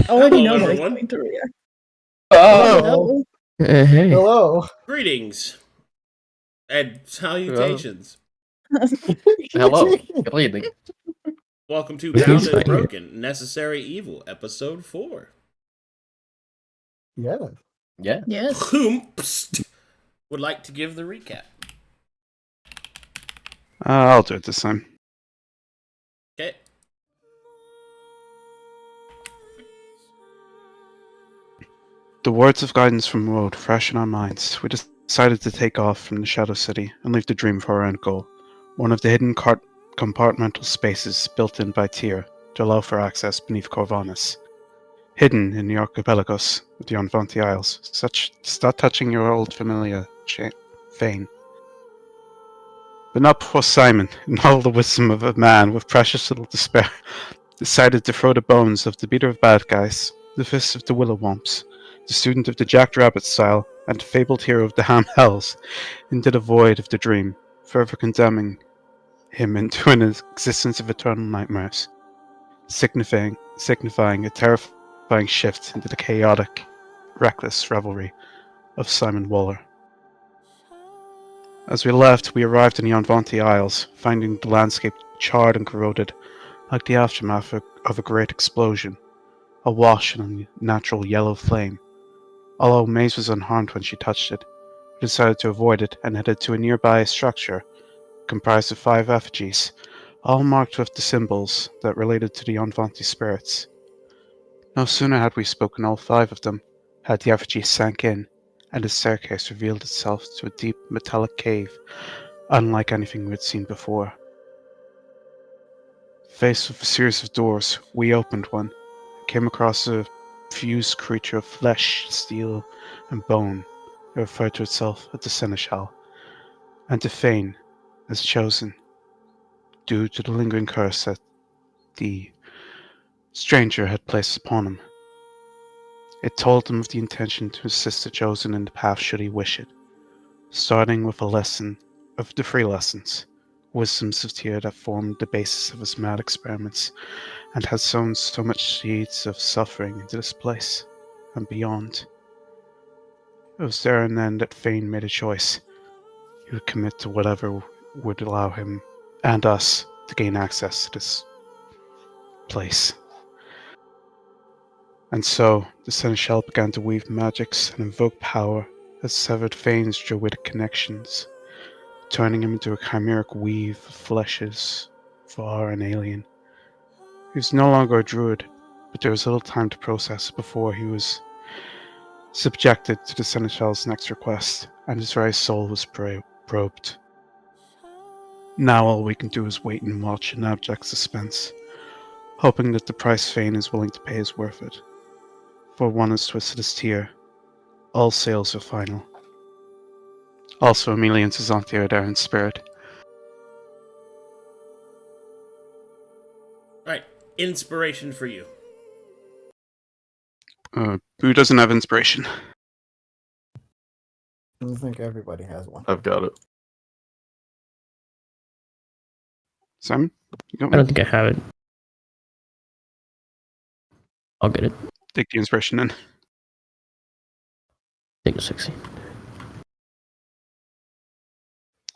already Hello, know how he's everyone. going to react. Oh, Hello. Hey. hello. Greetings and salutations. Hello. Greeting. Welcome to He's Bound and fine. Broken, Necessary Evil, Episode 4. Yeah. Yeah. Yes. Whom would like to give the recap? I'll do it this time. Okay. The words of guidance from Road fresh in our minds, we decided to take off from the Shadow City and leave the dream for our end goal, one of the hidden compartmental spaces built in by Tyr to allow for access beneath Corvinus. Hidden in the archipelagos of the Unvanti Isles, start touching your old familiar Fane. But not before Simon, in all the wisdom of a man with precious little to spare, decided to throw the bones of the beater of bad guys, the fist of the willow womps, the student of the jacked rabbit style, and the fabled hero of the ham hells, into the void of the dream, forever condemning him into an existence of eternal nightmares, signifying a terrifying shift into the chaotic, reckless revelry of Simon Waller. As we left, we arrived in the Unvanti Isles, finding the landscape charred and corroded, like the aftermath of a great explosion, awash in a natural yellow flame. Although Maze was unharmed when she touched it, we decided to avoid it and headed to a nearby structure comprised of 5 effigies, all marked with the symbols that related to the Unvanti spirits. No sooner had we spoken all 5 of them, had the effigies sank in, and the staircase revealed itself to a deep metallic cave, unlike anything we had seen before. Faced with a series of doors, we opened one, and came across a fused creature of flesh, steel, and bone. It referred to itself as the Seneschal, and to Fane as chosen, due to the lingering curse that the stranger had placed upon him. It told him of the intention to assist the chosen in the path should he wish it, starting with a lesson of the 3 lessons, wisdoms of Tyr that formed the basis of his mad experiments, and has sown so much seeds of suffering into this place and beyond. It was there and then that Fane made a choice. He would commit to whatever would allow him and us to gain access to this place. And so, the Seneschal began to weave magics and invoke power that severed Fane's druidic connections, turning him into a chimeric weave of fleshes, far and alien. He was no longer a druid, but there was little time to process before he was subjected to the Seneschal's next request, and his very soul was probed. Now all we can do is wait and watch in abject suspense, hoping that the price Fane is willing to pay is worth it. For one as twisted as Tyr, all sales are final. Also, Amelia and Sazanthi are there in spirit. Alright, inspiration for you. Boo doesn't have inspiration. I think everybody has one. I've got it. Simon, you got I don't one? think I have it. I'll get it. Take the inspiration then. Take a 60.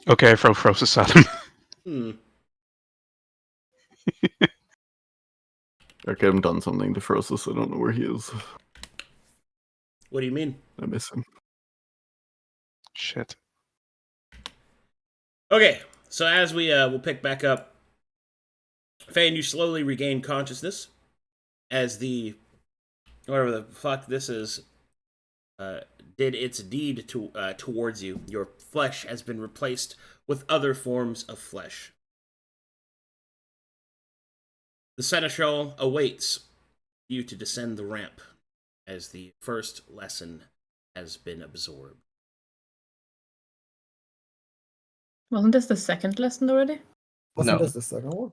Okay, throw Frosty's at him. Okay, I've done something to Frostus. I don't know where he is. What do you mean? I miss him. Shit. Okay, so as we'll pick back up, Fane, you slowly regain consciousness as the whatever the fuck this is did its deed towards you. Your flesh has been replaced with other forms of flesh. The Seneschal awaits you to descend the ramp as the first lesson has been absorbed. Wasn't this the second lesson already? Wasn't No. this the second one?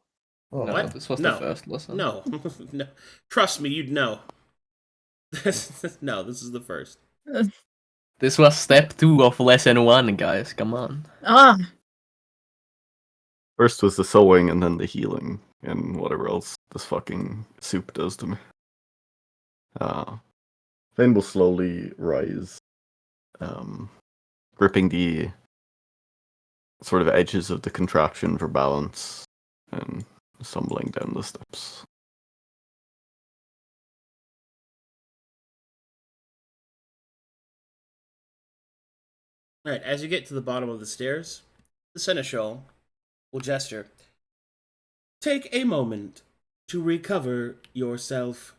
Oh, No, What? this was No. the first lesson. No. No. Trust me, you'd know. No, this is the first. This was step 2 of lesson 1, guys. Come on. Ah, First was the sewing and then the healing and whatever else this fucking soup does to me. Fane will slowly rise, gripping the sort of edges of the contraption for balance and stumbling down the steps. Alright, as you get to the bottom of the stairs, the seneschal will gesture. Take a moment to recover yourself,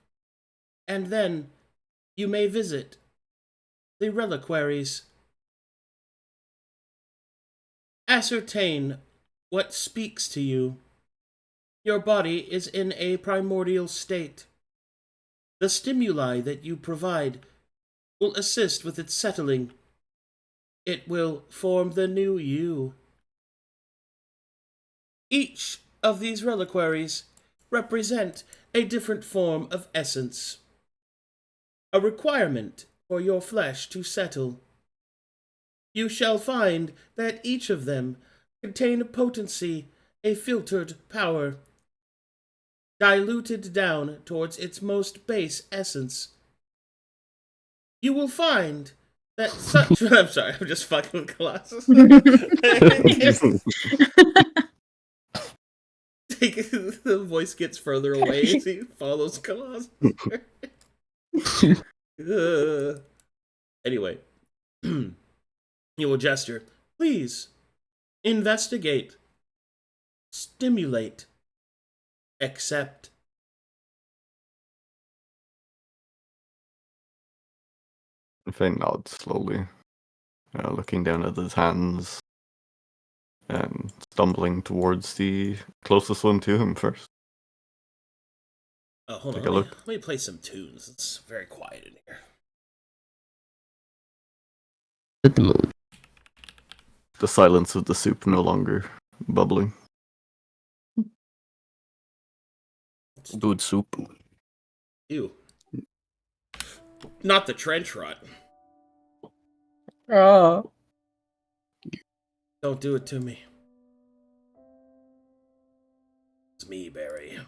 and then you may visit the reliquaries. Ascertain what speaks to you. Your body is in a primordial state. The stimuli that you provide will assist with its settling. It will form the new you. Each of these reliquaries represent a different form of essence, a requirement for your flesh to settle. You shall find that each of them contain a potency, a filtered power, diluted down towards its most base essence. You will find that such... I'm sorry, I'm just fucking with Colossus. The voice gets further away as he follows Colossus. Anyway, you will gesture. Please, investigate, stimulate, accept. Fane nods slowly, looking down at his hands and stumbling towards the closest one to him first. Oh, hold Take on. a look. Let me play some tunes. It's very quiet in here. Set the mood. The silence of the soup no longer bubbling. Good soup. Ew. Not the trench rot. Oh. Don't do it to me. It's me, Barry.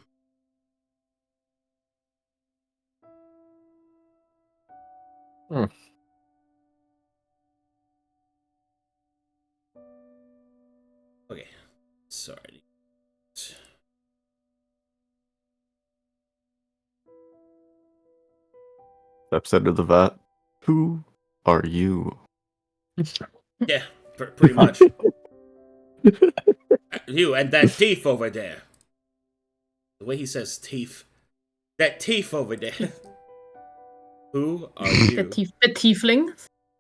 Hmm. Okay. Sorry. Steps out of the vat. Who are you? Yeah, pretty much. You and that thief over there. The way he says thief. That thief over there. Who are you? The tiefling.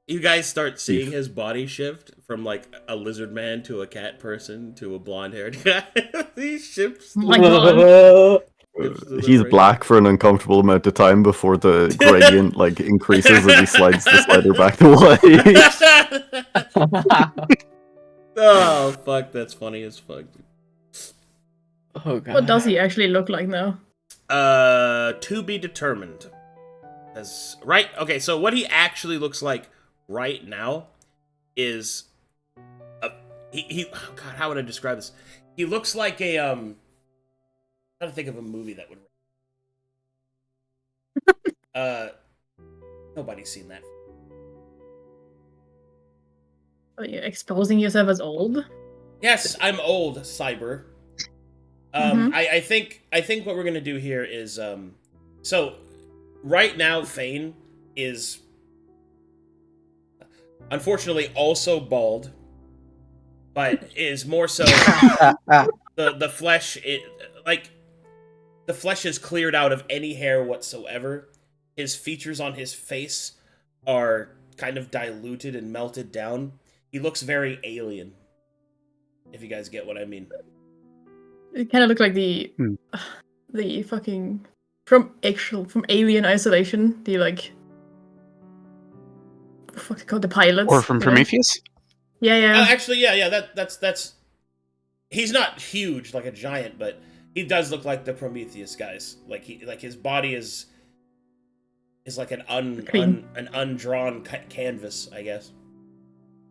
You guys start seeing his body shift from like a lizard man to a cat person to a blonde haired guy. He shifts. Oh my god. He's black for an uncomfortable amount of time before the gradient like increases as he slides the slider back to white. Oh fuck, that's funny as fuck. Oh god. What does he actually look like now? To be determined. Right, okay, so what he actually looks like right now is oh god, how would I describe this? He looks like a I'm trying to think of a movie that would nobody's seen that. Are you exposing yourself as old? Yes, I'm old, Cyber. I think what we're gonna do here is so right now Fane is unfortunately also bald, but is more so the flesh the flesh is cleared out of any hair whatsoever. His features on his face are kind of diluted and melted down. He looks very alien. If you guys get what I mean. It kind of looked like the fucking from Alien Isolation. The like, what's it called? The pilots. Or from Prometheus? Yeah. Actually, yeah. That's. He's not huge like a giant, but he does look like the Prometheus guys. Like his body is like an undrawn canvas, I guess.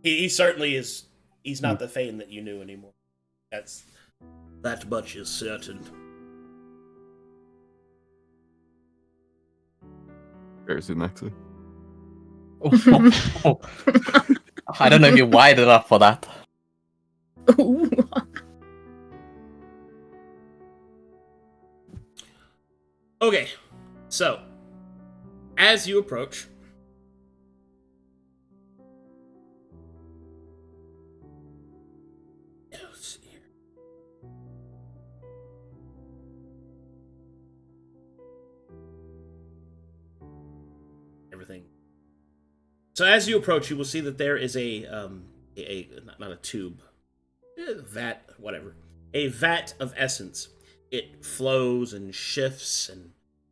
He certainly is. He's not the Fane that you knew anymore. That much is certain. Jarzu Nexus. I don't know if you're wide enough for that. Ooh. Okay, so as you approach, let's see here. Everything. So as you approach, you will see that there is a not a tube, vat, whatever, a vat of essence. It flows and shifts and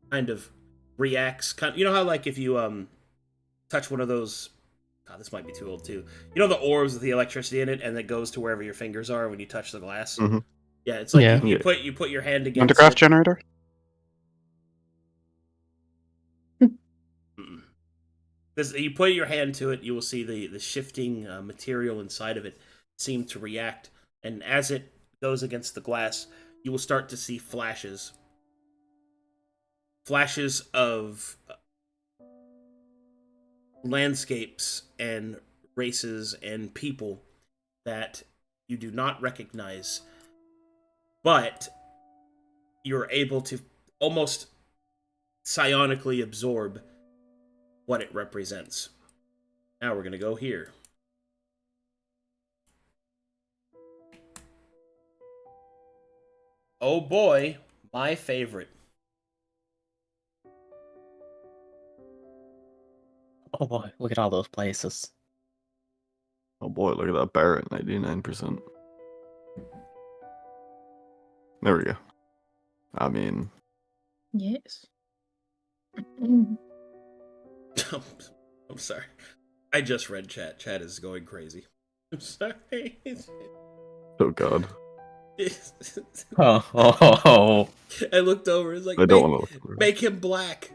kind of reacts. You know how, like, if you touch one of those, God, this might be too old too. You know the orbs with the electricity in it, and it goes to wherever your fingers are when you touch the glass. Mm-hmm. Yeah, it's like Yeah. you put your hand against Undercraft it. generator? You put your hand to it, you will see the shifting material inside of it seem to react, and as it goes against the glass, you will start to see flashes of landscapes and races and people that you do not recognize, but you're able to almost psionically absorb what it represents. Now we're going to go here. Oh boy, my favorite. Oh boy, look at all those places. Oh boy, look at that bear at 99%. There we go. I mean, Yes. I'm sorry. I just read chat. Chat is going crazy. I'm sorry. oh god. Oh. I looked over. It's like, I don't want to look. make him black.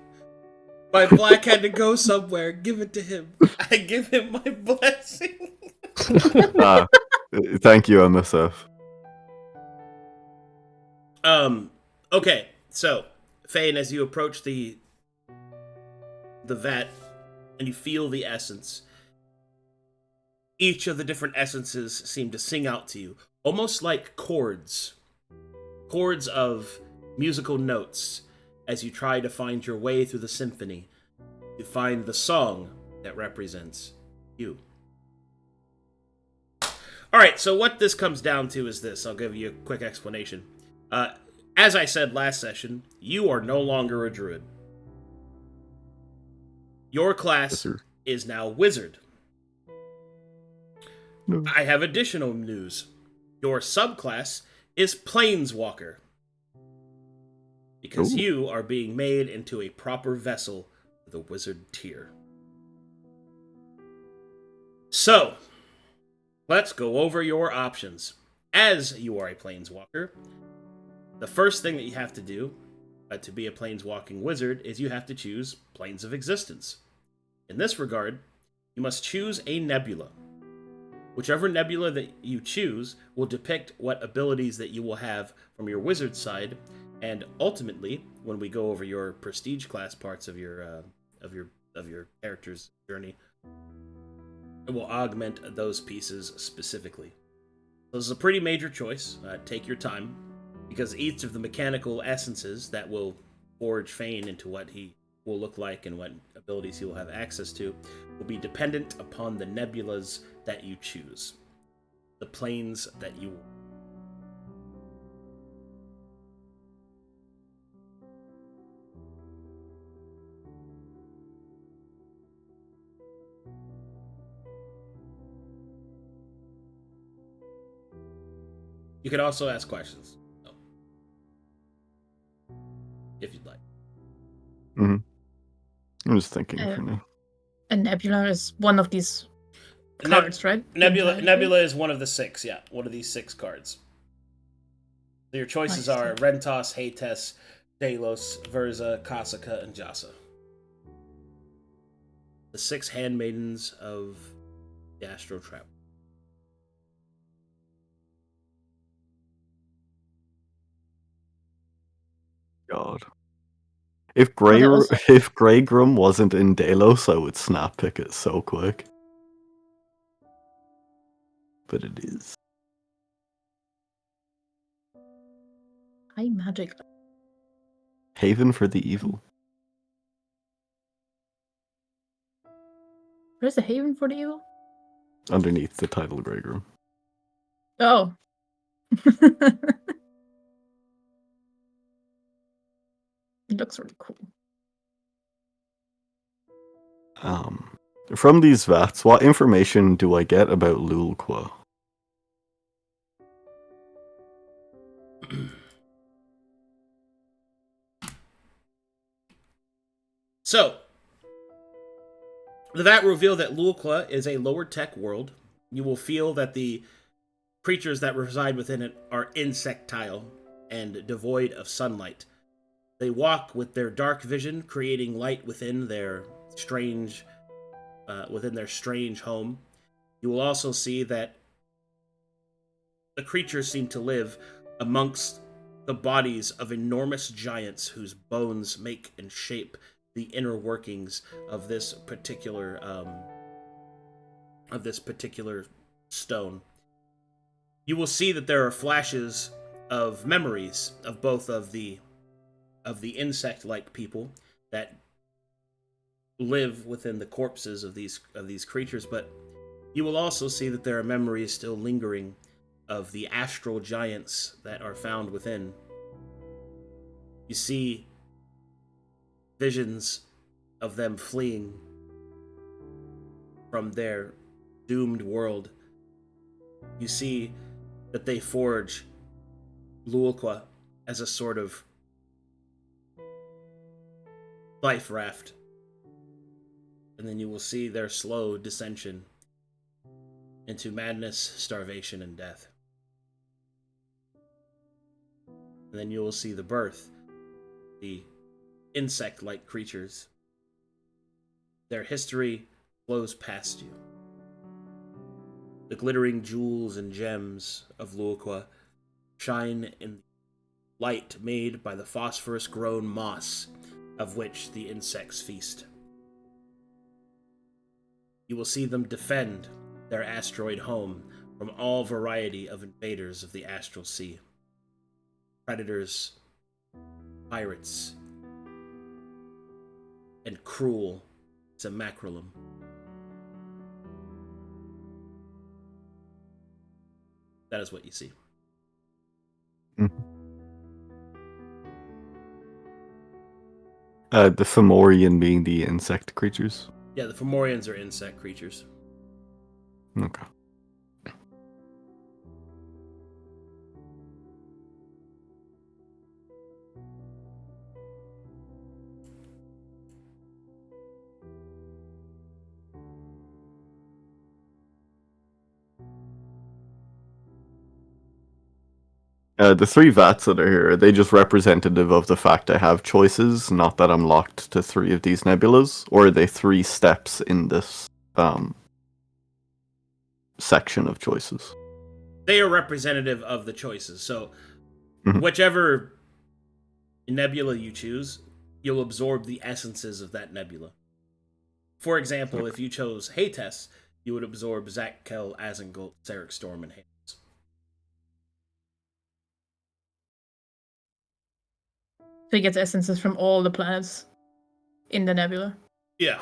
My black had to go somewhere. Give it to him. I give him my blessing. Thank you, MSF. Okay, so Fane, as you approach the vat and you feel the essence, each of the different essences seem to sing out to you, almost like chords of musical notes, as you try to find your way through the symphony to find the song that represents you. Alright, so what this comes down to is this. I'll give you a quick explanation. As I said last session, you are no longer a druid. Your class is now wizard. No. I have additional news. Your subclass is planeswalker. Because you are being made into a proper vessel for the wizard tier. So, let's go over your options. As you are a planeswalker, the first thing that you have to do to be a planeswalking wizard is you have to choose planes of existence. In this regard, you must choose a nebula. Whichever nebula that you choose will depict what abilities that you will have from your wizard side, and ultimately, when we go over your prestige class parts of your character's journey, it will augment those pieces specifically. So this is a pretty major choice. Take your time, because each of the mechanical essences that will forge Fane into what he will look like and what abilities he will have access to will be dependent upon the nebulas that you choose, the planes that you want. You can also ask questions, if you'd like. Mm-hmm. I'm just thinking for now. A nebula is one of these cards, right? Nebula is one of the 6, yeah. One of these 6 cards. So your choices are Rentos, Hates, Delos, Verza, Kasaka, and Jasa. The 6 handmaidens of the Astro Travel. God. If that was- if Greygrum wasn't in Delos, I would snap pick it so quick. But it is. High magic. Haven for the evil. Where's the haven for the evil? Underneath the title Greygrum. Oh. It looks really cool. From these vats, what information do I get about Lulqua? So, the vat reveal that Lulqua is a lower tech world. You will feel that the creatures that reside within it are insectile and devoid of sunlight. They walk with their dark vision, creating light within their strange home. You will also see that the creatures seem to live amongst the bodies of enormous giants whose bones make and shape the inner workings of this particular stone. You will see that there are flashes of memories of both of the insect-like people that live within the corpses of these creatures, but you will also see that there are memories still lingering of the astral giants that are found within. You see visions of them fleeing from their doomed world. You see that they forge Lulqua as a sort of life raft. And then you will see their slow descension into madness, starvation, and death. And then you will see the birth, the insect-like creatures. Their history flows past you. The glittering jewels and gems of Lulqua shine in the light made by the phosphorus-grown moss of which the insects feast. You will see them defend their asteroid home from all variety of invaders of the astral sea. Predators, pirates, and cruel Zamacrolum. That is what you see. The Fomorian being the insect creatures. Yeah, the Fomorians are insect creatures. Okay. The three vats that are here, are they just representative of the fact I have choices, not that I'm locked to three of these nebulas? Or are they three steps in this section of choices? They are representative of the choices. So, Mhm. whichever nebula you choose, you'll absorb the essences of that nebula. For example, if you chose Haytes, you would absorb Zach, Kel, Azengult, Zarek Storm, and Hayes. So he gets essences from all the planets in the nebula. Yeah.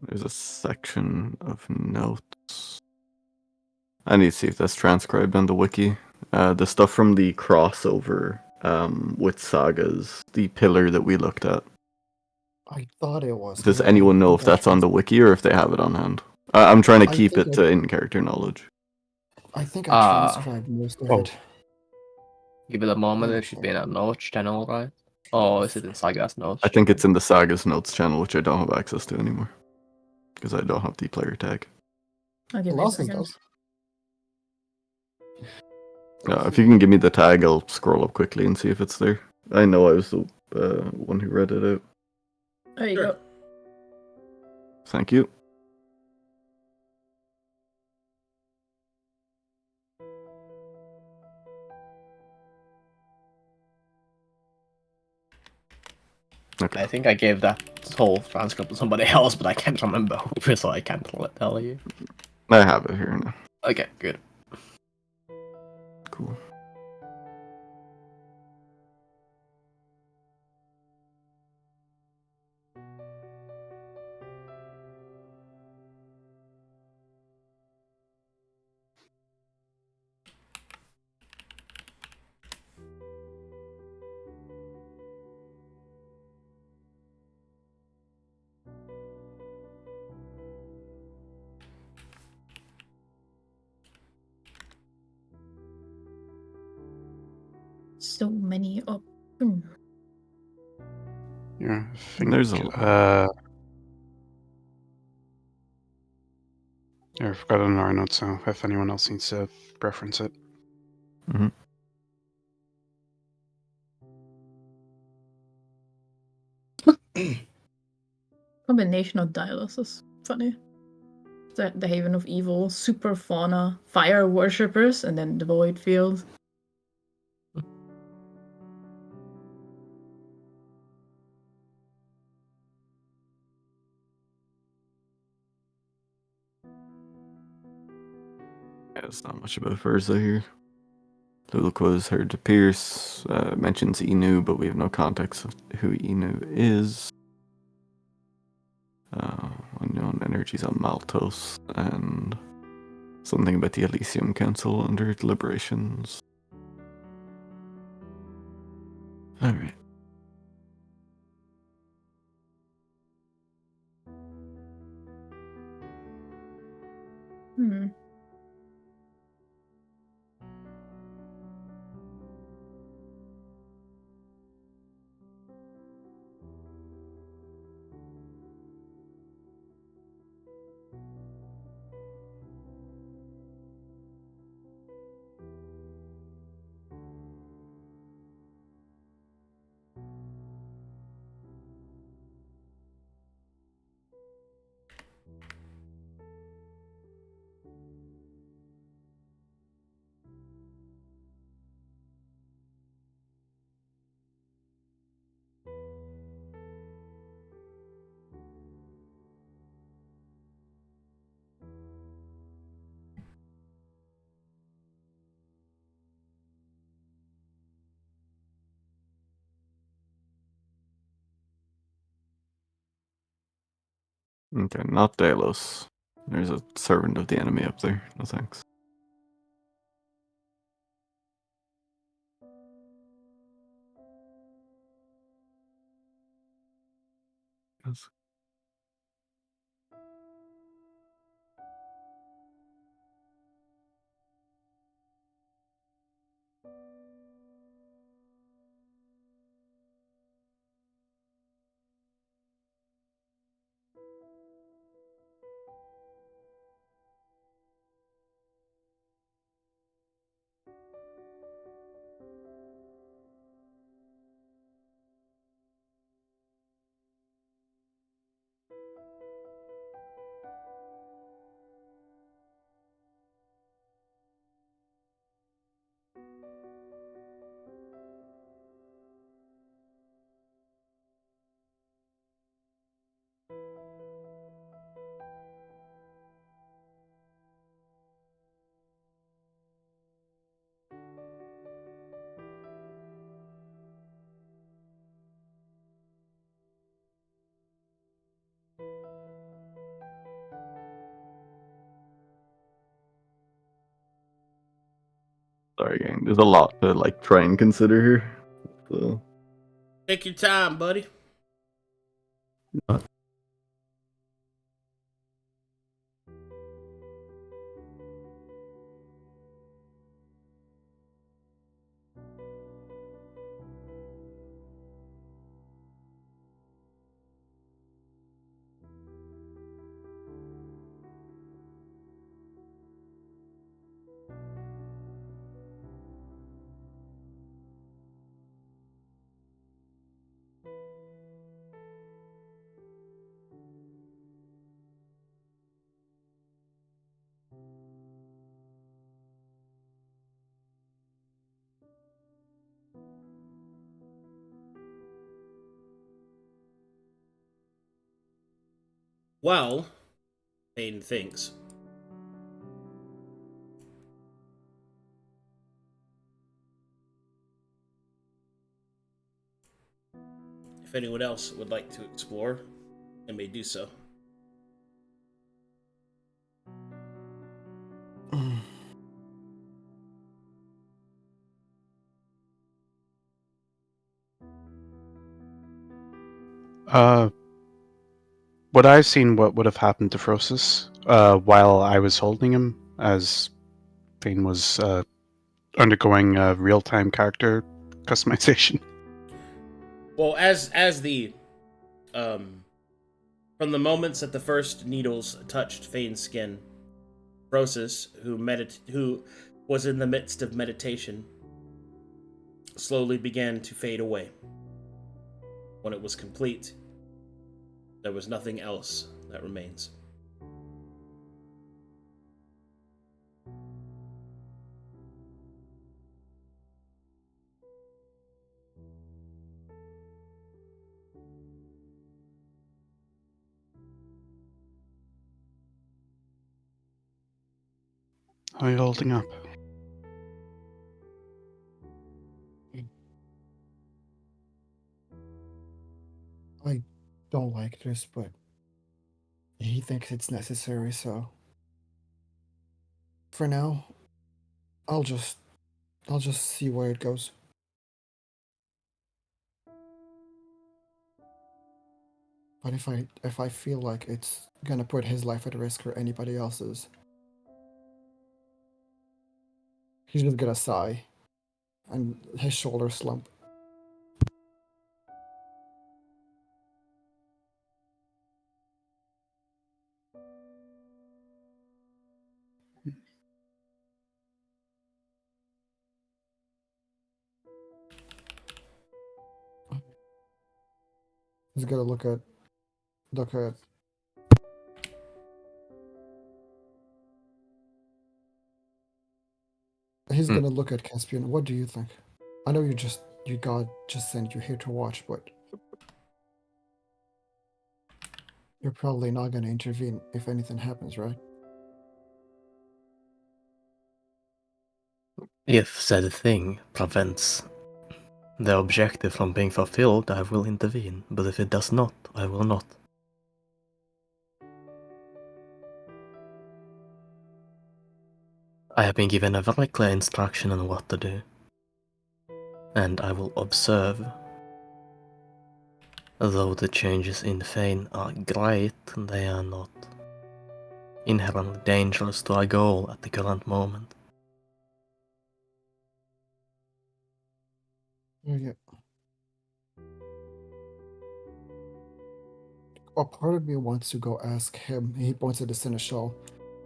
There's a section of notes. I need to see if that's transcribed on the wiki. The stuff from the crossover with sagas, the pillar that we looked at. I thought it was. Does yeah, anyone I know think if I that's on the trans- wiki or if they have it on hand? I'm trying to I keep think it to in-character knowledge. I think I transcribed most of it. Give it a moment, it should be in a notes channel, right? Oh, is it in Saga's notes? I think it's in the Saga's notes channel, which I don't have access to anymore. Because I don't have the player tag. I'll give it a Colossus second. does. If you can give me the tag, I'll scroll up quickly and see if it's there. I know I was the one who read it out. There you Sure. go. Thank you. Okay. I think I gave that whole transcript to somebody else, but I can't remember who, so I can't tell you. I have it here now. Okay, good. Cool. So many up. Yeah, I think, There's a lot. Yeah, I've got it in our notes now, if anyone else needs to reference it. Mm-hmm. Combination of dialogues is funny. The Haven of Evil, Super Fauna, Fire Worshippers, and then the Void Field. Yeah, it's not much about Verza here. Luluk was heard to Pierce, mentions Inu, but we have no context of who Inu is. Unknown energies on Maltos, and something about the Elysium Council under deliberations. Alright. Hmm. Okay, not Delos. There's a servant of the enemy up there. No thanks. Yes. Sorry, gang. There's a lot to try and consider here. So. Take your time, buddy. While Fane thinks, if anyone else would like to explore, they may do so. Would I have seen what would have happened to Frosus while I was holding him, as Fane was undergoing real-time character customization? Well, as the from the moments that the first needles touched Fane's skin, Frosus, who was in the midst of meditation, slowly began to fade away. When it was complete, there was nothing else that remains. How are you holding up? I don't like this, but he thinks it's necessary, so for now, I'll just see where it goes. But if I feel like it's gonna put his life at risk or anybody else's, he's just gonna sigh and his shoulders slump. He's gonna look at he's gonna look at Caspian. What do you think? I know God just sent you here to watch, but you're probably not gonna intervene if anything happens, right? If said thing prevents the objective from being fulfilled, I will intervene, but if it does not, I will not. I have been given a very clear instruction on what to do, and I will observe. Though the changes in Fane are great, they are not inherently dangerous to our goal at the current moment. Yeah. A part of me wants to go ask him. He points at the Seneschal.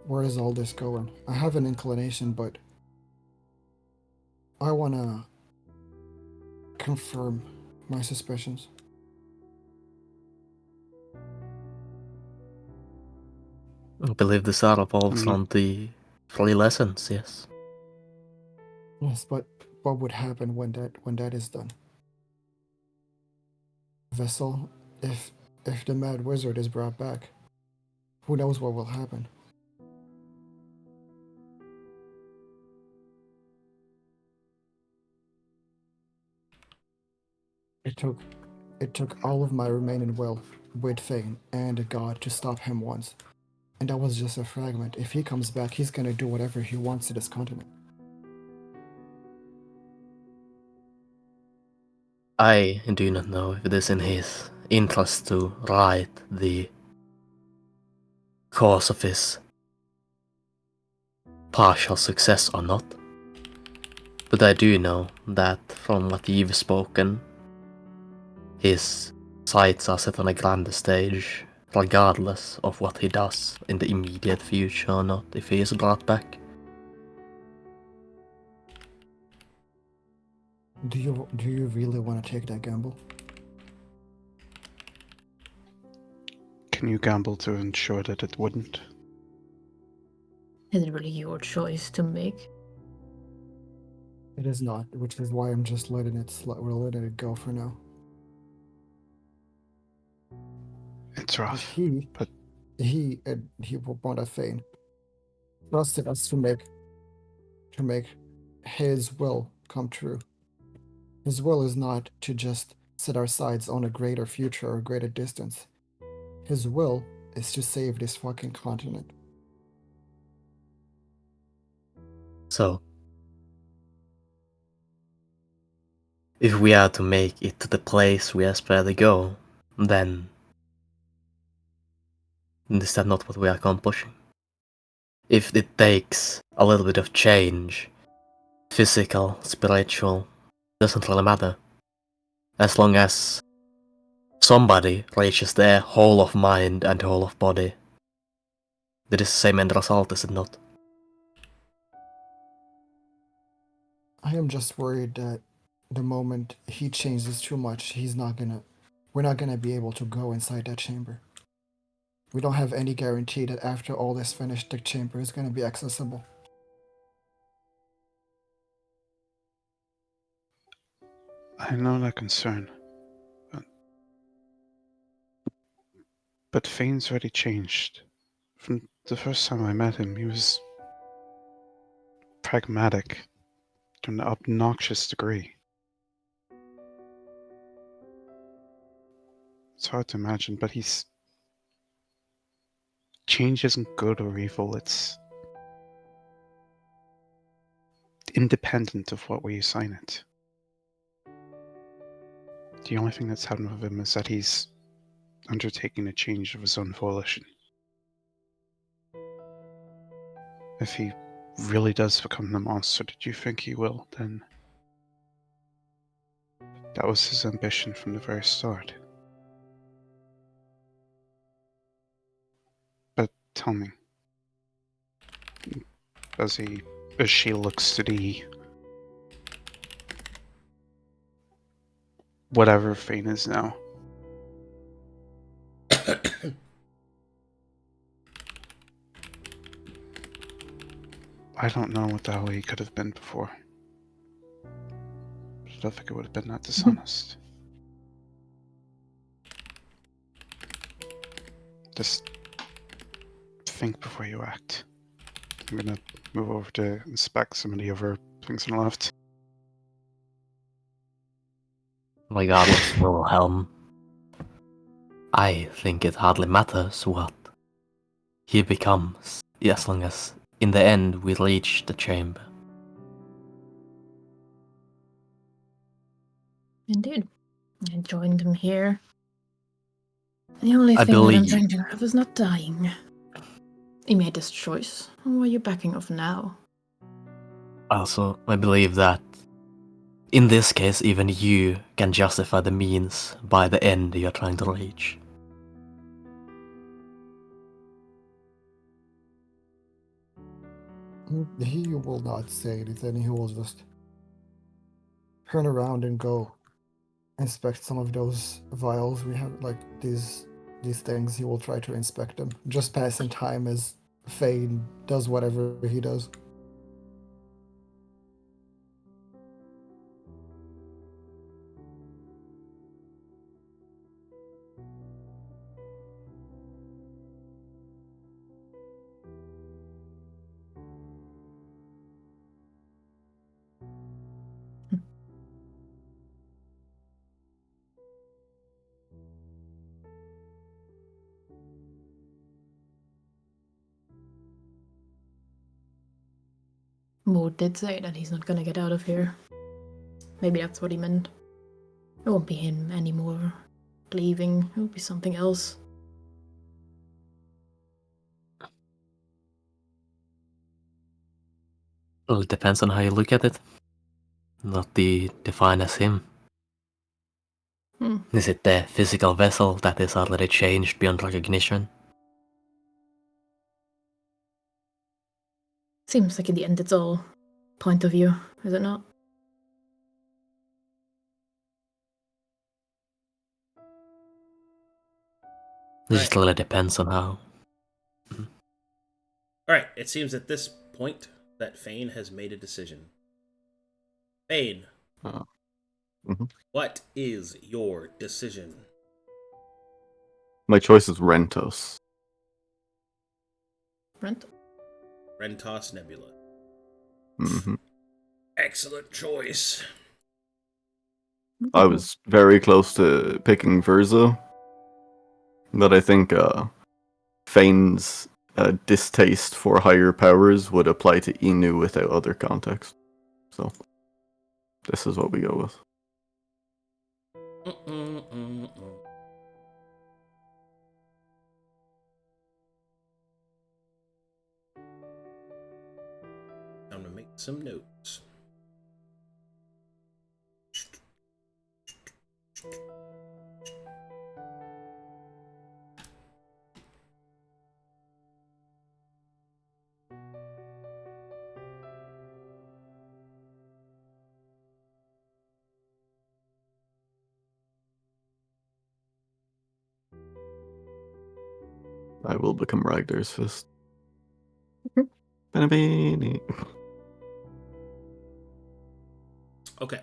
Where is all this going? I have an inclination, but I wanna confirm my suspicions. I believe the Tsar revolves on the 3 lessons, yes. Yes, but what would happen when that is done? Vessel, if the Mad Wizard is brought back, who knows what will happen? It took all of my remaining wealth with Fane and a god to stop him once. And that was just a fragment. If he comes back, he's gonna do whatever he wants to this continent. I do not know if it is in his interest to right the cause of his partial success or not. But I do know that from what you've spoken, his sights are set on a grander stage, regardless of what he does in the immediate future or not, if he is brought back. Do you really want to take that gamble? Can you gamble to ensure that it wouldn't? Is it really your choice to make? It is not, which is why I'm just letting it go for now. It's rough, But he wanted Fane trusted us to make his will come true. His will is not to just set our sights on a greater future or a greater distance. His will is to save this fucking continent. So, if we are to make it to the place we aspire to go, then is that not what we are accomplishing? If it takes a little bit of change, physical, spiritual, doesn't really matter. As long as somebody reaches their whole of mind and whole of body, that is the same end result, is it not? I am just worried that the moment he changes too much, we're not gonna be able to go inside that chamber. We don't have any guarantee that after all is finished, the chamber is gonna be accessible. I know that concern. But Fane's already changed. From the first time I met him, he was pragmatic to an obnoxious degree. It's hard to imagine, but change isn't good or evil, it's independent of what way you assign it. The only thing that's happened with him is that he's undertaking a change of his own volition. If he really does become the monster that you think he will, then that was his ambition from the very start. But tell me, as she looks to the whatever Fane is now, I don't know what the hell he could have been before. But I don't think it would have been that dishonest. Just think before you act. I'm gonna move over to inspect some of the other things on the left. Regardless, Wilhelm, I think it hardly matters what he becomes, as long as in the end we reach the chamber. Indeed. I joined him here. The only I thing that I'm believe- trying to have is not dying. He made this choice. Who are you backing off now? Also, I believe that in this case, even you can justify the means by the end you're trying to reach. He will not say anything. He will just turn around and go inspect some of those vials we have, like these things. He will try to inspect them, just passing time as Fane does whatever he does. Mood did say that he's not gonna get out of here. Maybe that's what he meant. It won't be him anymore. Leaving, it will be something else. Well, it depends on how you look at it. Not defined as him. Is it the physical vessel that is already changed beyond recognition? Seems like in the end it's all point of view, is it not? It just really depends on how. Alright, it seems at this point that Fane has made a decision. Fane, what is your decision? My choice is Rentos. Brent. Rentos Nebula. Hmm. Excellent choice. I was very close to picking Verza, but I think Fane's distaste for higher powers would apply to Inu without other context. So, this is what we go with. Time to make some notes. I will become Ragdar's fist. Benabini. Okay.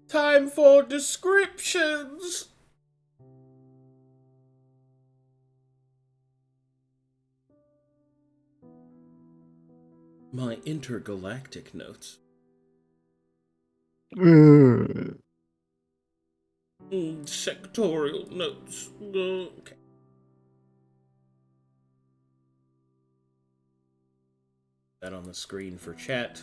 Time for descriptions. My intergalactic notes. Sectorial notes. Okay. That on the screen for chat.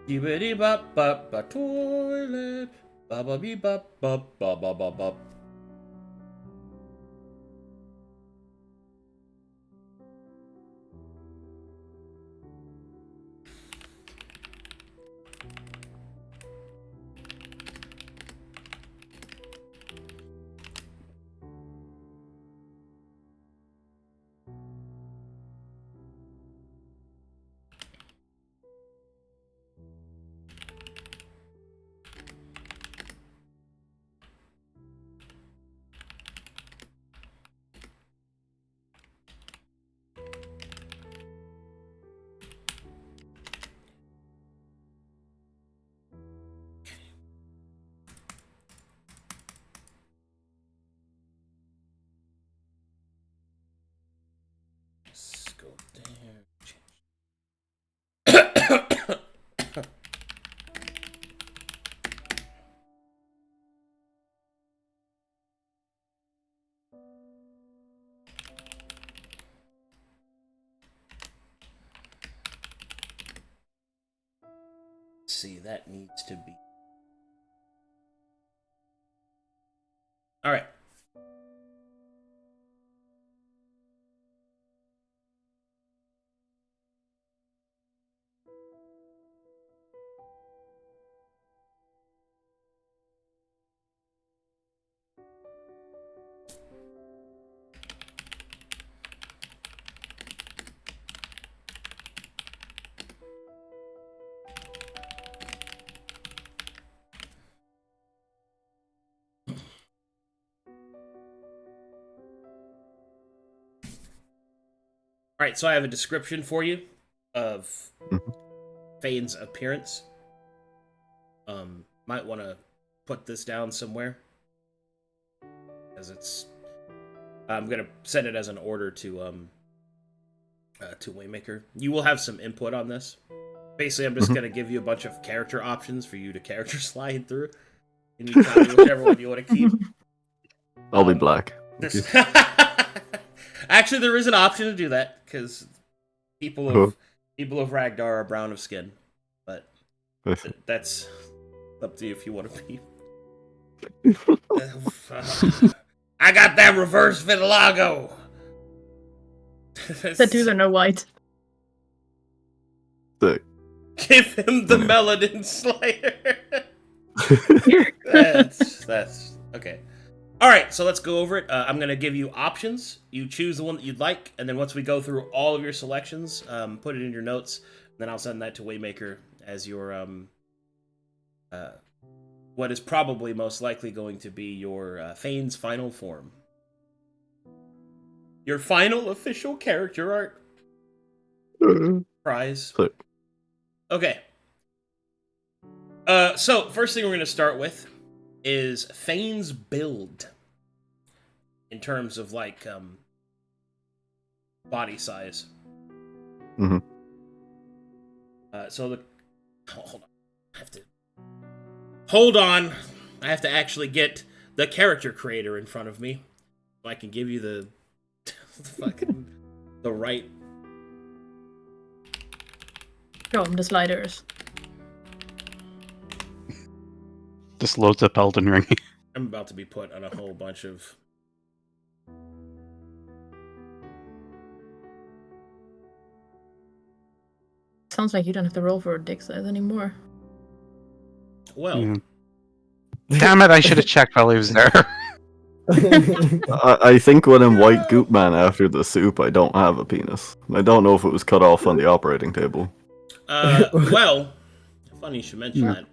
Bibbidi bop bop ba toilet. Ba ba bee bop bop ba ba ba bop. Let's go there. See, that needs to be. All right. All right, so I have a description for you of Fane's appearance. Might want to put this down somewhere, as it's. I'm gonna send it as an order to Waymaker. You will have some input on this. Basically, I'm just gonna give you a bunch of character options for you to character slide through, and you tell me whichever one you want to keep. I'll be black. Actually, there is an option to do that because people of Ragnar are brown of skin, but that's up to you if you want to be. I got that reverse vitiligo. The two are no white. Sick. Give him the Melanin Slayer. That's okay. All right, so let's go over it. I'm going to give you options. You choose the one that you'd like, and then once we go through all of your selections, put it in your notes. Then I'll send that to Waymaker as your what is probably most likely going to be your Fane's final form. Your final official character art prize. Sick. Okay. So first thing we're going to start with is Fane's build in terms of like body size. Mhm. So the hold on, hold on. I have to actually get the character creator in front of me so I can give you the fucking the right. Show him the sliders. Just loads up Elden Ring. I'm about to be put on a whole bunch of. Sounds like you don't have to roll for a dick size anymore. Well, Yeah. Damn it, I should have checked while he was there. I think when I'm white goop man after the soup, I don't have a penis. I don't know if it was cut off on the operating table. well, funny you should mention Yeah. that.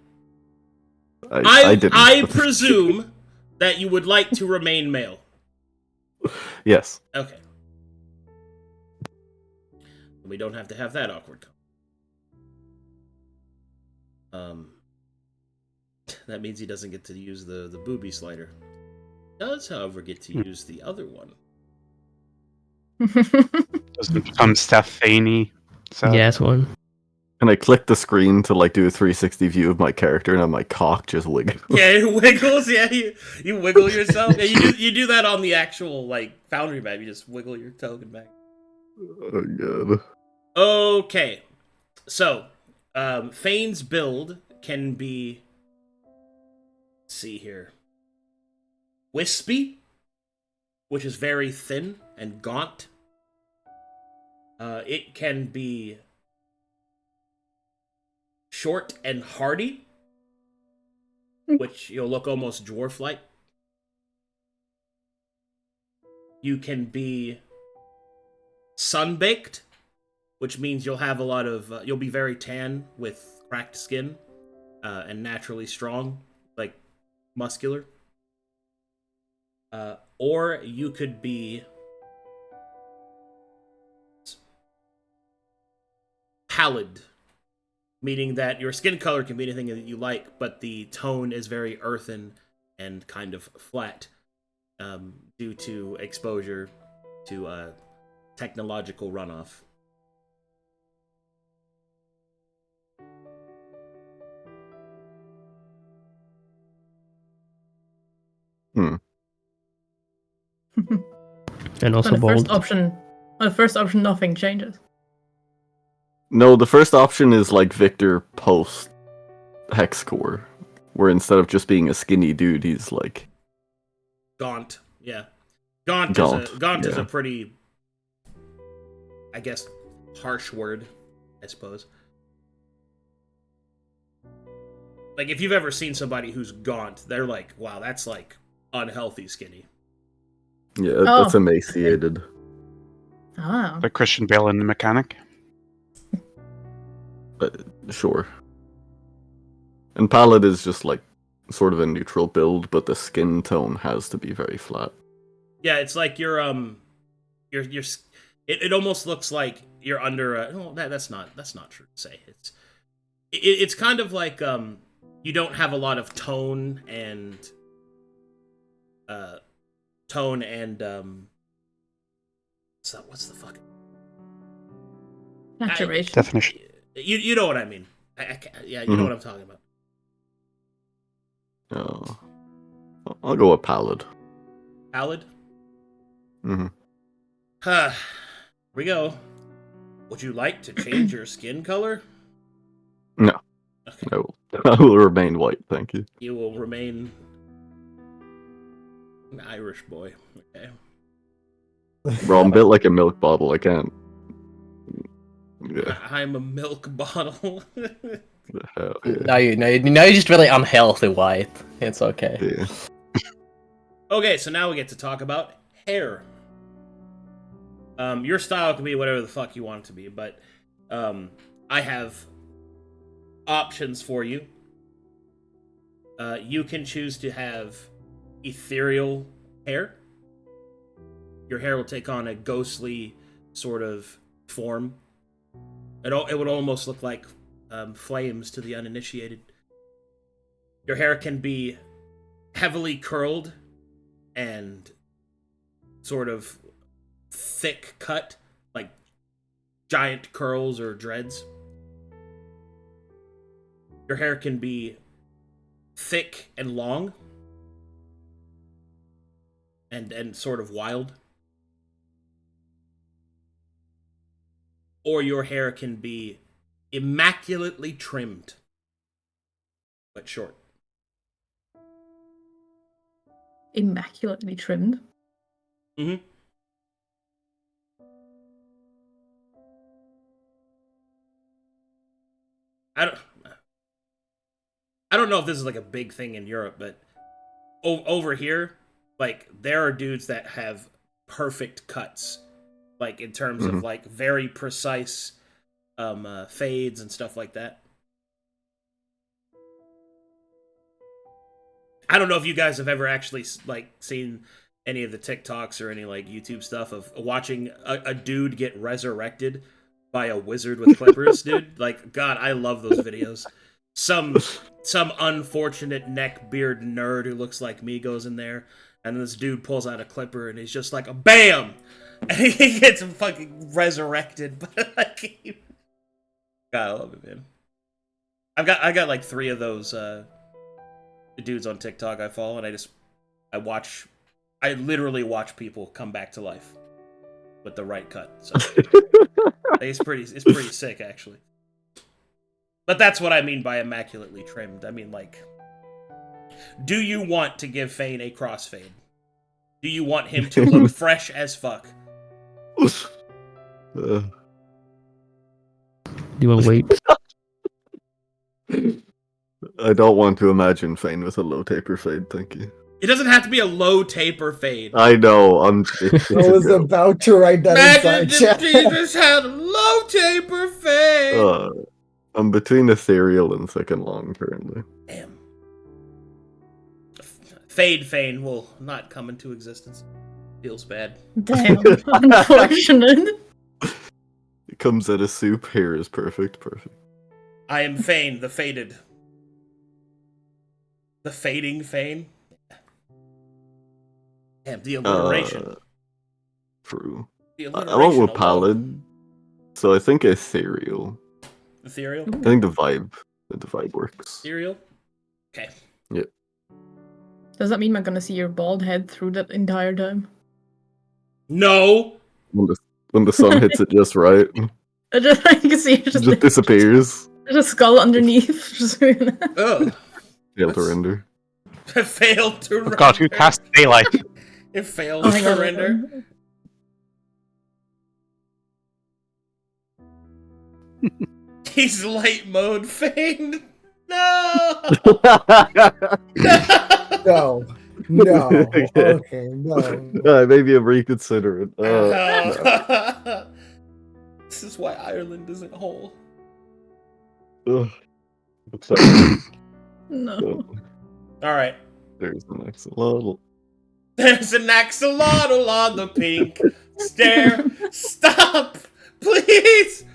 I didn't. I presume that you would like to remain male. Yes. Okay. We don't have to have that awkward. That means he doesn't get to use the booby slider. He does, however, get to use the other one. Doesn't become Steph Fane. So. Yes, one. And I click the screen to like do a 360 view of my character, and my cock just wiggles. Yeah, it wiggles. Yeah, you wiggle yourself. Yeah, you do that on the actual like Foundry map. You just wiggle your token back. Oh god. Okay, so Fane's build can be. Let's see here. Wispy, which is very thin and gaunt. It can be short and hardy, which you'll look almost dwarf-like. You can be sun-baked, which means you'll have a lot of... you'll be very tan with cracked skin and naturally strong, like muscular. Or you could be pallid, meaning that your skin color can be anything that you like, but the tone is very earthen and kind of flat due to exposure to technological runoff. And also On the first bold. option, nothing changes. No, the first option is like Victor post Hex Core, where instead of just being a skinny dude, he's like Gaunt, yeah. Gaunt is a pretty, I guess, harsh word, I suppose. Like, if you've ever seen somebody who's gaunt, they're like, wow, that's like unhealthy skinny. Yeah, that's emaciated. Ah. Like Christian Bale in The Mechanic. But sure. And Pallid is just like sort of a neutral build, but the skin tone has to be very flat. Yeah, it's like you're it almost looks like you're under a... No, that's not true to say. It's kind of like you don't have a lot of tone and what's the fucking Saturation. Definition. you know what I mean. You know what I'm talking about. Oh, I'll go with Pallid. Pallid? Mm-hmm. Here we go. Would you like to change your skin color? No. Okay. No. I will remain white, thank you. You will remain an Irish boy. Okay. Bro, I'm built like a milk bottle, I can't Yeah. I'm a milk bottle. Hell yeah. Now you're just really unhealthy white. It's okay. Yeah. Okay, so now we get to talk about hair. Your style can be whatever the fuck you want it to be, but I have options for you. You can choose to have ethereal hair. Your hair will take on a ghostly sort of form. It would almost look like flames to the uninitiated. Your hair can be heavily curled and sort of thick cut, like giant curls or dreads. Your hair can be thick and long and sort of wild. Or your hair can be immaculately trimmed, but short. Immaculately trimmed. Mm-hmm. I don't know if this is like a big thing in Europe, but over here, like there are dudes that have perfect cuts, like in terms of like very precise fades and stuff like that. I don't know if you guys have ever actually like seen any of the TikToks or any like YouTube stuff of watching a dude get resurrected by a wizard with clippers, dude. Like, God, I love those videos. Some unfortunate neckbeard nerd who looks like me goes in there, and this dude pulls out a clipper and he's just like a BAM! And he gets fucking resurrected. But like, God, I love it, man. I got like 3 of those the dudes on TikTok I follow, and I literally watch people come back to life with the right cut. So it's pretty sick, actually. But that's what I mean by immaculately trimmed. I mean, like, do you want to give Fane a crossfade? Do you want him to look fresh as fuck? Do a wait. I don't want to imagine Fane with a low taper fade, thank you. It doesn't have to be a low taper fade. I know, I was about to write that Imagine inside if chat. Jesus had a low taper fade. I'm between ethereal and thick and long currently. Damn. Fade Fane will not come into existence. Feels bad. Damn, unfortunate. It comes out of soup, hair is perfect. I am Fane, the faded. The fading Fane? Damn, the alliteration. True. The I alliteration went with alone. pallid, so I think ethereal. Ethereal? I think the vibe works. Ethereal? Okay. Yep. Does that mean I'm gonna see your bald head through that entire time? No! When the sun hits it just right, I can see it it just disappears. There's a skull underneath. Ugh. Failed to render. It failed to render. God, who cast daylight? It failed Oh my to God. render. He's light mode Fane. No! No! No. Okay. Okay, no. Maybe I'm reconsidering. No. This is why Ireland isn't whole. Ugh. Looks like No. Alright. there's an axolotl. There's an axolotl on the pink stair. Stop! Please!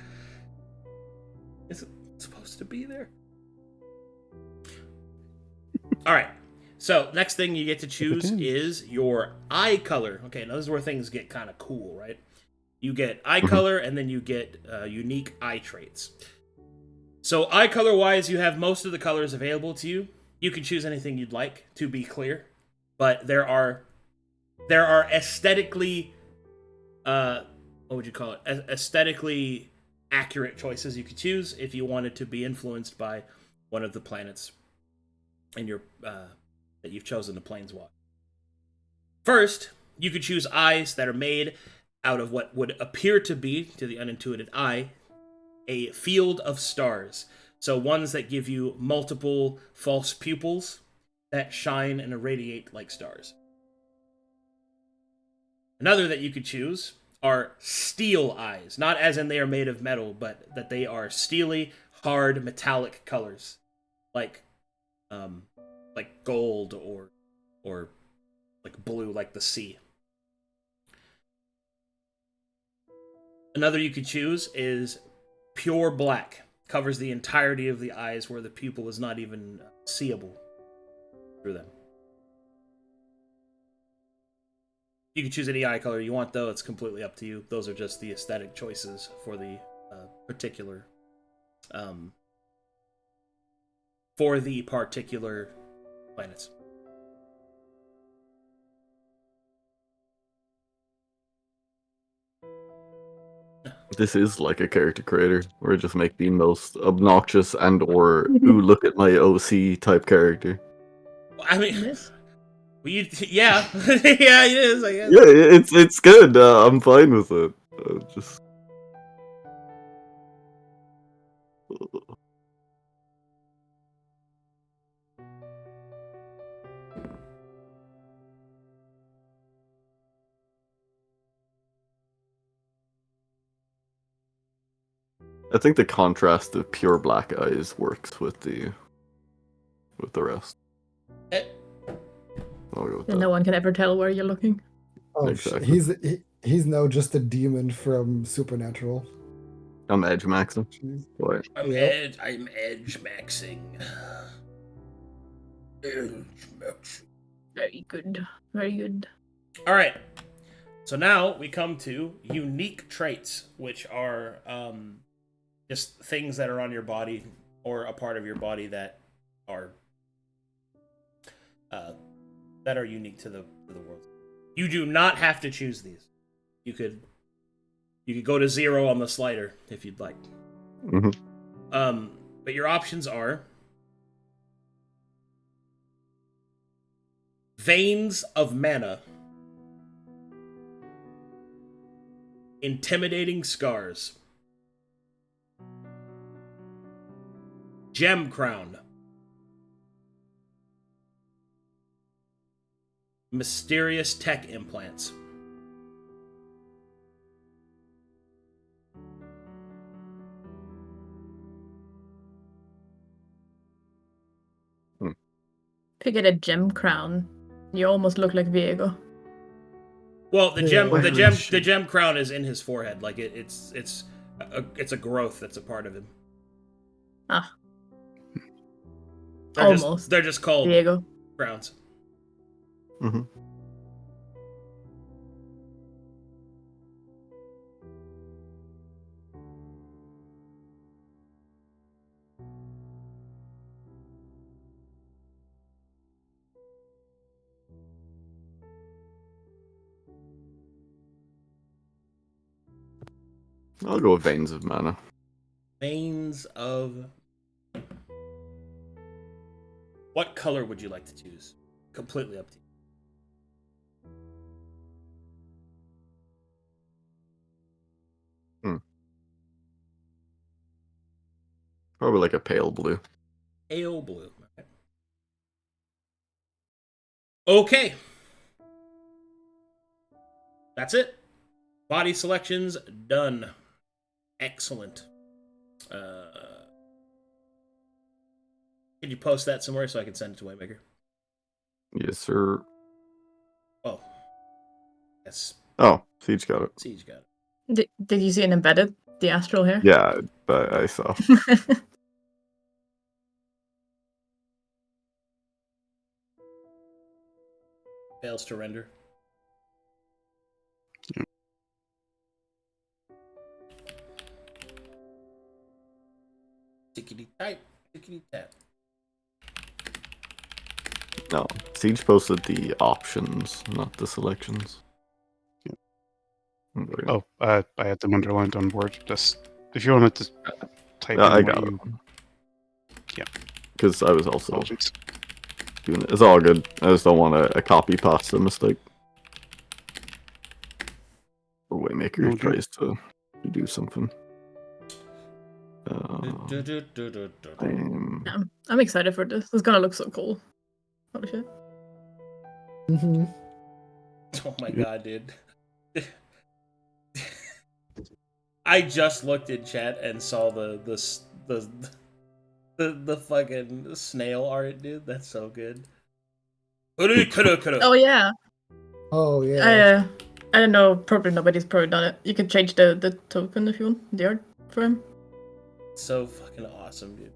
Is it supposed to be there? Alright. So, next thing you get to choose is your eye color. Okay, now this is where things get kind of cool, right? You get eye color, and then you get unique eye traits. So, eye color-wise, you have most of the colors available to you. You can choose anything you'd like, to be clear. But there are aesthetically, what would you call it? Aesthetically accurate choices you could choose if you wanted to be influenced by one of the planets in your that you've chosen to planeswalk. First, you could choose eyes that are made out of what would appear to be, to the unintuited eye, a field of stars. So ones that give you multiple false pupils that shine and irradiate like stars. Another that you could choose are steel eyes. Not as in they are made of metal, but that they are steely, hard, metallic colors. Like gold or like blue, like the sea. Another you could choose is pure black. Covers the entirety of the eyes where the pupil is not even seeable through them. You can choose any eye color you want, though. It's completely up to you. Those are just the aesthetic choices for the particular planets. This is like a character creator, where I just make the most obnoxious and or ooh, look at my OC type character. I mean, Yes. yeah, yeah, it is. I guess. Yeah, it's good. I'm fine with it. Just. I think the contrast of pure black eyes works with the rest. I'll go with that. No one can ever tell where you're looking. Oh, Exactly. he's now just a demon from Supernatural. I'm edge maxing. Jeez. Boy. I'm Yep. edge maxing. Edge maxing. Very good. Very good. All right. So now we come to unique traits, which are just things that are on your body or a part of your body that are unique to the world. You do not have to choose these. You could go to 0 on the slider if you'd like. Mm-hmm. But your options are Veins of Mana, Intimidating Scars, Gem Crown, Mysterious Tech Implants. If you get a gem crown, you almost look like Viego. Well, the Yeah. gem crown is in his forehead. Like it's a growth that's a part of him. Ah. They're Almost. They're just called Viego. crowns. Mm-hmm. I'll go with Veins of Mana. Veins of. What color would you like to choose? Completely up to you. Probably like a pale blue. Pale blue. Okay. That's it. Body selections done. Excellent. Can you post that somewhere so I can send it to Waymaker? Yes, sir. Oh. Yes. Oh, Siege got it. Siege got it. Did you see an embedded? The astral hair? Yeah, I saw. Fails to render. Tickety type. Tickety tap. No, Siege posted the options, not the selections. Oh, I had them underlined on board. Just if you wanted to type in I what got you... it. Yeah. Because I was also Apologies. doing it. It's all good. I just don't want a copy pasta mistake. Or Waymaker No, tries to do something. I'm excited for this. It's gonna look so cool. Holy shit. Mm-hmm. Oh my god, dude. I just looked in chat and saw the fucking snail art, dude. That's so good. Oh yeah. Oh yeah. I don't know. Probably nobody's probably done it. You can change the token if you want the art for him. So fucking awesome, dude.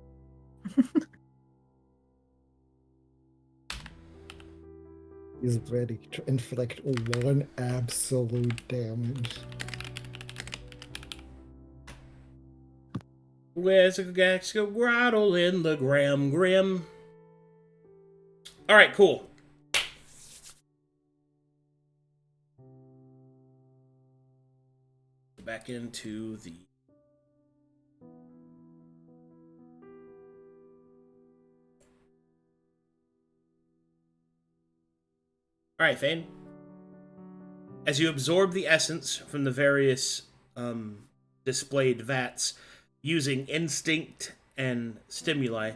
He's ready to inflict one absolute damage. Where's a Gaxka grottle in the Graham Grim? Alright, cool. Back into the... Alright, Fane. As you absorb the essence from the various displayed vats, using instinct and stimuli,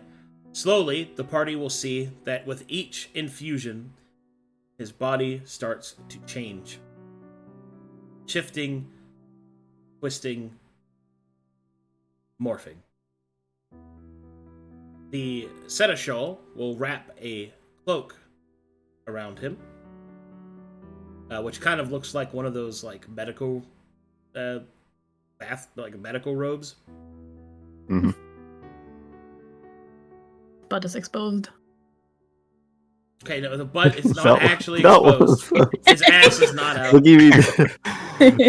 slowly the party will see that with each infusion, his body starts to change. Shifting, twisting, morphing. The seneschal will wrap a cloak around him, which kind of looks like one of those like medical medical robes. Mm-hmm. Butt is exposed. Okay, no, the butt is not That actually was- exposed. His ass is not out. Look at me.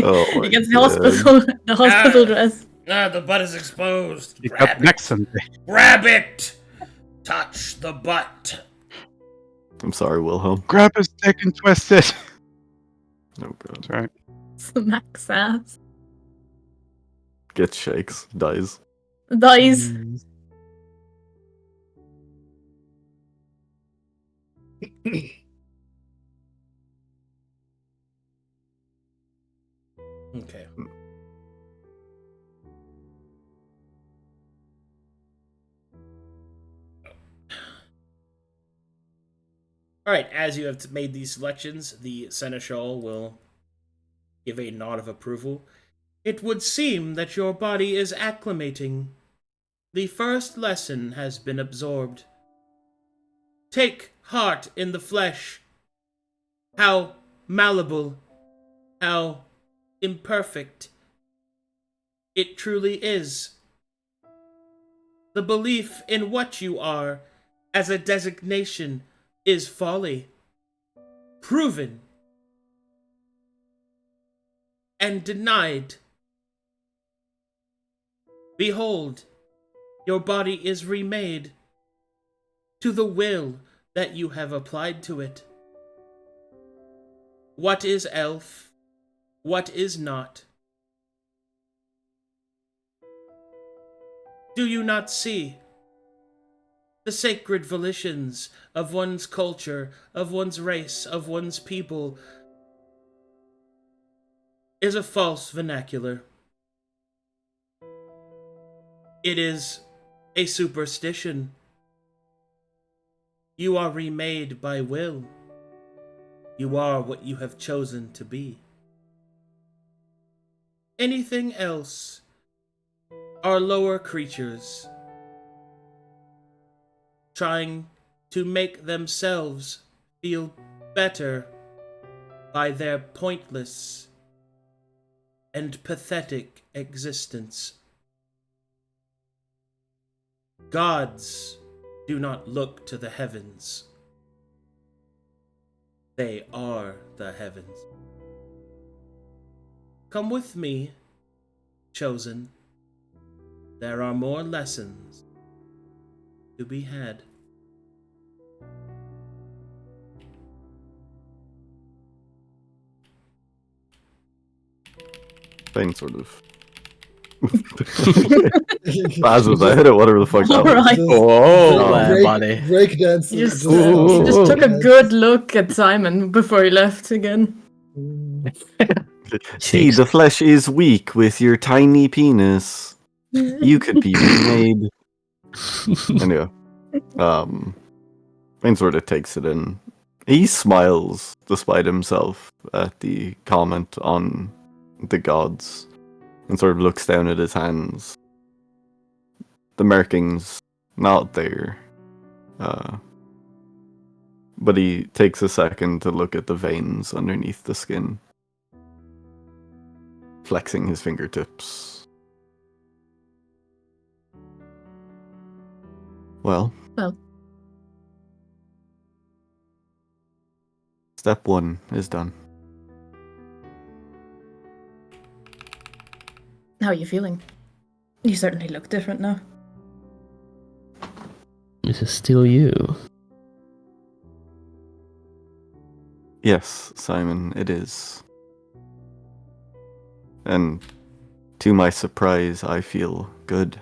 Oh my He gets the God. hospital dress. The butt is exposed. Pick Grab up it. next Sunday. Grab it. Touch the butt. I'm sorry, Wilhelm. Grab his dick and twist it. Oh god. That's right. Smacks ass. Gets shakes, dies. Dies. Okay. Alright, as you have made these selections, the seneschal will give a nod of approval. It would seem that your body is acclimating. The first lesson has been absorbed. Take heart in the flesh. How malleable, how imperfect it truly is. The belief in what you are as a designation is folly, proven and denied. Behold, your body is remade to the will that you have applied to it. What is elf? What is not? Do you not see? The sacred volitions of one's culture, of one's race, of one's people is a false vernacular. It is a superstition. You are remade by will. You are what you have chosen to be. Anything else are lower creatures trying to make themselves feel better by their pointless and pathetic existence. Gods do not look to the heavens. They are the heavens. Come with me, chosen. There are more lessons to be had. Fane sort of. Spasms, I hit it, whatever the fuck that was. Alright. Oh, buddy. Breakdance. You just took a good look at Simon before he left again. See, the flesh is weak with your tiny penis. You could be remade. Anyway, Bane sort of takes it in. He smiles despite himself at the comment on the gods and sort of looks down at his hands. The markings not there. But he takes a second to look at the veins underneath the skin, flexing his fingertips. Well. Step 1 is done. How are you feeling? You certainly look different now. This is still you. Yes, Simon, it is. And to my surprise, I feel good.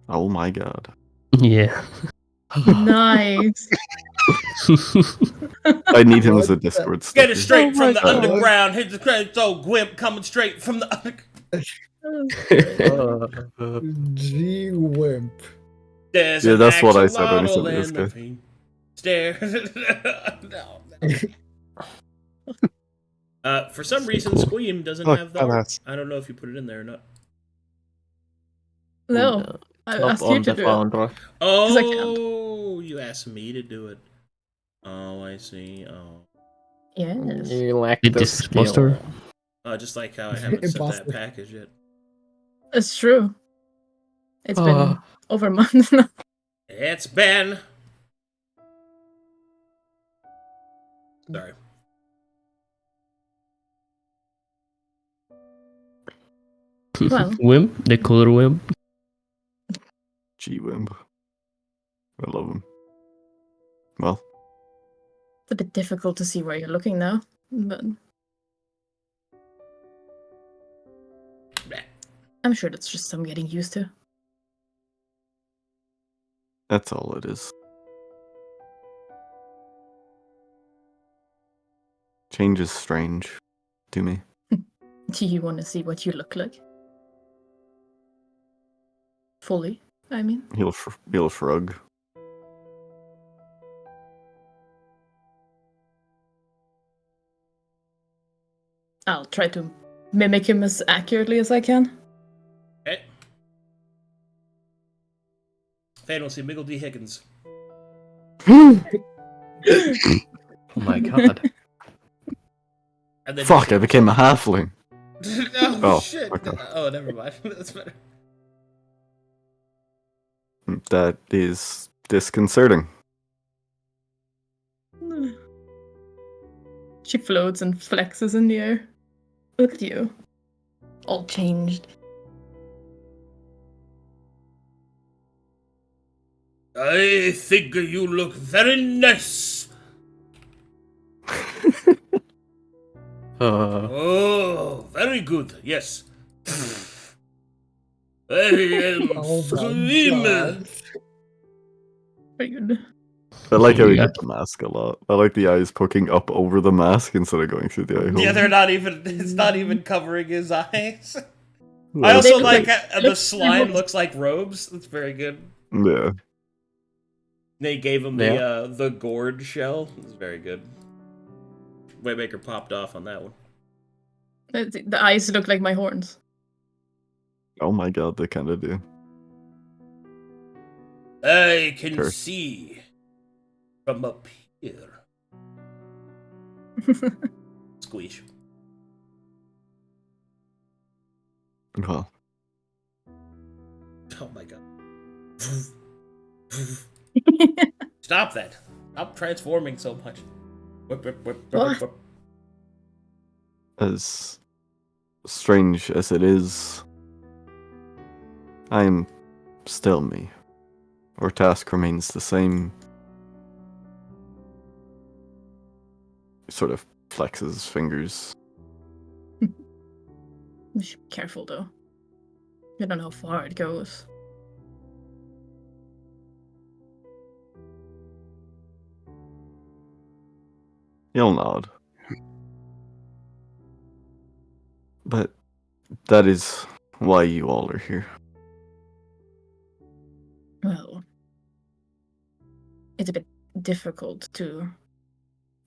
Oh my god. Yeah. Nice. I need him What as a the- Discord Get sticker. it straight from the God. underground. Hit the credits, old Gwimp coming straight from the G Wimp. There's Yeah, an that's what I said when he axolotl sent me this in the guy. fiend. Stare. For some reason, cool. Squeam doesn't Look, have the art. that's- I don't know if you put it in there or not. No, I Up asked you on to the do it. Foundry. I can't. Oh, you asked me to do it. Oh, I see. Oh, Yes. You lack It the is skill. imposter. just like how I haven't sent that Imposter. package yet. It's true. It's been Ah. over a month now. It's been. Sorry. Well. Wimp, the color wimp. G-Wimb. I love him. Well, It's a bit difficult to see where you're looking now, but I'm sure that's just some getting used to. that's all it is. Change is strange to me. Do you want to see what you look like? Fully, I mean. He'll shrug. I'll try to mimic him as accurately as I can. Okay. Fane will see Miggle D. Higgins. Oh my god. And then Fuck, I became a halfling. oh, Oh, shit. okay. Oh, never mind. That's better. That is disconcerting. She floats and flexes in the air. Look at you. All changed. I think you look very nice. Oh, very good. Yes. I am Oh my screaming. god. Very good. I like how he Yeah. did the mask a lot. I like the eyes poking up over the mask instead of going through the eye hole. Yeah, they're not even. It's not even covering his eyes. Yeah, I also They- like they- the slime looks like robes. That's very good. Yeah. They gave him Yeah. the gourd shell. It's very good. Waymaker popped off on that one. The eyes look like my horns. Oh my god, they kind of do. I can Sure. see from up here. Squeeze. Well, Oh my god. Stop that. Stop transforming so much. Whip, whip, whip, whip, whip, whip. as strange as it is, I am still me. Our task remains the same. Sort of flexes his fingers. You should be careful though. You don't know how far it goes. He'll nod. But that is why you all are here. Well, it's a bit difficult to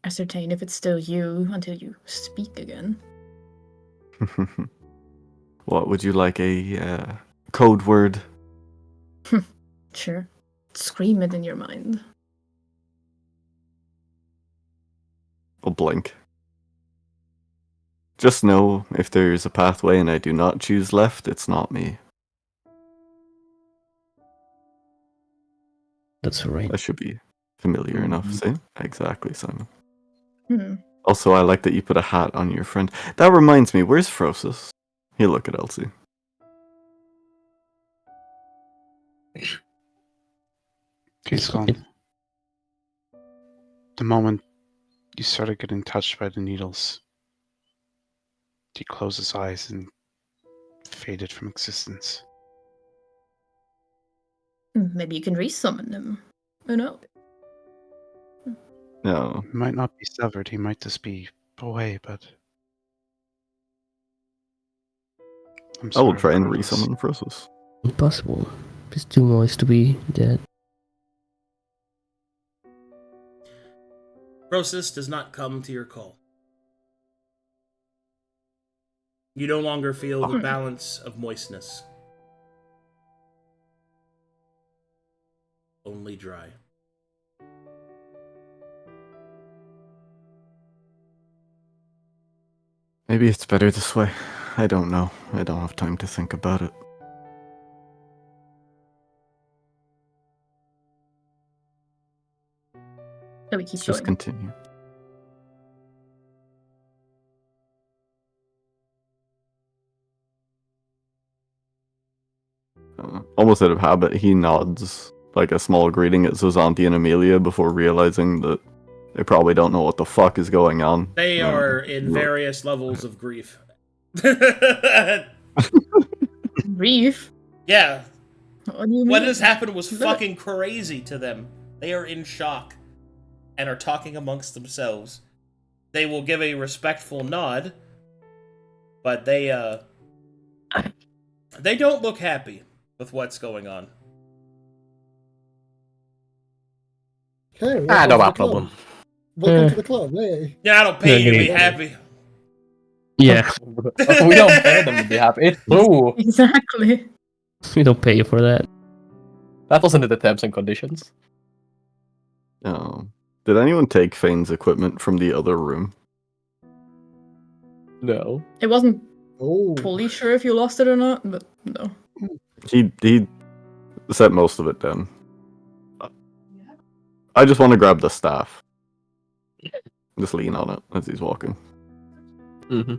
ascertain if it's still you until you speak again. What, would you like a code word? Sure. Scream it in your mind. I'll blink. Just know, if there's a pathway and I do not choose left, it's not me. That's right. That should be familiar enough, see? Exactly, Simon. Hmm. Also, I like that you put a hat on your friend. That reminds me, where's Frossus? He'll look at Elsie. He's gone. The moment you started getting touched by the needles, he closed his eyes and faded from existence. Maybe you can resummon them. Who knows? No. He might not be severed, he might just be away, but... I'm I sorry, will try and regardless. resummon Frossus. Impossible. He's too moist to be dead. Process does not come to your call. You no longer feel the balance of moistness. Only dry. Maybe it's better this way. I don't know. I don't have time to think about it. So we keep Let's just going. continue. Almost out of habit, he nods like a small greeting at Zozanti and Amelia before realizing that they probably don't know what the fuck is going on. They are in various levels of grief. Grief? Yeah. What do you mean? What has happened was fucking crazy to them. They are in shock and are talking amongst themselves. They will give a respectful nod, but they don't look happy with what's going on. Okay, No welcome to the problem. club. Welcome to the club. Hey. Yeah, I don't pay you to be Yeah. happy. Yeah, We don't pay them to be happy. It's true. Exactly. we don't pay you for that. That wasn't in the terms and conditions. Did anyone take Fane's equipment from the other room? No. It wasn't Oh. fully sure if you lost it or not, but no. He set most of it down. I just want to grab the staff. Just lean on it as he's walking. Mm-hmm.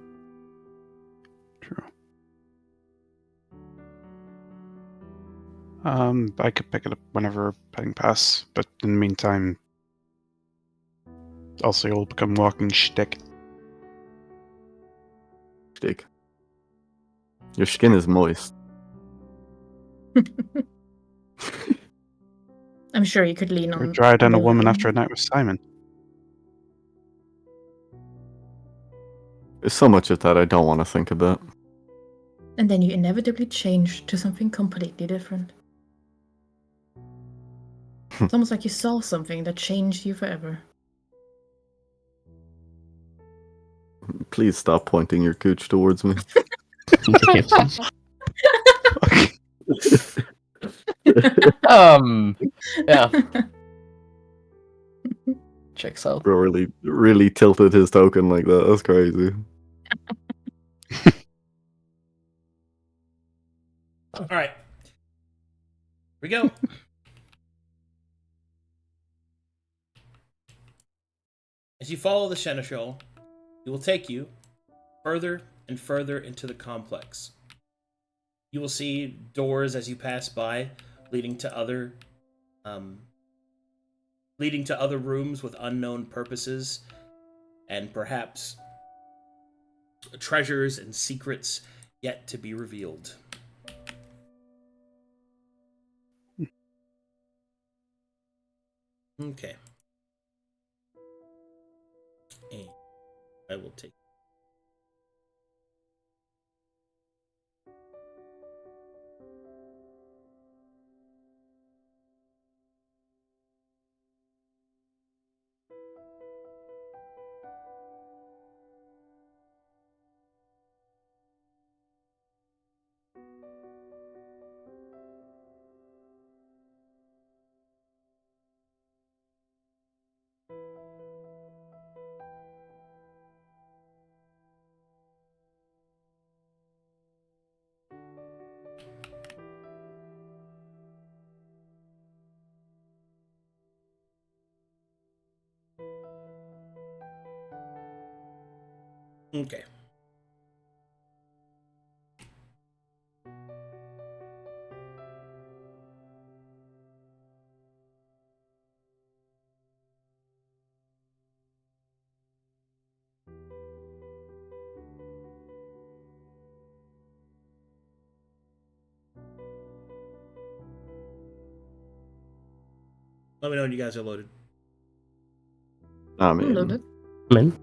True. I could pick it up whenever heading past, but in the meantime, also you'll become walking shtick. Stick. Your skin is moist. I'm sure you could lean on. You're drier than a woman Wilhelm. after a night with Simon. There's so much of that I don't want to think about. And then you inevitably change to something completely different. It's almost like you saw something that changed you forever. Please stop pointing your cooch towards me. Yeah. Checks out. Bro really tilted his token like that. That's crazy. Alright. Here we go. As you follow the Seneschal, it will take you further and further into the complex. You will see doors as you pass by, leading to other rooms with unknown purposes, and perhaps treasures and secrets yet to be revealed. Okay. And I will take Okay. Let me know when you guys are loaded. I I'm mean, loaded. Man.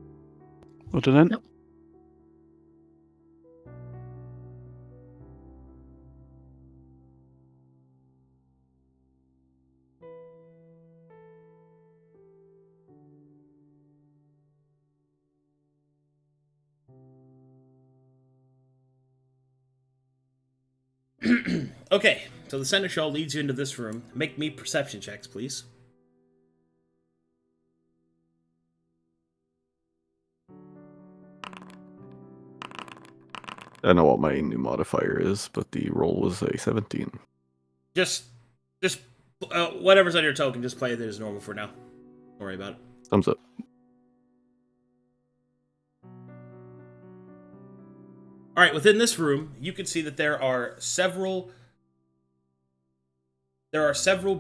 What did it? Yep. Okay, so the seneschal leads you into this room. Make me perception checks, please. I know what my new modifier is, but the roll was a 17. Just whatever's on your token, just play it as normal for now. Don't worry about it. Thumbs up. All right, within this room, you can see that there are several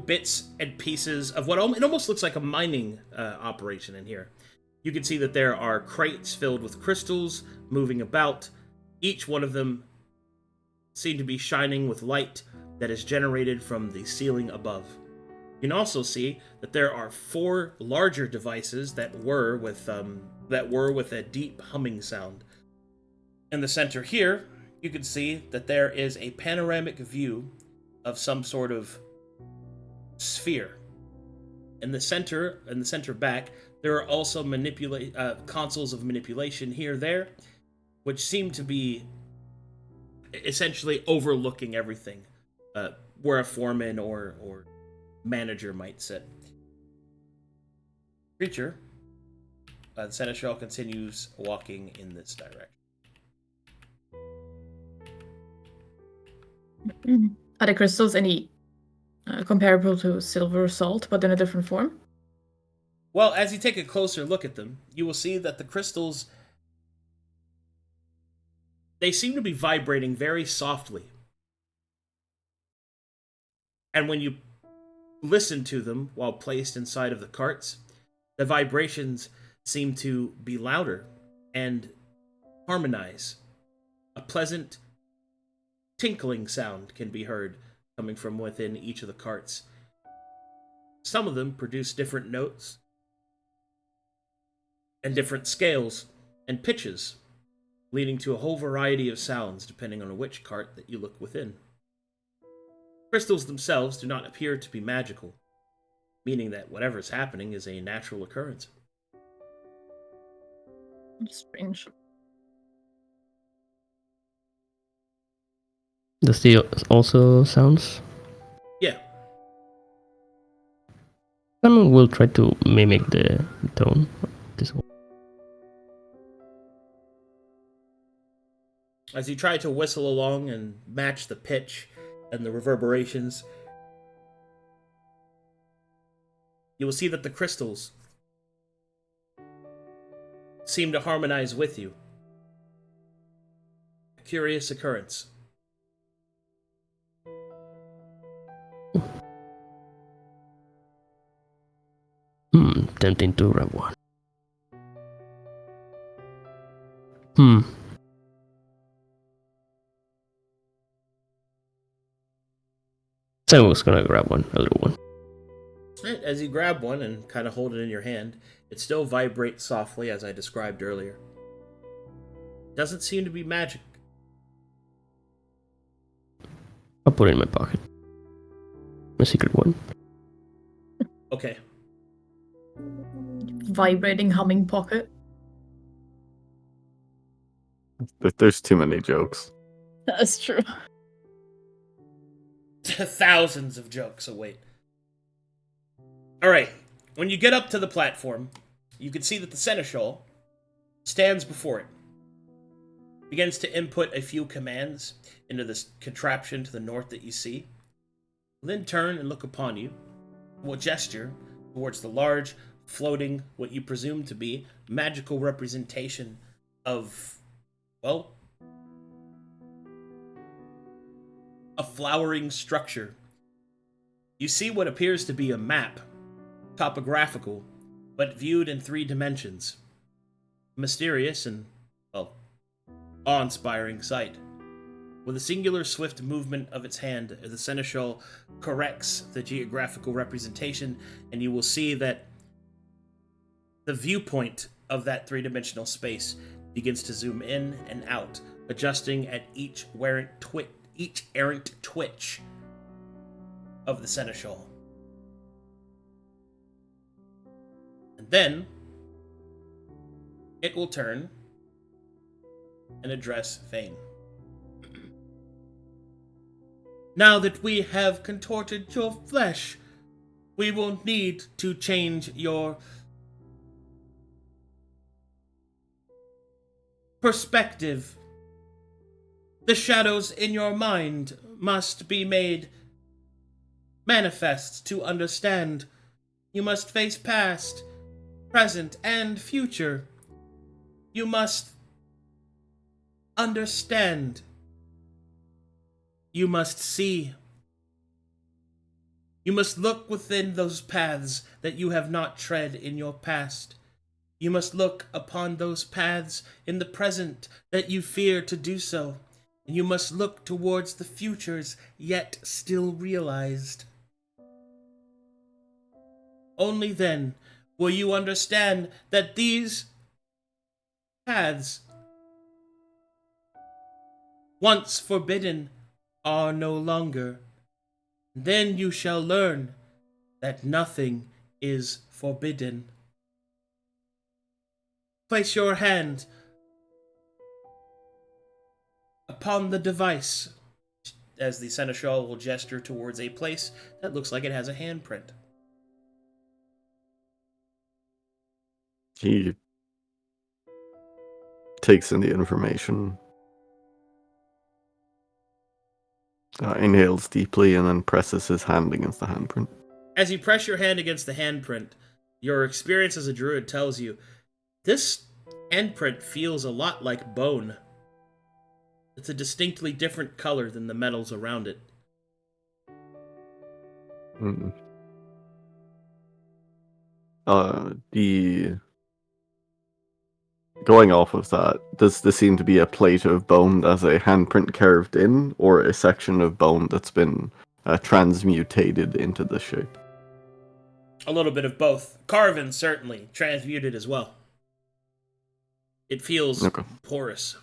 bits and pieces of what it almost looks like a mining operation in here. You can see that there are crates filled with crystals moving about. Each one of them seem to be shining with light that is generated from the ceiling above. You can also see that there are 4 larger devices that were with a deep humming sound. In the center here, you can see that there is a panoramic view of some sort of sphere. In the center back, there are also consoles of manipulation here, there, which seem to be essentially overlooking everything, where a foreman or manager might sit. Creature, the seneschal continues walking in this direction. Are the crystals any comparable to silver or salt, but in a different form? Well, as you take a closer look at them, you will see that the crystals, they seem to be vibrating very softly. And when you listen to them while placed inside of the carts, the vibrations seem to be louder and harmonize. A pleasant tinkling sound can be heard coming from within each of the carts. Some of them produce different notes and different scales and pitches, leading to a whole variety of sounds depending on which cart that you look within. Crystals themselves do not appear to be magical, meaning that whatever is happening is a natural occurrence. Strange. Does the also sounds? Yeah. Then we'll try to mimic the tone of this one. As you try to whistle along and match the pitch and the reverberations, you will see that the crystals seem to harmonize with you. A curious occurrence. Tempting to grab one. So I was gonna grab one, a little one. As you grab one and kind of hold it in your hand, it still vibrates softly as I described earlier. Doesn't seem to be magic. I'll put it in my pocket. My secret one. Okay. Vibrating humming pocket. There's too many jokes. That's true. Thousands of jokes await. Alright, when you get up to the platform, you can see that the seneschal stands before it. Begins to input a few commands into this contraption to the north that you see. Then turn and look upon you. Will gesture towards the large, floating, what you presume to be magical representation of, well, a flowering structure. You see what appears to be a map, topographical, but viewed in 3 dimensions. Mysterious and, well, awe-inspiring sight. With a singular swift movement of its hand, the seneschal corrects the geographical representation, and you will see that the viewpoint of that 3-dimensional space begins to zoom in and out, adjusting at each errant twitch of the seneschal. And then it will turn and address Fane. Now that we have contorted your flesh, we will need to change your perspective. The shadows in your mind must be made manifest to understand. You must face past, present, and future. You must understand. You must see. You must look within those paths that you have not tread in your past. You must look upon those paths in the present that you fear to do so. And you must look towards the futures yet still realized. Only then will you understand that these paths, once forbidden, are no longer. Then you shall learn that nothing is forbidden. Place your hand upon the device, as the seneschal will gesture towards a place that looks like it has a handprint. He takes in the information, inhales deeply, and then presses his hand against the handprint. As you press your hand against the handprint, your experience as a druid tells you this handprint feels a lot like bone. It's a distinctly different color than the metals around it. The going off of that, does this seem to be a plate of bone that has a handprint carved in, or a section of bone that's been transmutated into this shape? A little bit of both. Carven, certainly. Transmuted as well. It feels porous.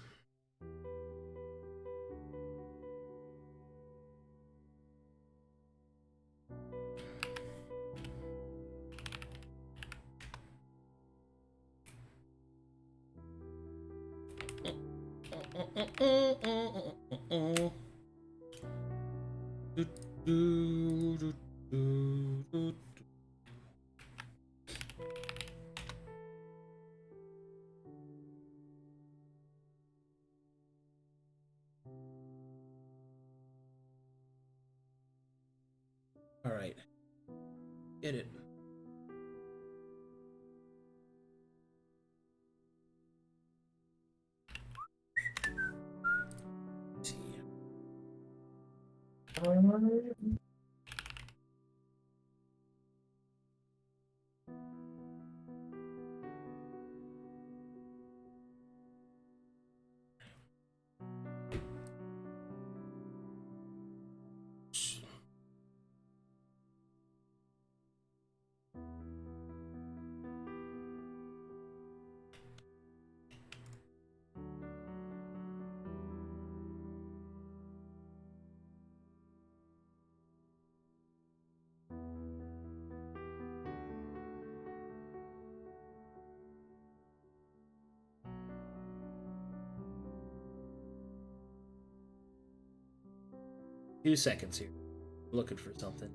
All right. Get it. Few seconds here. Looking for something.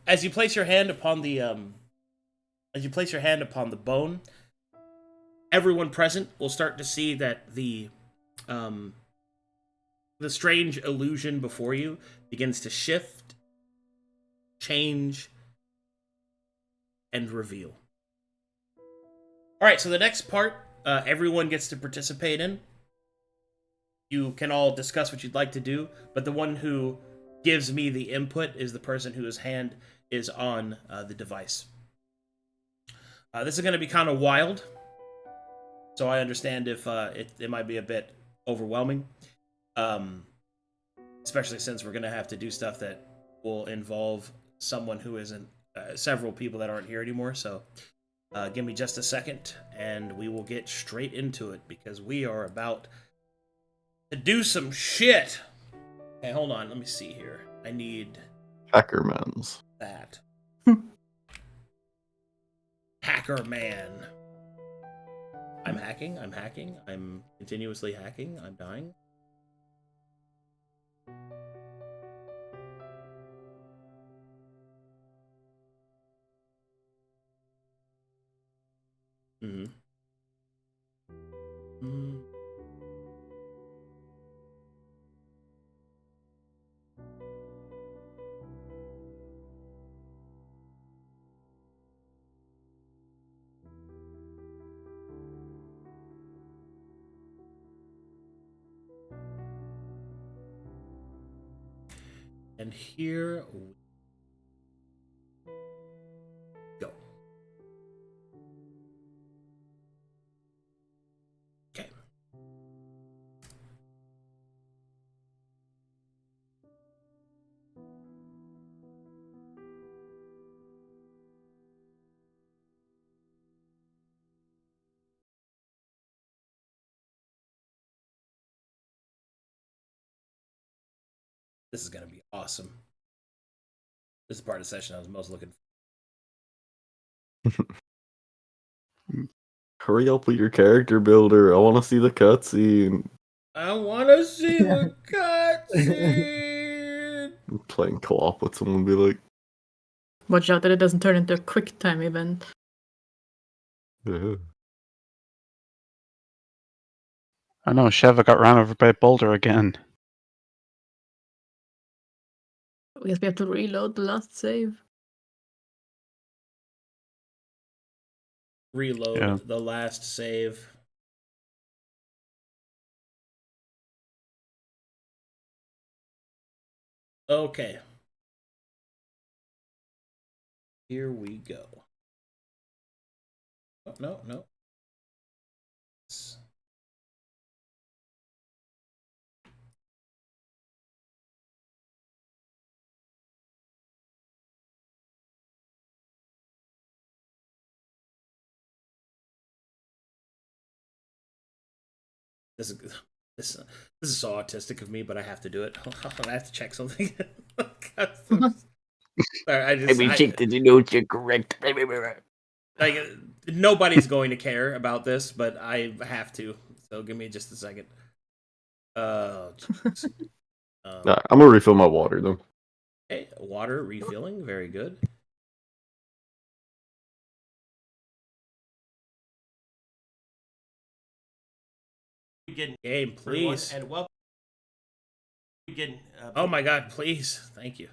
as you place your hand upon the bone, everyone present will start to see that the strange illusion before you begins to shift, change, and reveal. All right, so the next part, everyone gets to participate in. You can all discuss what you'd like to do, but the one who gives me the input is the person whose hand is on the device. This is going to be kind of wild, so I understand if it might be a bit overwhelming, especially since we're going to have to do stuff that will involve someone who isn't, several people that aren't here anymore, so give me just a second, and we will get straight into it, because we are about to do some shit. Okay, hold on, let me see here. I need... Hackermans. that. Hacker man. I'm hacking, I'm continuously hacking, I'm dying. And here we go. Okay. This is going to be awesome. This is part of the session I was most looking for. Hurry up with your character builder. I want to see the cutscene. I want to see the cutscene. Playing co-op with someone be like, Watch out that it doesn't turn into a quick time event. yeah. I know, Sheva got ran over by a boulder again. I guess we have to reload the last save. Reload the last save. Okay. Here we go. Oh, no. This is so autistic of me, but I have to do it. I have to check something. Maybe check that the notes are correct. Like, nobody's going to care about this, but I have to. So give me just a second. I'm gonna refill my water though. Okay, water refilling, very good. Begin game, please. And welcome. Begin. Oh my God, please, thank you.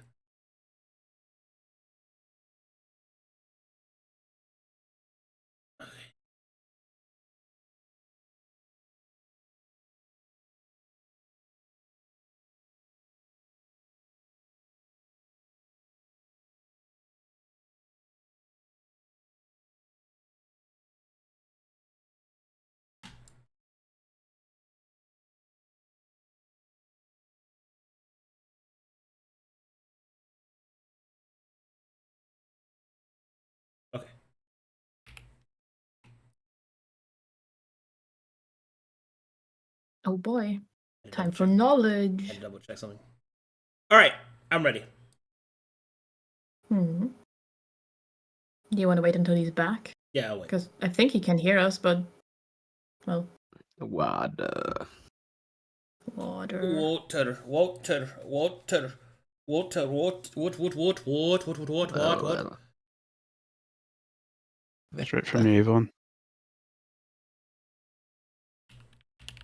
Okay. Oh boy. Time for knowledge. And double check something. All right, I'm ready. Do you want to wait until he's back? Yeah, I'll wait. Because I think he can hear us, but... Well... Water. Water. Water. What? Well, Straight from you, Yvonne.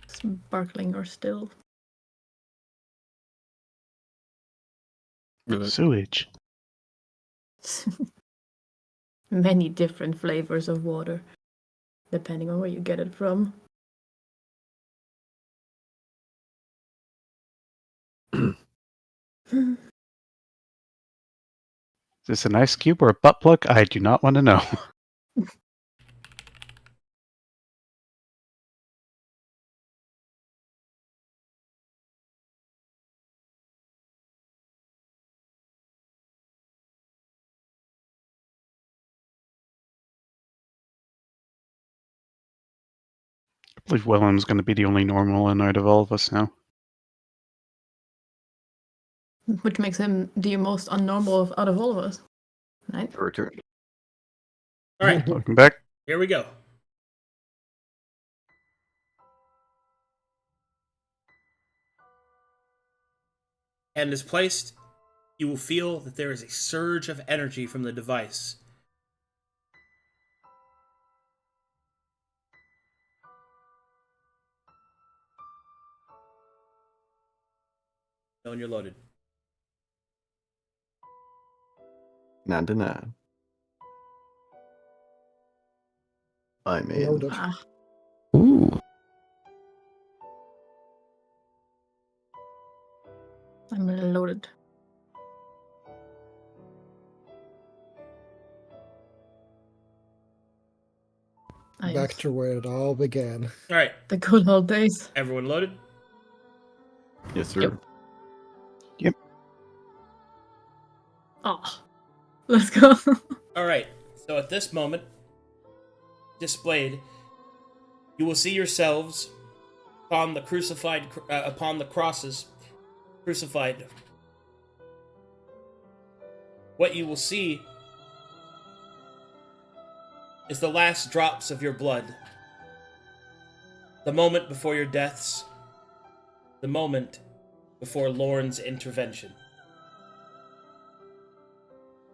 Sparkling or still. Sewage. Many different flavors of water, depending on where you get it from. Is this an ice cube or a butt plug? I do not want to know. I believe Wilhelm's going to be the only normal one out of all of us now. Which makes him the most unnormal out of all of us. Right? Your turn. All right, Welcome back. here we go. Hand is placed. You will feel that there is a surge of energy from the device. When you're loaded. Nad to nad. I'm in. Loaded. Ah, Ooh. I'm loaded. Back to where it all began. All right, the good old days. everyone loaded? Yes, sir. Yep. Oh, let's go. All right, so at this moment, displayed, you will see yourselves upon the crucified, upon the crosses, crucified. What you will see is the last drops of your blood. The moment before your deaths. The moment before Lorne's intervention.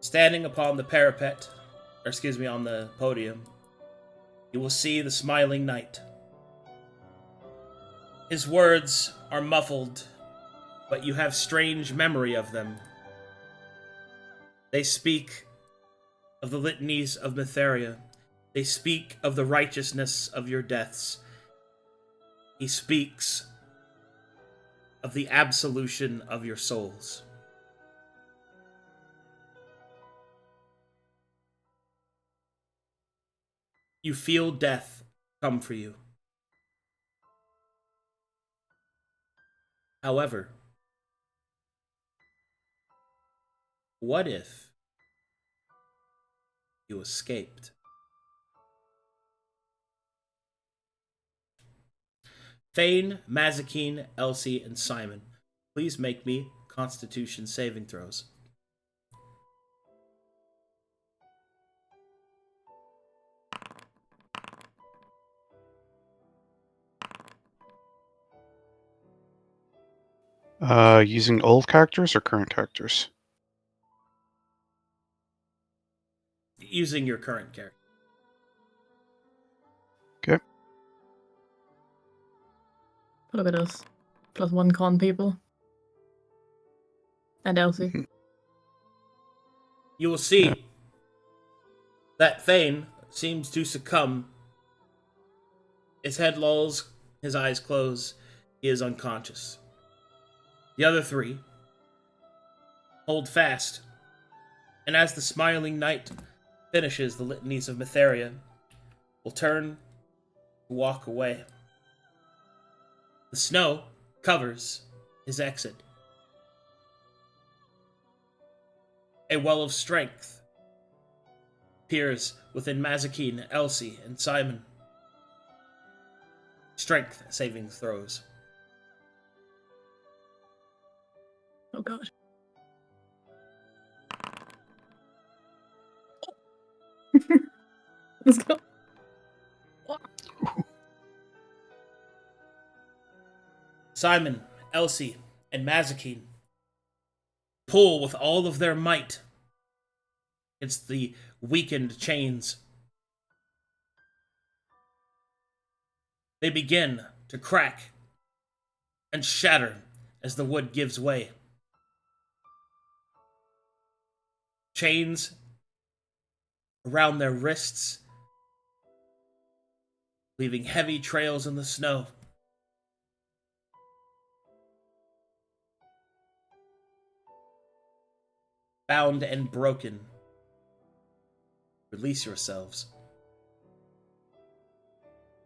Standing upon the parapet, or excuse me, on the podium, you will see the smiling knight. His words are muffled, but you have strange memory of them. They speak of the litanies of Mytheria. They speak of the righteousness of your deaths. He speaks of the absolution of your souls. You feel death come for you. However, what if you escaped? Fane, Mazekeen, Elsie, and Simon, please make me Constitution saving throws. Using old characters or current characters? Using your current character. Okay. Look at us. +1 con people. And Elsie. You will see that Fane seems to succumb. His head lolls, his eyes close, he is unconscious. The other three hold fast, and as the smiling knight finishes the litanies of Mytheria, will turn to walk away. The snow covers his exit. A well of strength appears within Mazekeen, Elsie, and Simon. Strength saving throws. Oh god. Let's go. Simon, Elsie, and Mazekeen pull with all of their might against the weakened chains. They begin to crack and shatter as the wood gives way. Chains around their wrists, leaving heavy trails in the snow. Bound and broken, release yourselves.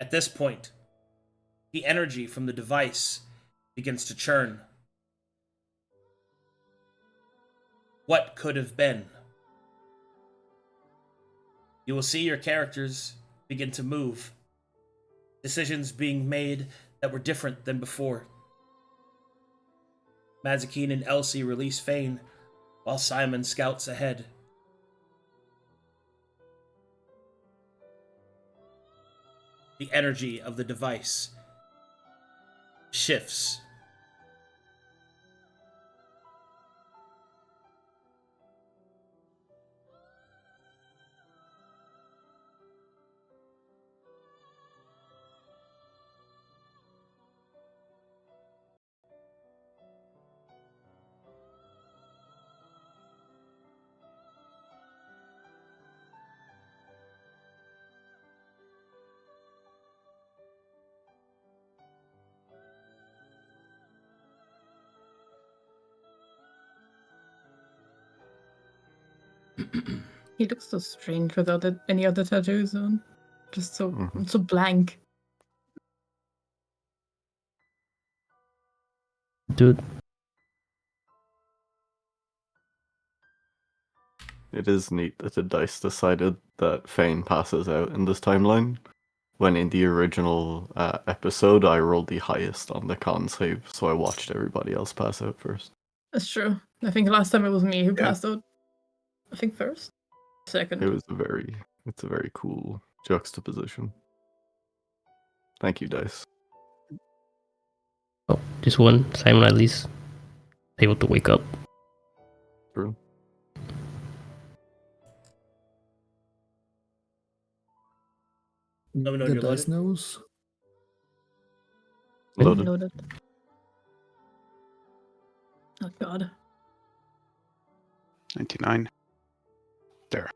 At this point, the energy from the device begins to churn. What could have been? You will see your characters begin to move. Decisions being made that were different than before. Mazekeen and Elsie release Fane, while Simon scouts ahead. The energy of the device shifts. He looks so strange without any other tattoos on. Just so Mhm. so blank. Dude, It is neat that the dice decided that Fane passes out in this timeline, when in the original episode I rolled the highest on the con save, so I watched everybody else pass out first. That's true. I think last time it was me who Yeah. passed out. I think first? Second. It's a very cool juxtaposition. Thank you, dice. oh, this one, Simon at least able to wake up. True. Let me know The you're dice loaded. knows. Loaded. Loaded. Oh god. 99. There.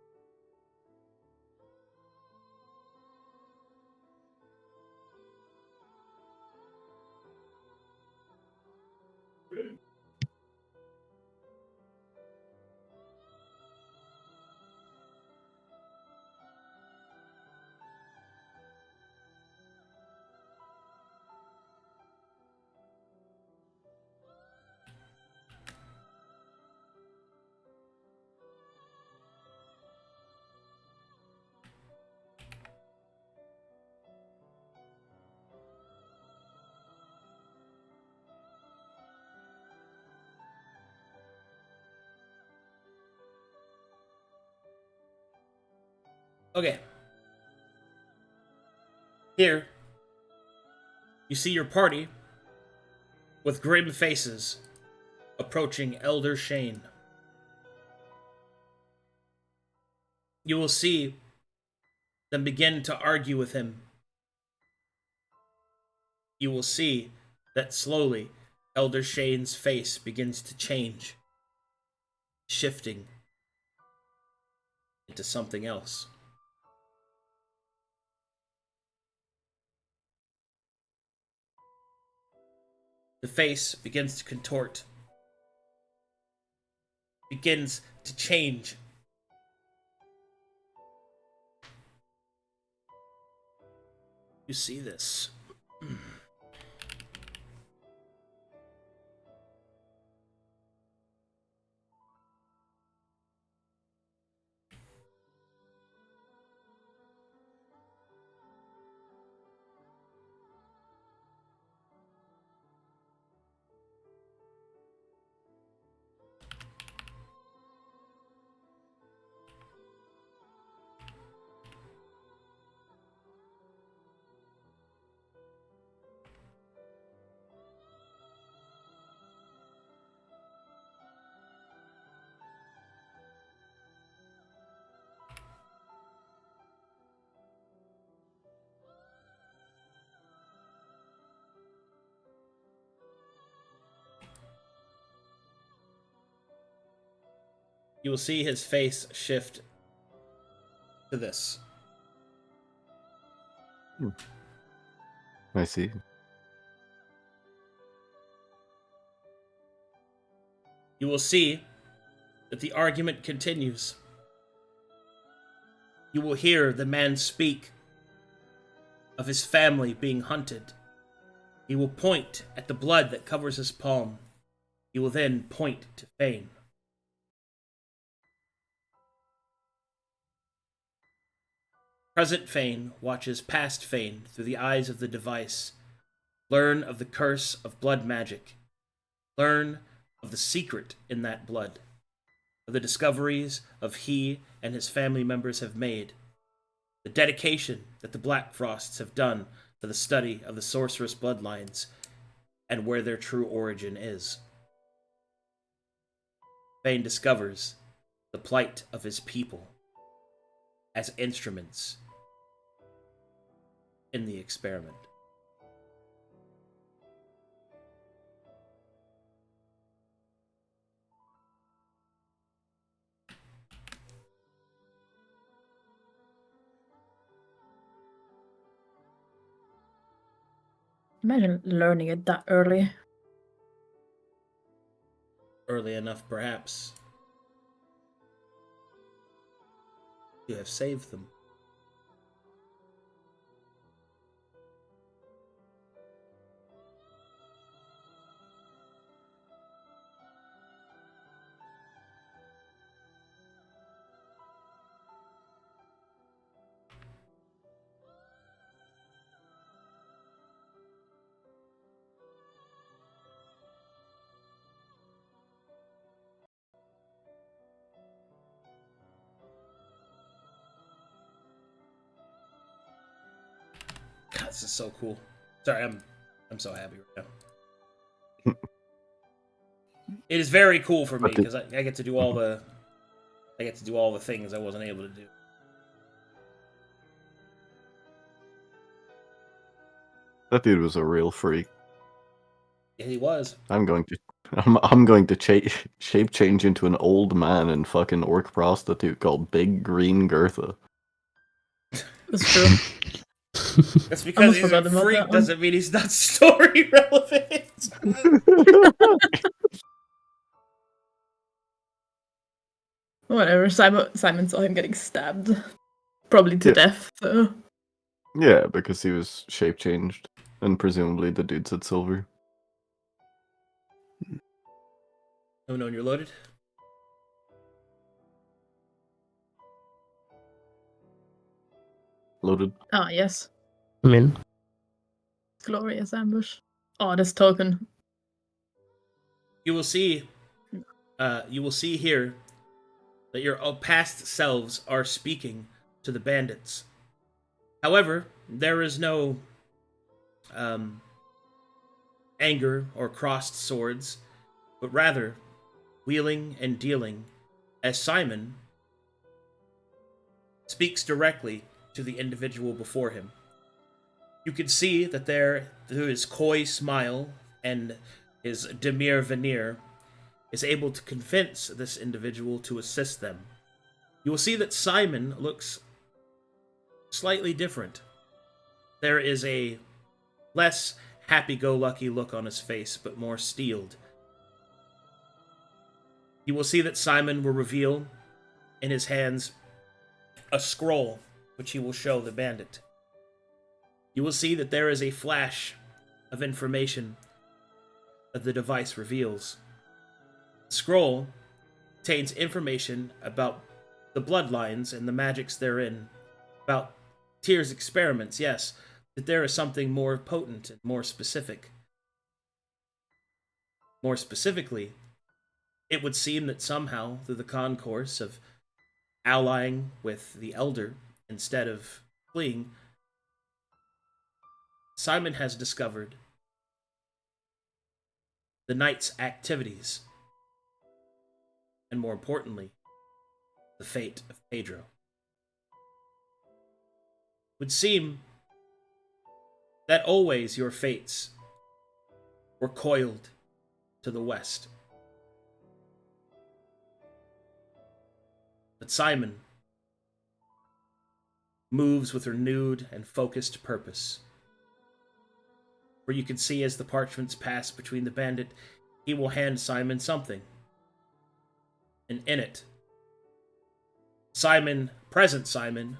Okay. Here, you see your party with grim faces approaching Elder Shane. You will see them begin to argue with him. You will see that slowly Elder Shane's face begins to change, shifting into something else. The face begins to contort, begins to change. You see this. You will see his face shift to this. I see. You will see that the argument continues. You will hear the man speak of his family being hunted. He will point at the blood that covers his palm. He will then point to Fane. Present Fane watches past Fane through the eyes of the device. Learn of the curse of blood magic. Learn of the secret in that blood. Of the discoveries of he and his family members have made. The dedication that the Black Frosts have done to the study of the sorceress bloodlines and where their true origin is. Fane discovers the plight of his people as instruments in the experiment. Imagine learning it that early. Early enough, perhaps, to have saved them. God, this is so cool. Sorry, I'm so happy right now. It is very cool for me because I get to do all the things I wasn't able to do. That dude was a real freak. Yeah, he was. I'm going to shape change into an old man and fucking orc prostitute called Big Green Gertha. That's true. That's because he's a freak doesn't mean he's not story relevant. Whatever. Simon saw him getting stabbed, probably to death. So Yeah, because he was shape changed, and presumably the dude said silver. Oh no, you're loaded. Loaded. ah yes, I'm in. glorious ambush. Oh, this token. You will see here that your past selves are speaking to the bandits. However, there is no anger or crossed swords, but rather wheeling and dealing as Simon speaks directly to the individual before him. You can see that there, through his coy smile and his demure veneer, is able to convince this individual to assist them. You will see that Simon looks slightly different. There is a less happy-go-lucky look on his face, but more steeled. You will see that Simon will reveal in his hands a scroll, which he will show the bandit. You will see that there is a flash of information that the device reveals. The scroll contains information about the bloodlines and the magics therein, about Tyr's experiments, yes, that there is something more potent and more specific. More specifically, it would seem that somehow, through the concourse of allying with the Elder instead of fleeing, Simon has discovered the Knight's activities, and more importantly, the fate of Pedro. It would seem that always your fates were coiled to the west. But Simon moves with renewed and focused purpose. For you can see as the parchments pass between the bandit, he will hand Simon something. And in it, Simon, present Simon,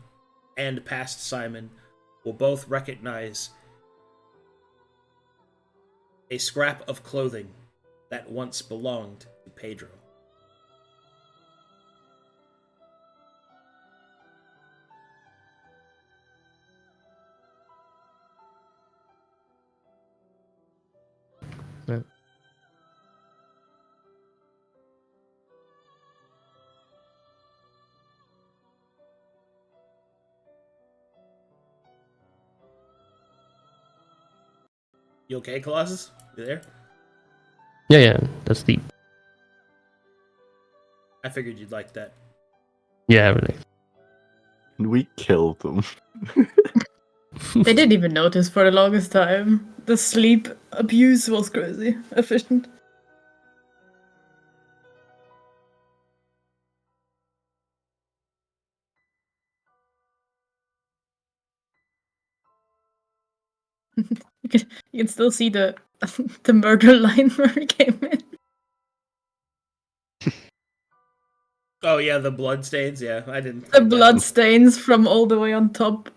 and past Simon will both recognize a scrap of clothing that once belonged to Pedro. Yeah. You okay, Colossus? You there? Yeah, that's deep. I figured you'd like that. Yeah, really. And we killed them. They didn't even notice for the longest time. The sleep abuse was crazy efficient. You can still see the the murder line where he came in. Oh yeah, the blood stains. Yeah, I didn't. The blood stains from all the way on top,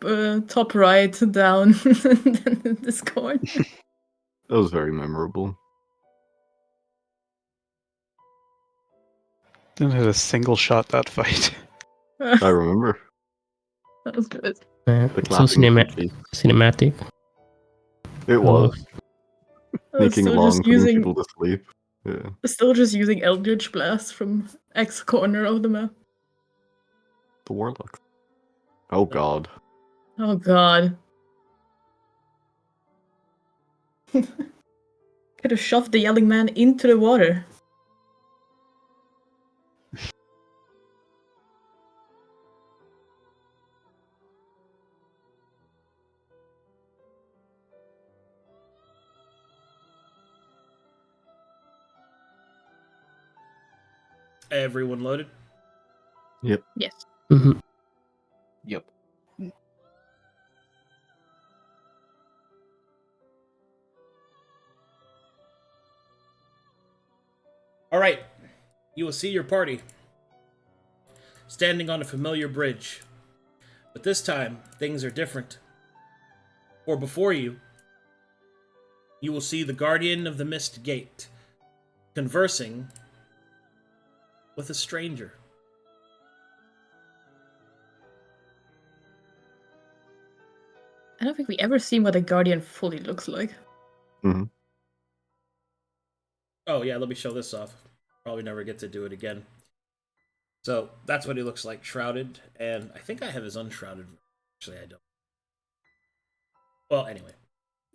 top right down in this corner. That was very memorable. Didn't hit a single shot that fight. I remember. That was good. The So clapping cinematic. It was. I was Sneaking still along, just putting using, people to sleep. Yeah. still just using Eldritch Blast from X corner of the map. The warlocks. Oh god. Oh god. Could have shoved the yelling man into the water. Everyone loaded? Yep. Yes. Mm-hmm. Yep. All right. You will see your party standing on a familiar bridge. But this time, things are different. For before you, you will see the Guardian of the Mist Gate conversing with a stranger. I don't think we ever seen what a guardian fully looks like. Mm-hmm. Oh yeah, let me show this off. Probably never get to do it again. So that's what he looks like, shrouded, and I think I have his unshrouded. Actually, I don't. Well, anyway.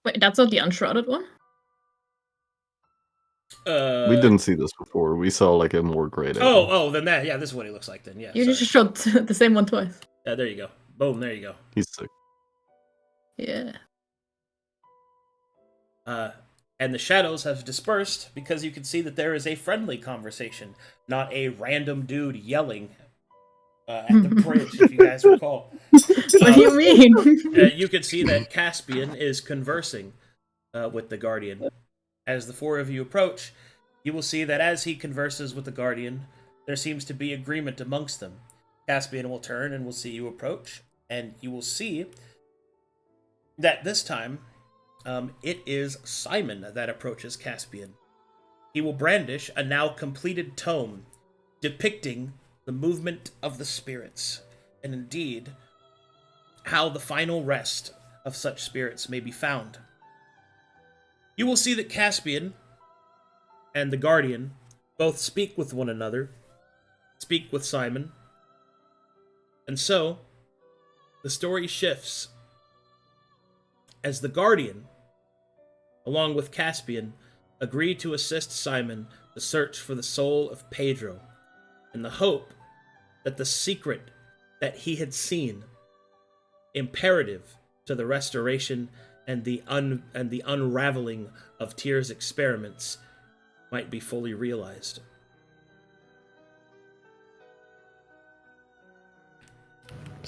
Wait, that's not the unshrouded one? We didn't see this before. We saw like a more grayed out. Oh, then that. Yeah, this is what he looks like. Then yeah. You sorry. just shot the same one twice. Yeah, there you go. Boom, there you go. He's sick. Yeah. And the shadows have dispersed because you can see that there is a friendly conversation, not a random dude yelling at the bridge, if you guys recall. What do you mean? You can see that Caspian is conversing with the Guardian. As the four of you approach, you will see that as he converses with the Guardian, there seems to be agreement amongst them. Caspian will turn and will see you approach, and you will see that this time, it is Simon that approaches Caspian. He will brandish a now completed tome depicting the movement of the spirits, and indeed, how the final rest of such spirits may be found. You will see that Caspian and the Guardian both speak with one another, speak with Simon, and so the story shifts as the Guardian, along with Caspian, agree to assist Simon to search for the soul of Pedro, in the hope that the secret that he had seen, imperative to the restoration and the unraveling of Tyr's experiments, might be fully realized.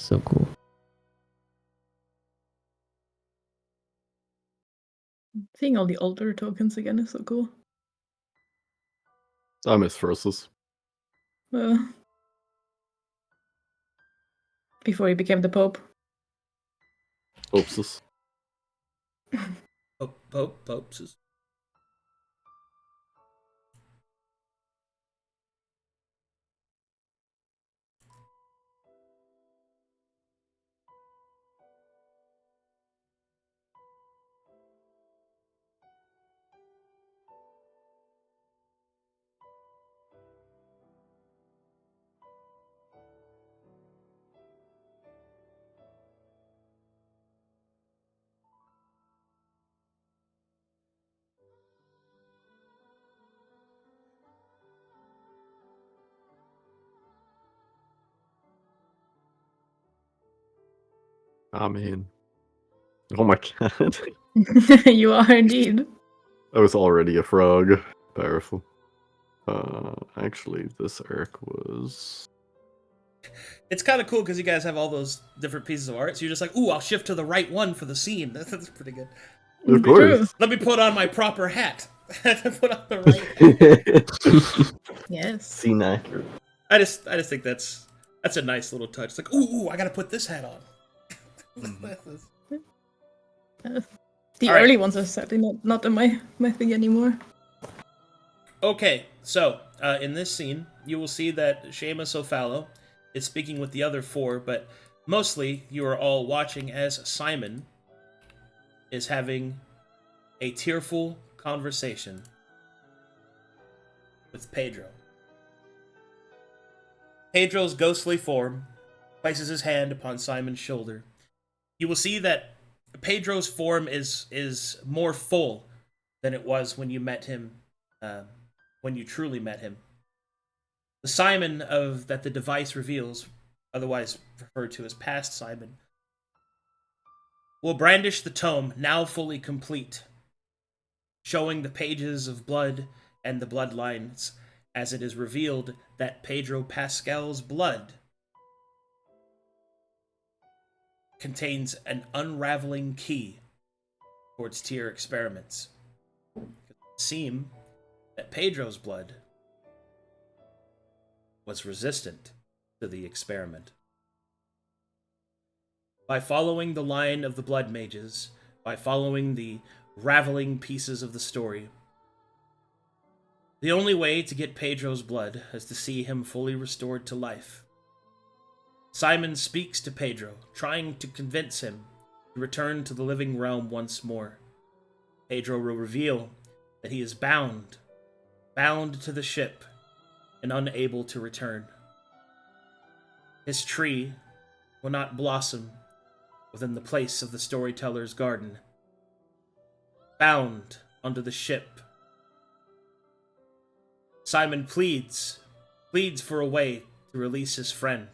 So cool. Seeing all the altar tokens again is so cool. I miss Frossus. Before he became the Pope. Oopsus. Popes. I mean. Oh my god. You are indeed. I was already a frog. Powerful. Actually, this arc was... It's kind of cool because you guys have all those different pieces of art, so you're just like, ooh, I'll shift to the right one for the scene. That's pretty good. Of course. Let me put on my proper hat. Put on the right hat. Yes. Scene accurate. I just think that's a nice little touch. It's like, ooh, I gotta put this hat on. The All right. early ones are certainly not in my thing anymore. Okay, so in this scene, you will see that Seamus O'Fallow is speaking with the other four, but mostly you are all watching as Simon is having a tearful conversation with Pedro. Pedro's ghostly form places his hand upon Simon's shoulder. You will see that Pedro's form is more full than it was when you met him, when you truly met him. The Simon that the device reveals, otherwise referred to as past Simon, will brandish the tome, now fully complete, showing the pages of blood and the bloodlines, as it is revealed that Pedro Pascal's blood contains an unraveling key towards tier experiments. It would seem that Pedro's blood was resistant to the experiment. By following the line of the blood mages, by following the raveling pieces of the story, the only way to get Pedro's blood is to see him fully restored to life. Simon speaks to Pedro, trying to convince him to return to the living realm once more. Pedro will reveal that he is bound to the ship, and unable to return. His tree will not blossom within the place of the storyteller's garden. Bound onto the ship, Simon pleads for a way to release his friend,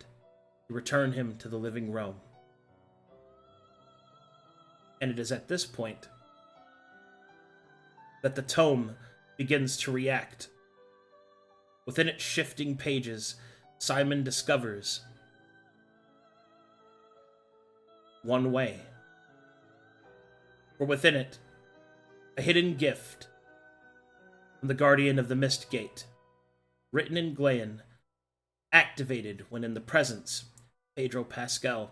to return him to the living realm. And it is at this point that the tome begins to react. Within its shifting pages, Simon discovers one way. For within it, a hidden gift from the Guardian of the Mist Gate, written in Glayan, activated when in the presence of Pedro Pascal,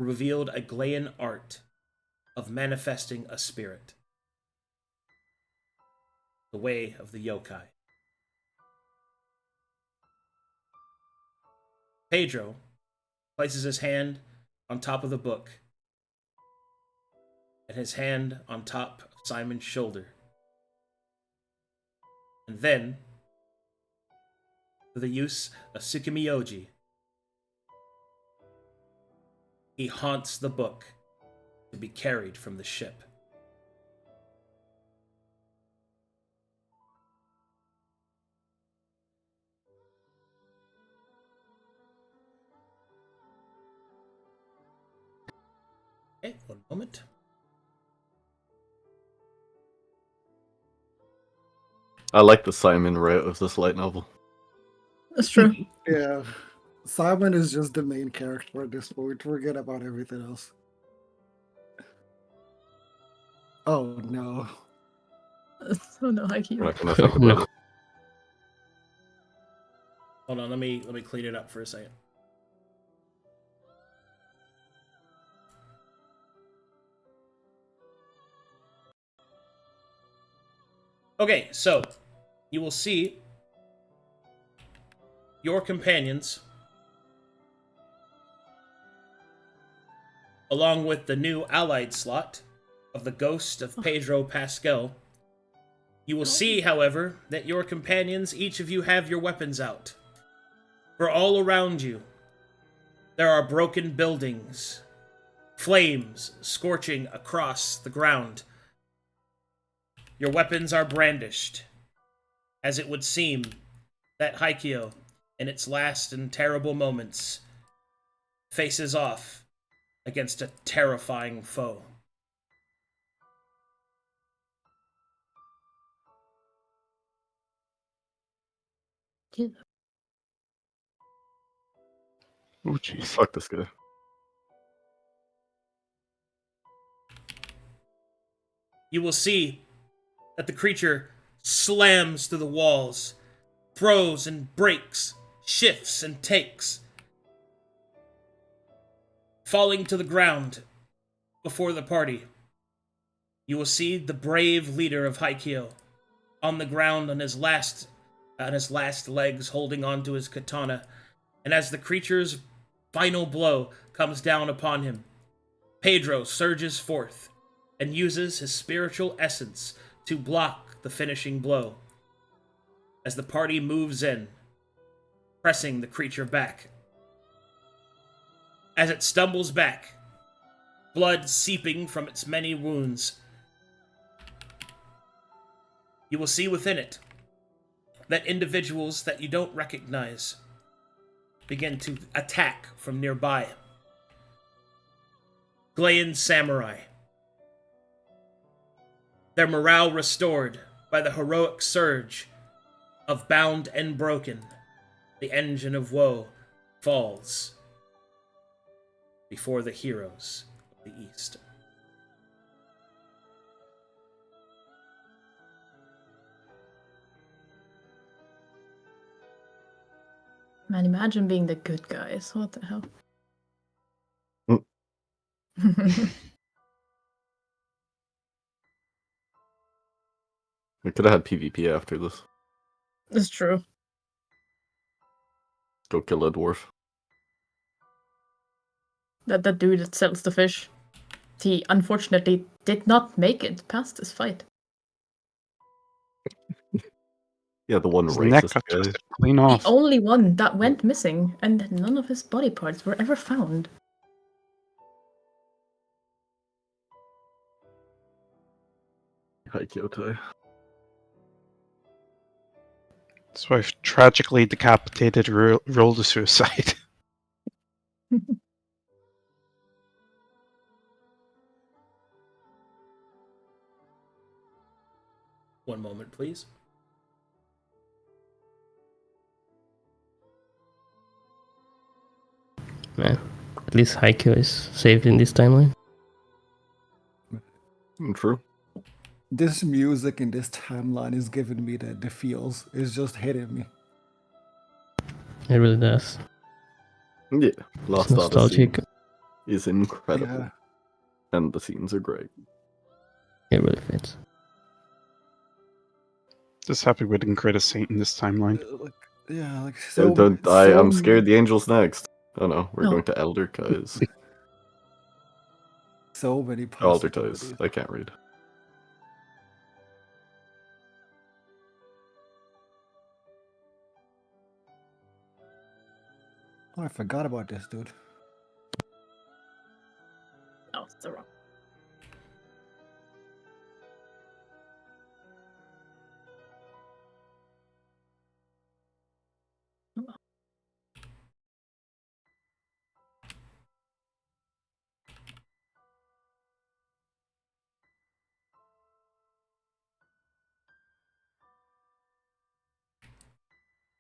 revealed a Glayan art of manifesting a spirit. The way of the yokai. Pedro places his hand on top of the book, and his hand on top of Simon's shoulder. And then, through the use of Tsukimiyoji, he haunts the book to be carried from the ship. Okay, one moment. I like the Simon route of this light novel. That's true. Yeah. Simon is just the main character at this point. Forget about everything else. Oh no. Oh no, I We're keep. not gonna think Oh, no. about it. Hold on, let me clean it up for a second. Okay, so you will see your companions, along with the new allied slot of the ghost of Pedro Pascal. You will see, however, that your companions, each of you have your weapons out. For all around you, there are broken buildings, flames scorching across the ground. Your weapons are brandished, as it would seem that Haikyo, in its last and terrible moments, faces off against a terrifying foe. Oh, jeez. Fuck this guy. You will see that the creature slams through the walls, throws and breaks, shifts and takes, falling to the ground before the party. You will see the brave leader of Haikyo on the ground on his last legs, holding onto his katana, and as the creature's final blow comes down upon him, Pedro surges forth and uses his spiritual essence to block the finishing blow. As the party moves in, pressing the creature back. As it stumbles back, blood seeping from its many wounds, you will see within it that individuals that you don't recognize begin to attack from nearby. Glayan samurai. Their morale restored by the heroic surge of Bound and Broken. The engine of woe falls before the heroes of the East. Man, imagine being the good guys. What the hell? We could have had PvP after this. It's true. Go kill a dwarf. That dude that sells the fish. He unfortunately did not make it past this fight. Yeah, the one His neck racist got guy. twisted clean The off. only one that went missing, and none of his body parts were ever found. Haikyotai. His wife tragically decapitated, rolled to suicide. One moment, please. Man, at least Haikyo is saved in this timeline. True. This music in this timeline is giving me the feels. It's just hitting me. It really does. Yeah. It's Lost Odyssey nostalgic. is incredible. Yeah. And the scenes are great. It really fits. Just happy we didn't create a saint in this timeline. Like So so. don't die, I'm scared the angel's next. Oh no, we're No. going to Elder Kai's. So many Elder possibilities. Kai's. I can't read. Oh, I forgot about this, dude. Oh, it's the wrong.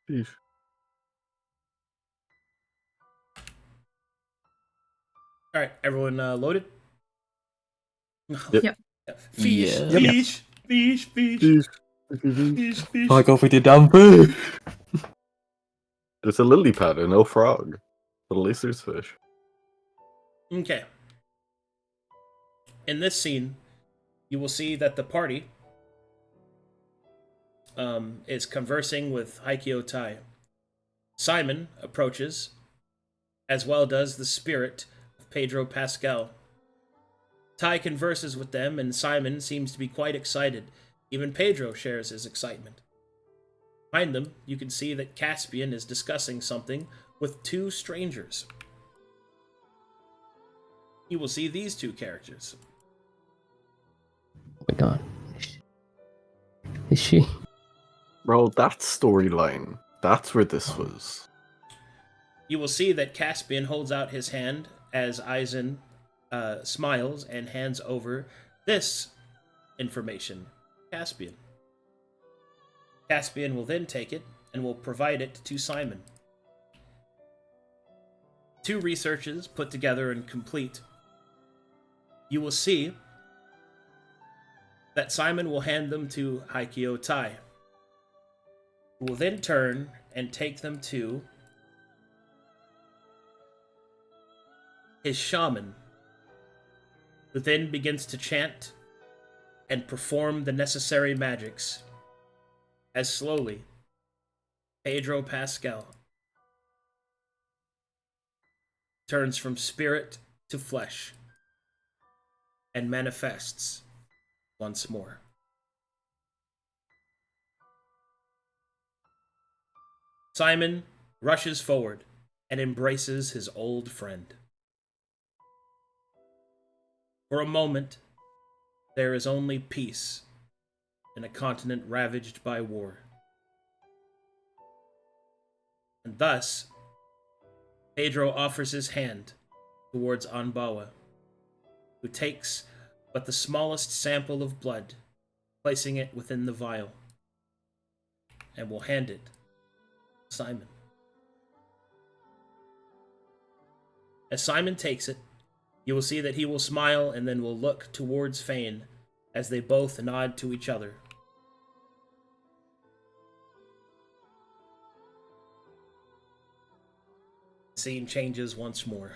Sheesh. All right, everyone loaded? Yep. Yep. Fish, Yeah. fish, fish, fish, fish, fish. Fuck off with your damn fish! It's a lily pad and no frog. But at least there's fish. Okay. In this scene, you will see that the party is conversing with Haikyo Tai. Simon approaches, as well does the spirit of Pedro Pascal. Tai converses with them, and Simon seems to be quite excited. Even Pedro shares his excitement. Behind them, you can see that Caspian is discussing something with two strangers. You will see these two characters. Oh my god. Is she? Bro, that storyline. That's where this was. You will see that Caspian holds out his hand as Eisen smiles and hands over this information. Caspian. Caspian will then take it and will provide it to Simon. Two researches put together and complete. You will see that Simon will hand them to Haikyo Tai, who will then turn and take them to his shaman, who then begins to chant and perform the necessary magics, as slowly Pedro Pascal turns from spirit to flesh and manifests once more. Simon rushes forward and embraces his old friend. For a moment, there is only peace in a continent ravaged by war. And thus, Pedro offers his hand towards Anbawa, who takes but the smallest sample of blood, placing it within the vial, and will hand it to Simon. As Simon takes it, you will see that he will smile and then will look towards Fane as they both nod to each other. The scene changes once more.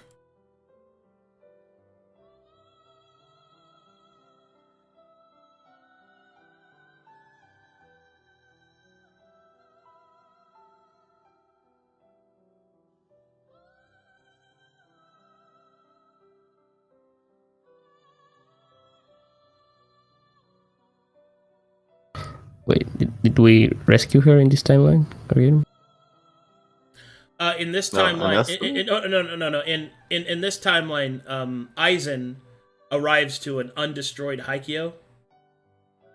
Wait, did we rescue her in this timeline? Arcadum? In this No, timeline, Ernesto? no. In this timeline, Eisen arrives to an undestroyed Haikyo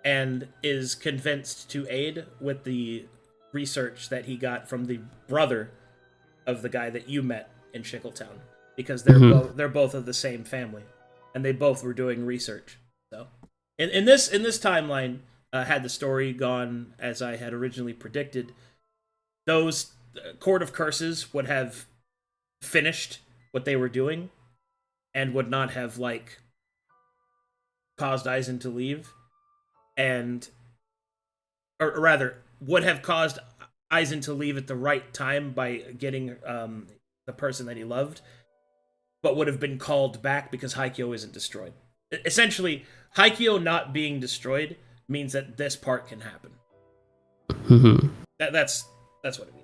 and is convinced to aid with the research that he got from the brother of the guy that you met in Shickletown, because they're both of the same family, and they both were doing research. So, in this timeline, had the story gone as I had originally predicted, those Court of Curses would have finished what they were doing and would not have, like, caused Eisen to leave, and, or rather, would have caused Eisen to leave at the right time by getting the person that he loved, but would have been called back because Haikyo isn't destroyed. Essentially, Haikyo not being destroyed means that this part can happen. That's what it means.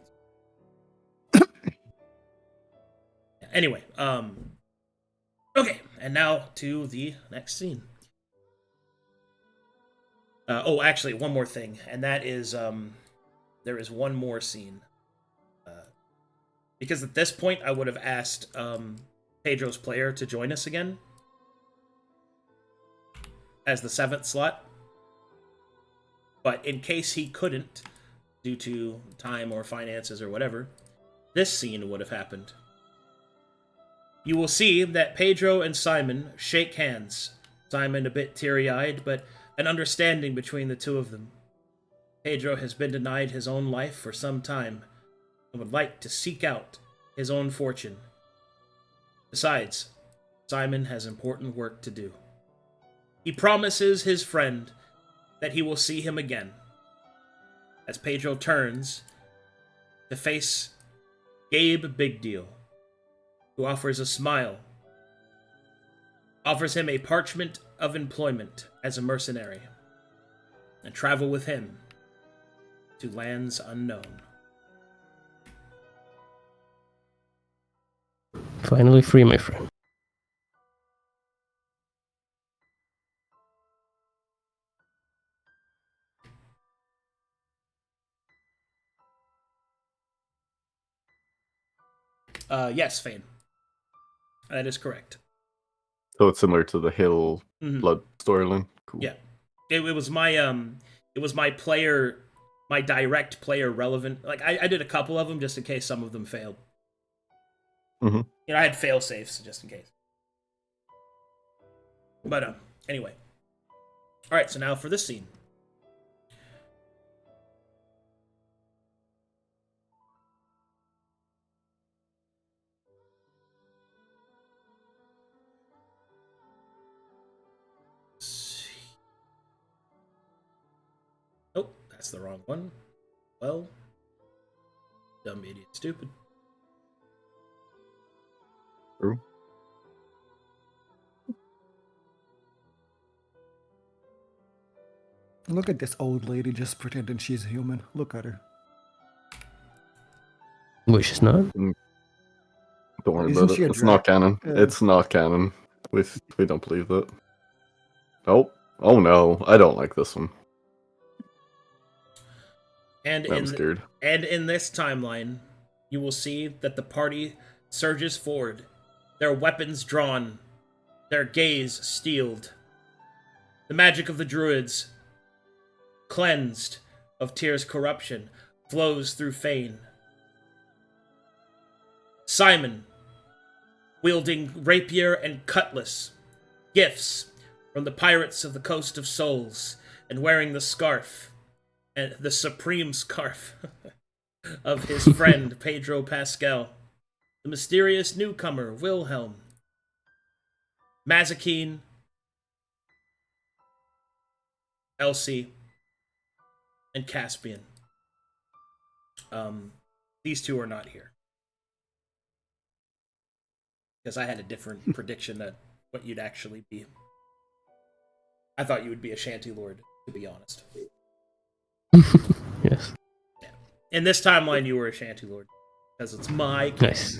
Anyway, okay, and now to the next scene. Actually, one more thing, and that is, there is one more scene. Because at this point, I would have asked Pedro's player to join us again as the 7th slot. But in case he couldn't, due to time or finances or whatever, this scene would have happened. You will see that Pedro and Simon shake hands. Simon a bit teary-eyed, but an understanding between the two of them. Pedro has been denied his own life for some time and would like to seek out his own fortune. Besides, Simon has important work to do. He promises his friend that he will see him again. As Pedro turns to face Gabe Big Deal, who offers a smile, offers him a parchment of employment as a mercenary, and travel with him to lands unknown. Finally free, my friend. Yes, Fane. That is correct. So it's similar to the Hill Blood storyline. Cool. Yeah, it was my player, my direct player relevant. Like I did a couple of them just in case some of them failed. Mm-hmm. You know, I had fail safes just in case. But anyway, all right. So now for this scene. Oh, that's the wrong one. Well, dumb idiot, stupid. True. Look at this old lady just pretending she's human. Look at her. Which is not. Don't worry Isn't about she it. a It's not canon. Yeah. It's not canon. We don't believe that. Oh no, I don't like this one. And I'm scared. And in this timeline, you will see that the party surges forward, their weapons drawn, their gaze steeled. The magic of the druids, cleansed of Tyr's corruption, flows through Fane. Simon, wielding rapier and cutlass, gifts from the pirates of the Coast of Souls, and wearing the scarf, and the supreme scarf of his friend Pedro Pascal. The mysterious newcomer Wilhelm, Mazekeen, Elsie, and Caspian. These two are not here. Because I had a different prediction of what you'd actually be. I thought you would be a shanty lord, to be honest. Yes. Yeah. In this timeline, you were a shanty lord. Because it's my canon. Nice.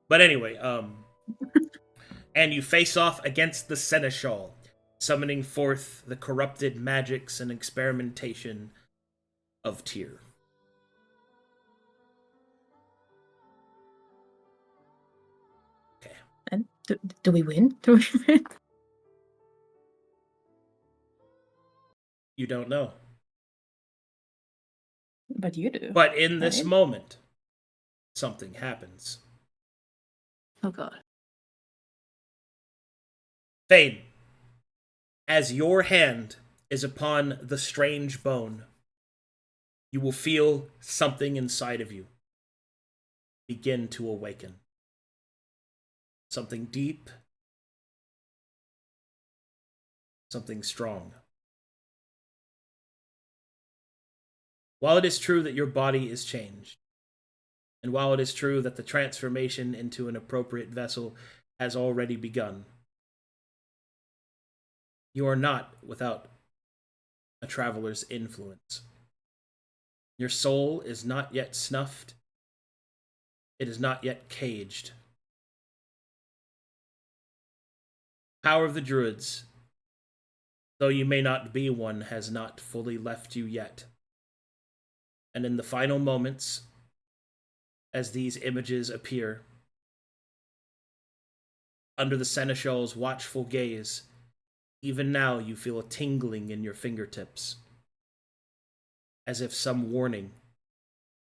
But anyway, and you face off against the Seneschal, summoning forth the corrupted magics and experimentation of Tyr. Okay. And do we win? Do we win? You don't know. But you do. But in this Right? moment, something happens. Oh god. Fane, as your hand is upon the strange bone, you will feel something inside of you begin to awaken. Something deep, something strong. While it is true that your body is changed, and while it is true that the transformation into an appropriate vessel has already begun, you are not without a traveler's influence. Your soul is not yet snuffed. It is not yet caged. Power of the Druids, though you may not be one, has not fully left you yet. And in the final moments, as these images appear, under the Seneschal's watchful gaze, even now you feel a tingling in your fingertips, as if some warning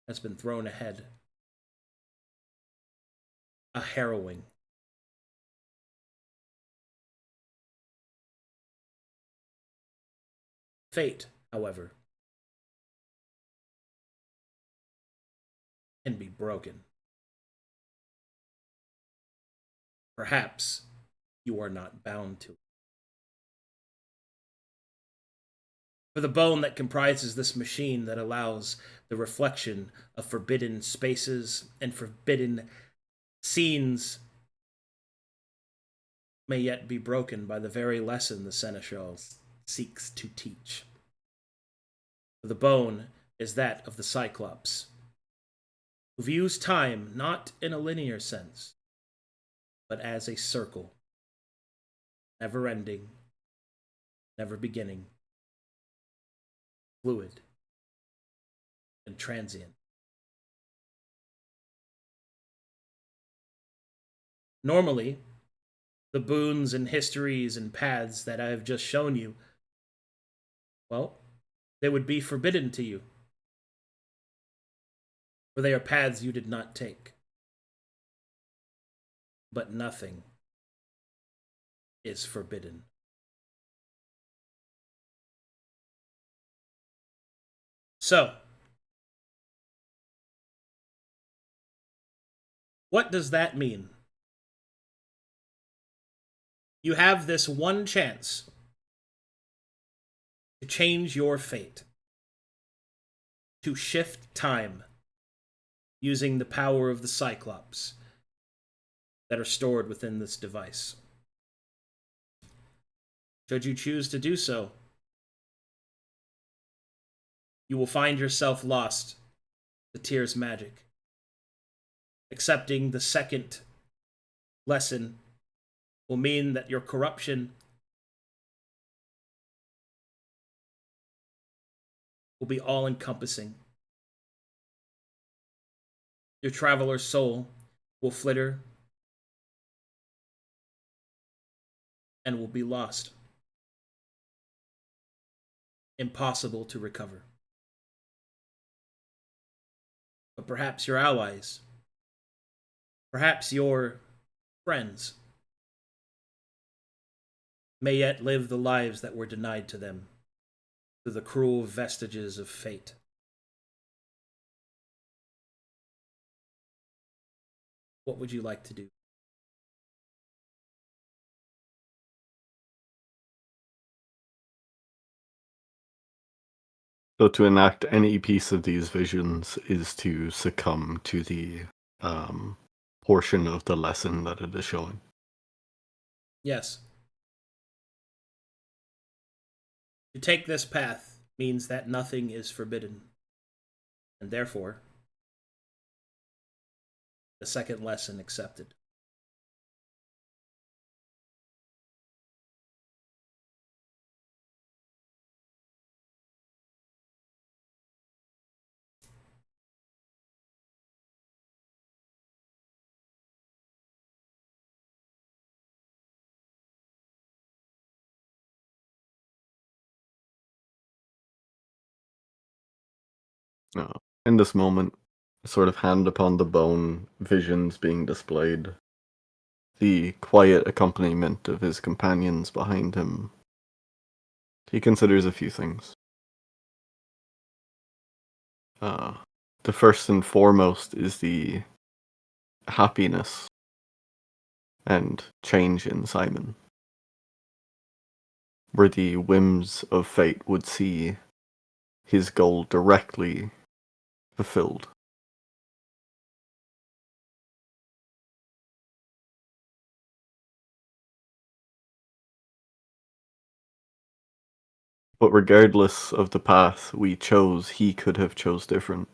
has been thrown ahead. A harrowing. Fate, however, can be broken. Perhaps you are not bound to it. For the bone that comprises this machine that allows the reflection of forbidden spaces and forbidden scenes may yet be broken by the very lesson the Seneschal seeks to teach. For the bone is that of the Cyclops, who views time not in a linear sense, but as a circle, never ending, never beginning, fluid, and transient. Normally, the boons and histories and paths that I have just shown you, well, they would be forbidden to you, for they are paths you did not take. But nothing is forbidden. So, what does that mean? You have this one chance to change your fate, to shift time using the power of the Cyclops that are stored within this device. Should you choose to do so, you will find yourself lost to Tyr's magic. Accepting the second lesson will mean that your corruption will be all-encompassing. Your traveler's soul will flitter and will be lost. Impossible to recover. But perhaps your allies, perhaps your friends, may yet live the lives that were denied to them through the cruel vestiges of fate. What would you like to do? So to enact any piece of these visions is to succumb to the portion of the lesson that it is showing. Yes. To take this path means that nothing is forbidden, and therefore, the second lesson accepted. In this moment, sort of hand upon the bone, visions being displayed, the quiet accompaniment of his companions behind him, he considers a few things. The first and foremost is the happiness and change in Simon, where the whims of fate would see his goal directly fulfilled. But regardless of the path we chose, he could have chose different.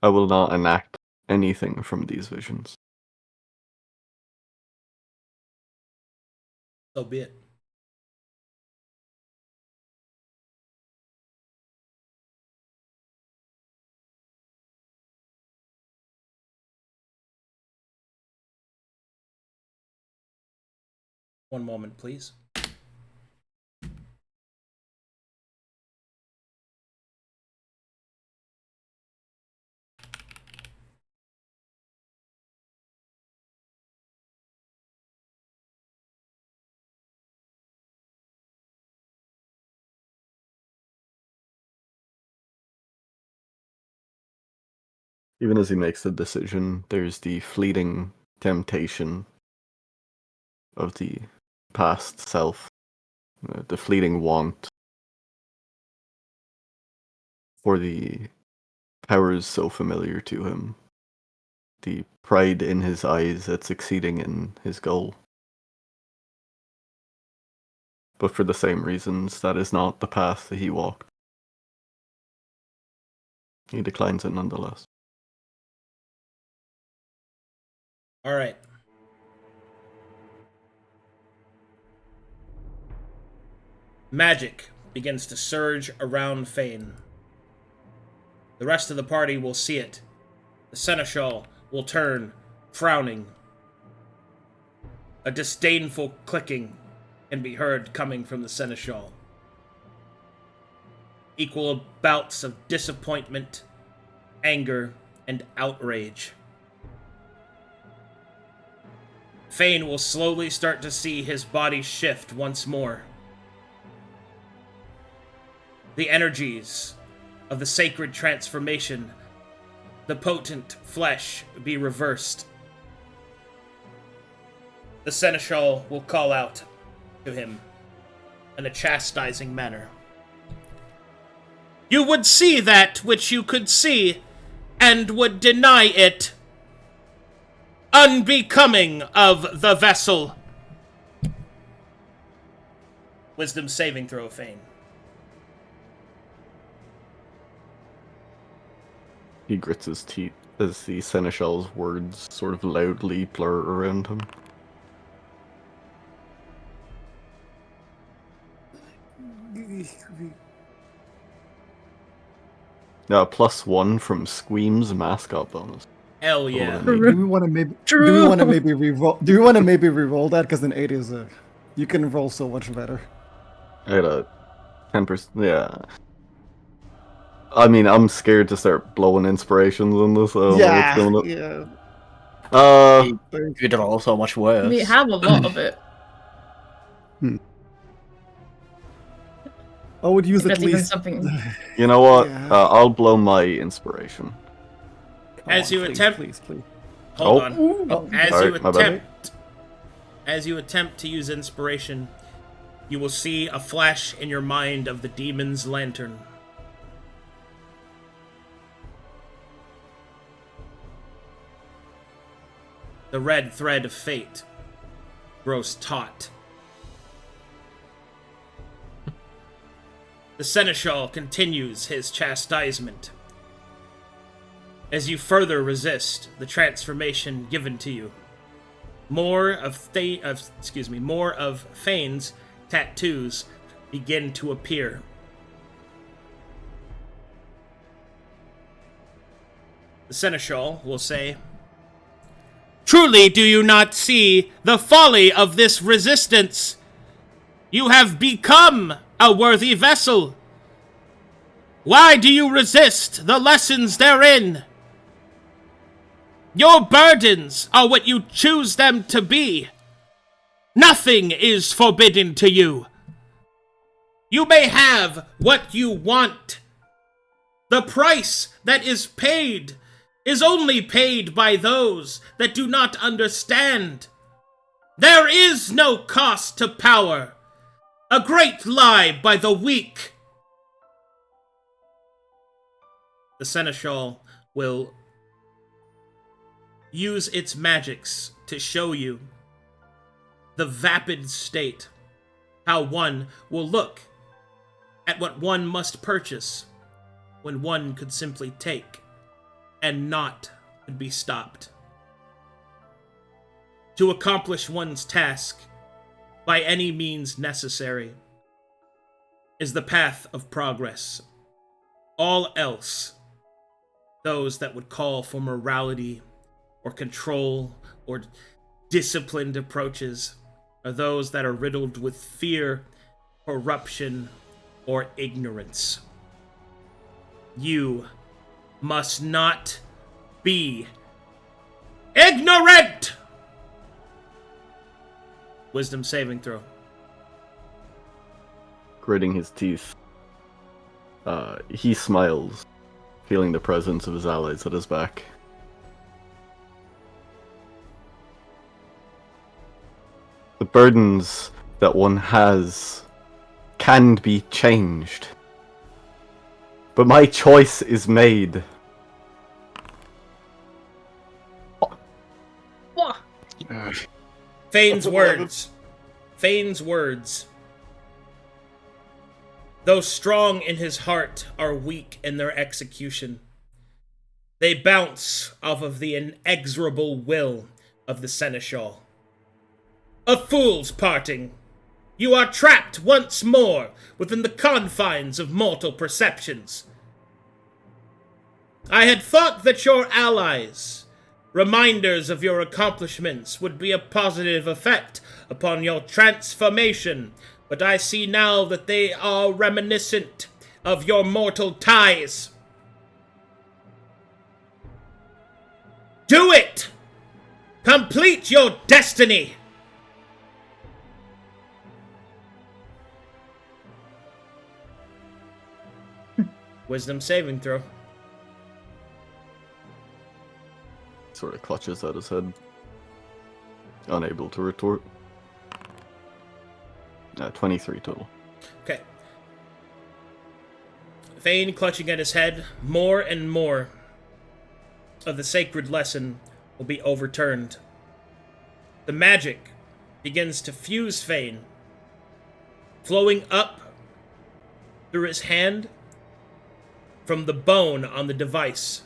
I will not enact anything from these visions. So be it. One moment, please. Even as he makes the decision, there's the fleeting temptation of the past self, the fleeting want for the powers so familiar to him, the pride in his eyes at succeeding in his goal. But for the same reasons, that is not the path that he walked. He declines it nonetheless. All right. Magic begins to surge around Fane. The rest of the party will see it. The Seneschal will turn, frowning. A disdainful clicking can be heard coming from the Seneschal. Equal bouts of disappointment, anger, and outrage. Fane will slowly start to see his body shift once more. The energies of the sacred transformation, the potent flesh be reversed. The Seneschal will call out to him in a chastising manner. You would see that which you could see, and would deny it. Unbecoming of the vessel. Wisdom saving throw, Fane. He grits his teeth as the Seneschal's words sort of loudly blur around him. +1 from Squeam's mascot bonus. Hell yeah. Oh, Do we want to maybe? Do we want to maybe re-roll? Do we want to maybe re-roll that? Because an 8 is you can roll so much better. I had a 10%. Yeah. I mean, I'm scared to start blowing inspirations on this. I don't know what's going on. Yeah. You could roll so much worse. We have a lot of it. I would use at That's even least something. You know what? Yeah. I'll blow my inspiration. As you attempt- please. Hold Oh. on. Oh, Alright, As you attempt to use inspiration, you will see a flash in your mind of the demon's lantern. The red thread of fate grows taut. The Seneschal continues his chastisement. As you further resist the transformation given to you, more of Fane's tattoos begin to appear. The Seneschal will say, "Truly do you not see the folly of this resistance? You have become a worthy vessel. Why do you resist the lessons therein? Your burdens are what you choose them to be. Nothing is forbidden to you. You may have what you want. The price that is paid is only paid by those that do not understand. There is no cost to power. A great lie by the weak." The Seneschal will use its magics to show you the vapid state, how one will look at what one must purchase when one could simply take and not could be stopped. To accomplish one's task by any means necessary is the path of progress. All else, those that would call for morality or control or disciplined approaches, are those that are riddled with fear, corruption, or ignorance. You must not be ignorant! Wisdom saving throw. Gritting his teeth, he smiles feeling the presence of his allies at his back. The burdens that one has can be changed. But my choice is made. Fane's words. Fane's words. Though strong in his heart, are weak in their execution. They bounce off of the inexorable will of the Seneschal. A fool's parting. You are trapped once more within the confines of mortal perceptions. I had thought that your allies, reminders of your accomplishments, would be a positive effect upon your transformation, but I see now that they are reminiscent of your mortal ties. Do it! Complete your destiny! Wisdom saving throw. Sort of clutches at his head. Unable to retort. 23 total. Okay. Fane clutching at his head, more and more of the sacred lesson will be overturned. The magic begins to fuse Fane, flowing up through his hand from the bone on the device.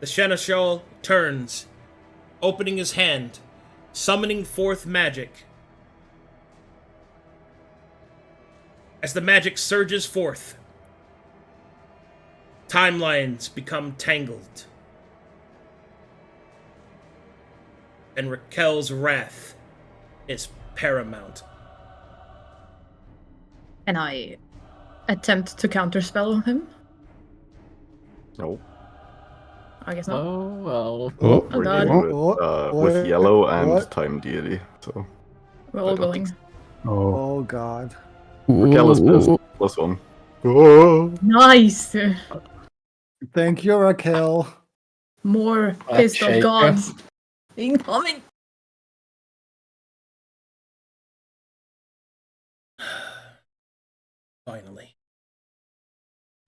The Seneschal turns, opening his hand, summoning forth magic. As the magic surges forth, timelines become tangled. And Raquel's wrath is paramount. Can I attempt to counterspell him? No. I guess not. Oh, well. Oh, Oh god. With yellow and time deity, so. We're all going. Oh god. Raquel is pissed. +1. Oh. Nice! Thank you, Raquel. More fist of shaker. gods. Incoming! Finally.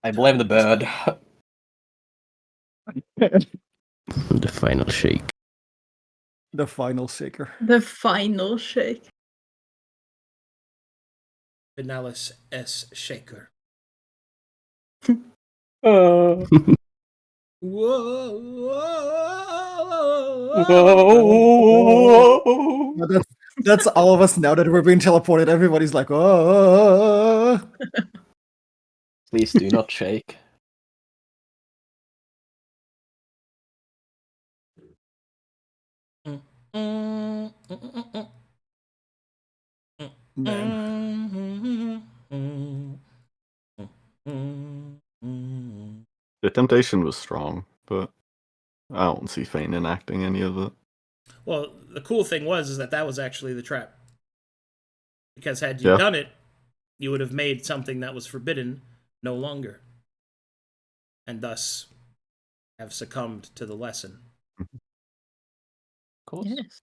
I blame the bird. The final shake. The final shaker. The final shake. Finalis S. Shaker. Oh. Now that's all of us now that we're being teleported. Everybody's like, oh. Please do not shake. Man. The temptation was strong, but I don't see Fane enacting any of it. Well, the cool thing was that was actually the trap. Because had you done it, you would have made something that was forbidden no longer. And thus have succumbed to the lesson. Of course. Yes.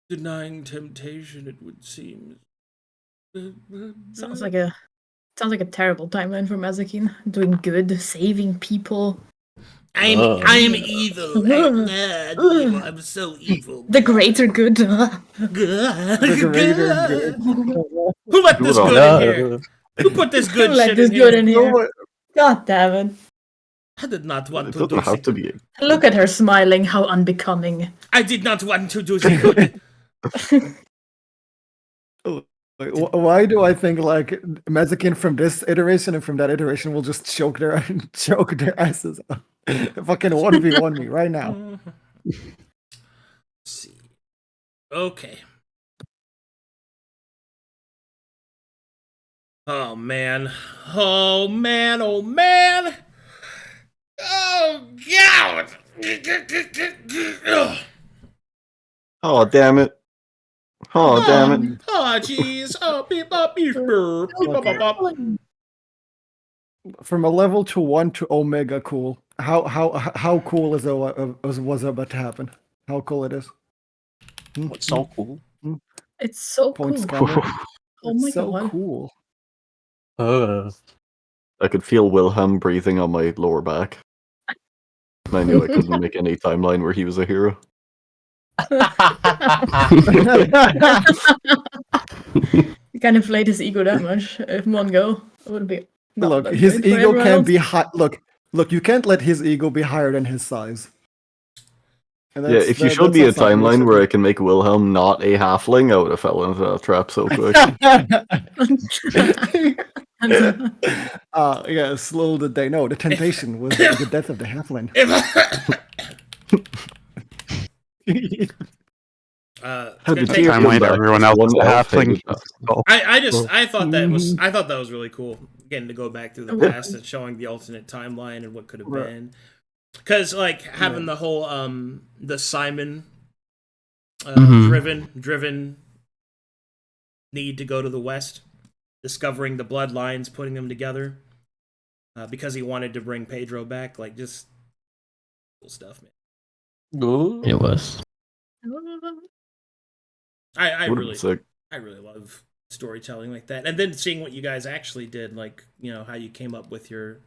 Denying temptation, it would seem. Sounds like a terrible timeline for Mazekeen. Doing good, saving people. I'm evil. I'm so evil. The greater good. The greater good. Who let this good in here? Who put this good Who let shit this in good here? in here? God damn it. I did not want It to do doesn't have to it. be. Look at her smiling, how unbecoming. I did not want to do it. Why do I think like Mazekeen from this iteration and from that iteration will just choke their asses up? Fucking 1v1 me right now. Let's see. Okay. Oh man. Oh man. Oh man. Oh god. Oh, damn it. Oh, damn it. Oh jeez. Oh beep bop beep burp. Beep bop bop bop. from a level to 1 to Omega cool. How cool is was about to happen? How cool it is? What's so cool? It's so Point cool. scanner. Oh It's my so god. cool. I could feel Wilhelm breathing on my lower back. And I knew I couldn't make any timeline where he was a hero. You can inflate his ego that much in one go. It would be. not Look, that his great for ego everyone can't else. be high. Look, you can't let his ego be higher than his size. And Yeah, if you showed me a timeline where I can make Wilhelm not a halfling, I would have fell into that trap so quick. Yeah, slow the day. No, the temptation was the death of the halfling. Had to take tear Time him wait, back, everyone just else one is a elf halfling. hated that. I thought that was really cool. Getting to go back through the past and showing the alternate timeline and what could have Right. been. Because like having the whole the Simon driven need to go to the west, discovering the bloodlines, putting them together, because he wanted to bring Pedro back, like just cool stuff, man. It was. I Would've been sick. really love storytelling like that, and then seeing what you guys actually did, like how you came up with your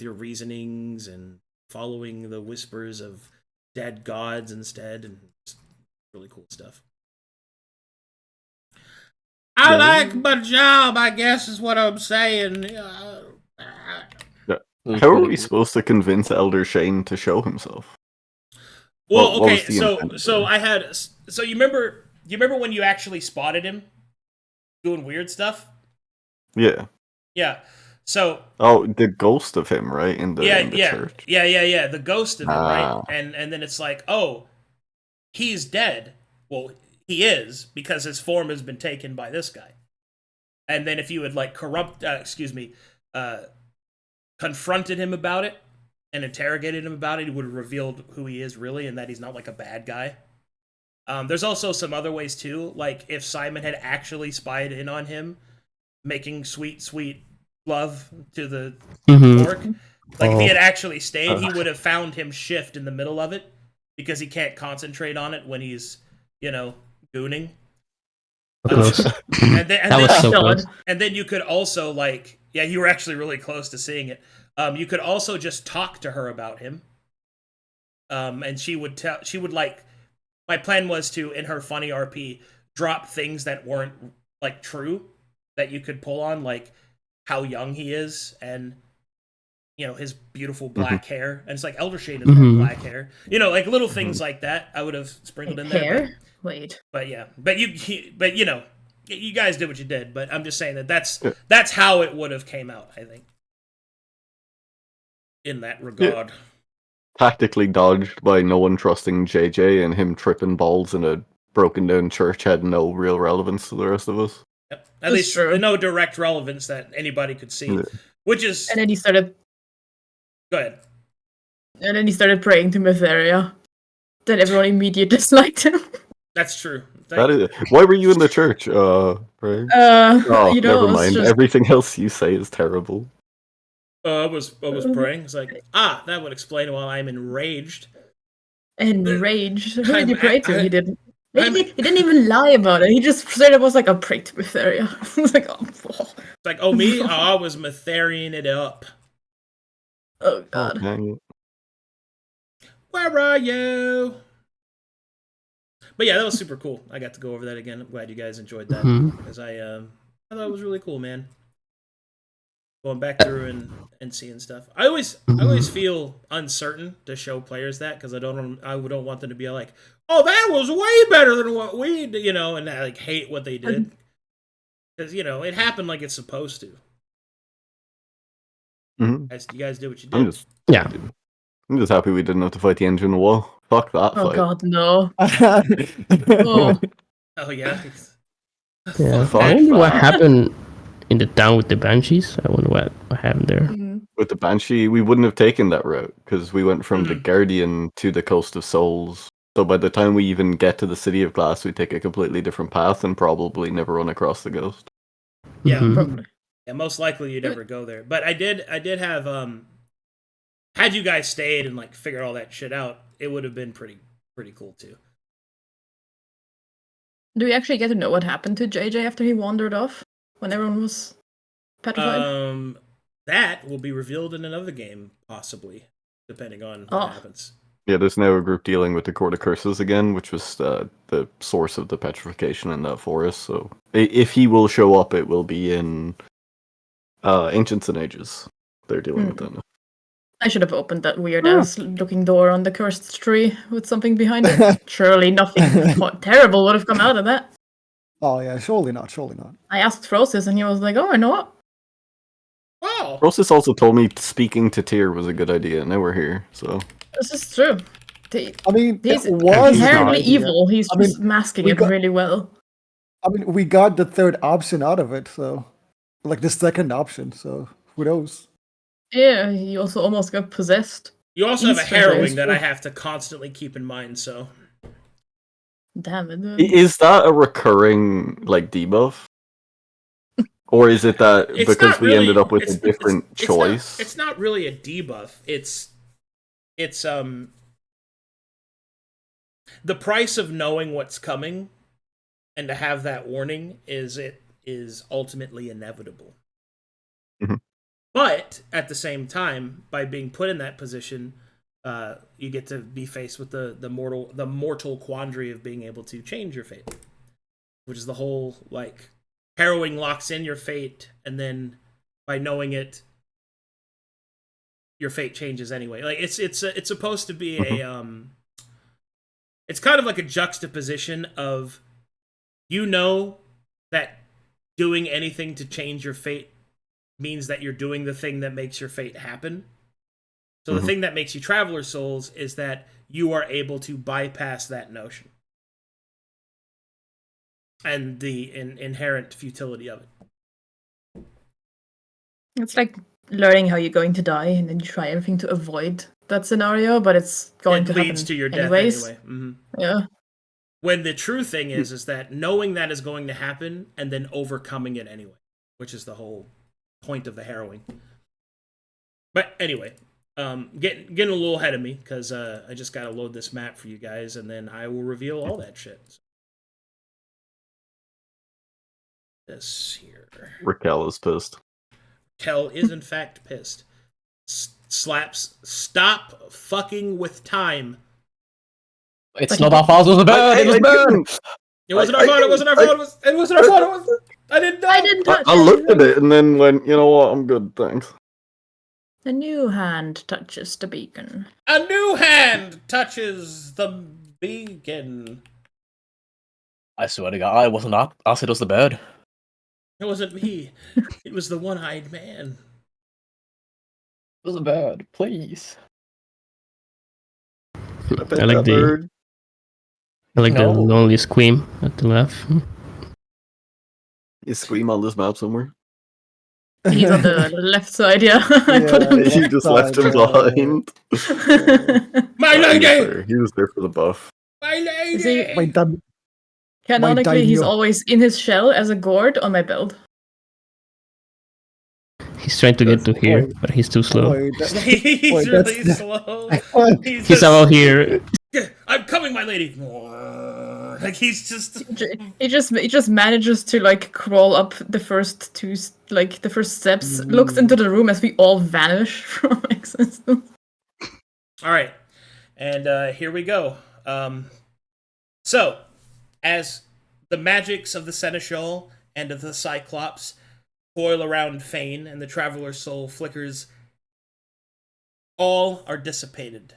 reasonings and following the whispers of dead gods instead, and just really cool stuff. I like my job, I guess is what I'm saying. How are we supposed to convince Elder Shane to show himself? Well, What okay, was the intent there? so you remember when you actually spotted him doing weird stuff? Yeah. Yeah. So the ghost of him, right? In the church. Yeah. The ghost of him, right? Ah. And then it's like, oh, he's dead. Well, he is, because his form has been taken by this guy. And then if you had like confronted him about it and interrogated him about it, he would have revealed who he is really, and that he's not like a bad guy. There's also some other ways too, like if Simon had actually spied in on him, making sweet love to the orc. Like if he had actually stayed, he would have found him shift in the middle of it, because he can't concentrate on it when he's, gooning. And then you could also you were actually really close to seeing it. You could also just talk to her about him. And she would my plan was to, in her funny RP, drop things that weren't like true that you could pull on, like how young he is and his beautiful black hair. And it's like Elder Shane has black hair. Like little things like that I would have sprinkled in there. Hair? Wait. But you guys did what you did, but I'm just saying that's how it would have came out, I think. In that regard. Tactically dodged by no one trusting JJ, and him tripping balls in a broken down church had no real relevance to the rest of us. Yep. At least no direct relevance that anybody could see. Yeah. Which is... And then he started... Go ahead. And then he started praying to Mytheria. Then everyone immediately disliked him. That's true. Why were you in the church? Right? Never mind. Just... Everything else you say is terrible. I was praying. It's like, that would explain why I'm enraged. Enraged? Who did you pray to? He didn't. He didn't even lie about it. He just said it was like a pray to Mytheria. I was like, oh. It's like, me? I was Mytherian it up. Oh, God. Where are you? But yeah, that was super cool. I got to go over that again. I'm glad you guys enjoyed that, because I thought it was really cool, man. Going back through and seeing stuff. I always feel uncertain to show players that, because I don't want them to be like, oh, that was way better than what we did, and I hate what they did, because it happened like it's supposed to. You guys did what you did. I'm just happy we didn't have to fight the engine wall. Fuck that fight. Oh God, no. Oh yeah. Yeah. I wonder what happened in the town with the Banshees. I wonder what happened there. With the Banshee, we wouldn't have taken that route, because we went from the Guardian to the Coast of Souls. So by the time we even get to the City of Glass, we take a completely different path and probably never run across the Ghost. Yeah, probably. Yeah, most likely you'd never go there. But I did have had you guys stayed and like figured all that shit out, it would have been pretty cool too. Do we actually get to know what happened to JJ after he wandered off when everyone was petrified? That will be revealed in another game, possibly, depending on what happens. Yeah, there's now a group dealing with the Court of Curses again, which was the source of the petrification in that forest. So if he will show up, it will be in Ancients and Ages. They're dealing with that now. I should have opened that weird-ass looking door on the cursed tree with something behind it. Surely nothing terrible would have come out of that. Oh yeah, surely not. I asked Frosty, and he was like, "Oh, I know what." Wow. Rosis also told me speaking to Tyr was a good idea, and now we're here, so... This is true. I mean, He's it was inherently an idea. evil. He's just masking it really well. I mean, we got the third option out of it, so... Like, the second option, so who knows? Yeah, he also almost got possessed. You also have a harrowing that I have to constantly keep in mind, so... Damn it. Is that a recurring, like, debuff? Or is it that because we ended up with a different choice? It's not really a debuff. It's the price of knowing what's coming and to have that warning is ultimately inevitable. Mm-hmm. But at the same time, by being put in that position, you get to be faced with the mortal quandary of being able to change your fate, which is the whole like harrowing locks in your fate, and then by knowing it, your fate changes anyway. Like it's supposed to be a it's kind of like a juxtaposition of that doing anything to change your fate means that you're doing the thing that makes your fate happen. So the thing that makes you Traveler Souls is that you are able to bypass that notion and the inherent futility of it. It's like learning how you're going to die, and then you try everything to avoid that scenario, but it's going to happen. It leads to your death anyways. Anyway. Mm-hmm. Yeah. When the true thing is that knowing that is going to happen and then overcoming it anyway, which is the whole point of the harrowing. But anyway, getting a little ahead of me because I just got to load this map for you guys, and then I will reveal all that shit. This here. Raquel is pissed. Raquel is in fact pissed. Slaps. Stop fucking with time. It's not our fault. It was a bird. It was a bird. It wasn't our fault. It wasn't our fault. It wasn't our fault. I didn't know. I didn't touch I looked at it and then went, you know what? I'm good, thanks. A new hand touches the beacon. A new hand touches the beacon. I swear to God, I wasn't up. I said it was the bird. It wasn't me. It was the one-eyed man. It was a bird, please. I like the lonely scream at the left. You scream on this map somewhere? He's on the left side, yeah. I put him there. You just left him behind. My lady! He was there for the buff. My lady! Canonically, he's always in his shell as a gourd on my build. He's trying to get to here, but he's too slow. He's really slow. He's out here. I'm coming, my lady. Like he's just. He just manages to like crawl up the first the first steps, looks into the room as we all vanish from existence. All right, and here we go. So, as the magics of the Seneschal and of the Cyclops coil around Fane and the Traveler's Soul flickers, all are dissipated.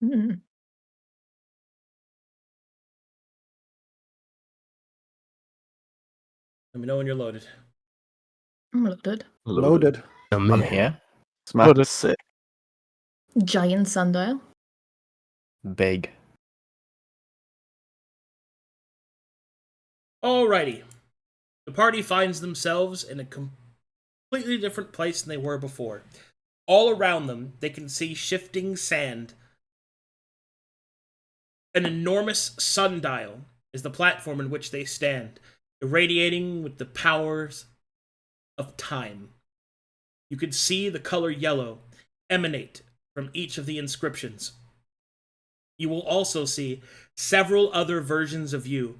Mm. Let me know when you're loaded. I'm loaded. Loaded. I'm here. This map is sick. Giant sundial. Big. Alrighty. The party finds themselves in a completely different place than they were before. All around them, they can see shifting sand An enormous sundial is the platform in which they stand, irradiating with the powers of time. You can see the color yellow emanate from each of the inscriptions. You will also see several other versions of you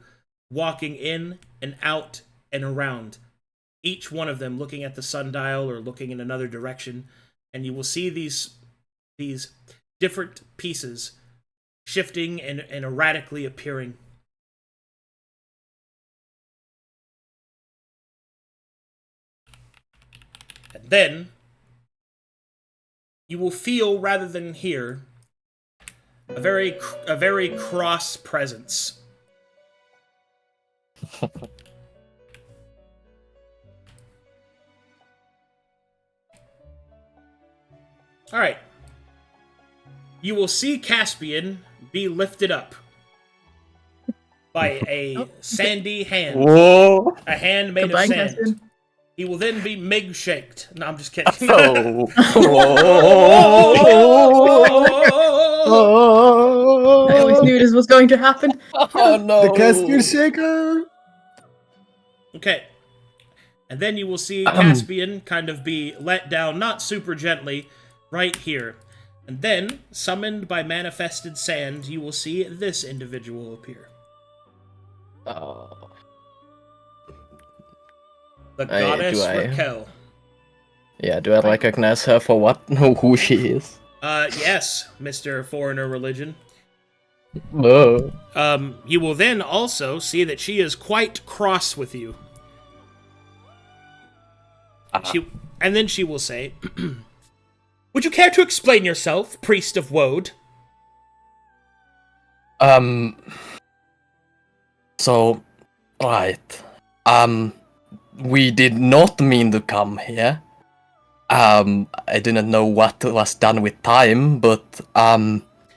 walking in and out and around, each one of them looking at the sundial or looking in another direction, and you will see these different pieces shifting and erratically appearing. And then you will feel, rather than hear, a very cross presence. All right. You will see Caspian be lifted up by a sandy hand. Whoa! A hand made Goodbye, of sand. Caspian. He will then be mig-shaked. No, I'm just kidding. Oh. I always knew this was going to happen. Oh no! The Caspian Shaker! Okay. And then you will see Caspian kind of be let down, not super gently, right here. And then, summoned by manifested sand, you will see this individual appear. Oh. The goddess do I- Raquel. Yeah, do I recognize her for what? Who she is? Yes, Mr. Foreigner Religion. Oh. You will then also see that she is quite cross with you. And then she will say, "Would you care to explain yourself, priest of Woad?" So, right. We did not mean to come here. I do not know what was done with time, but,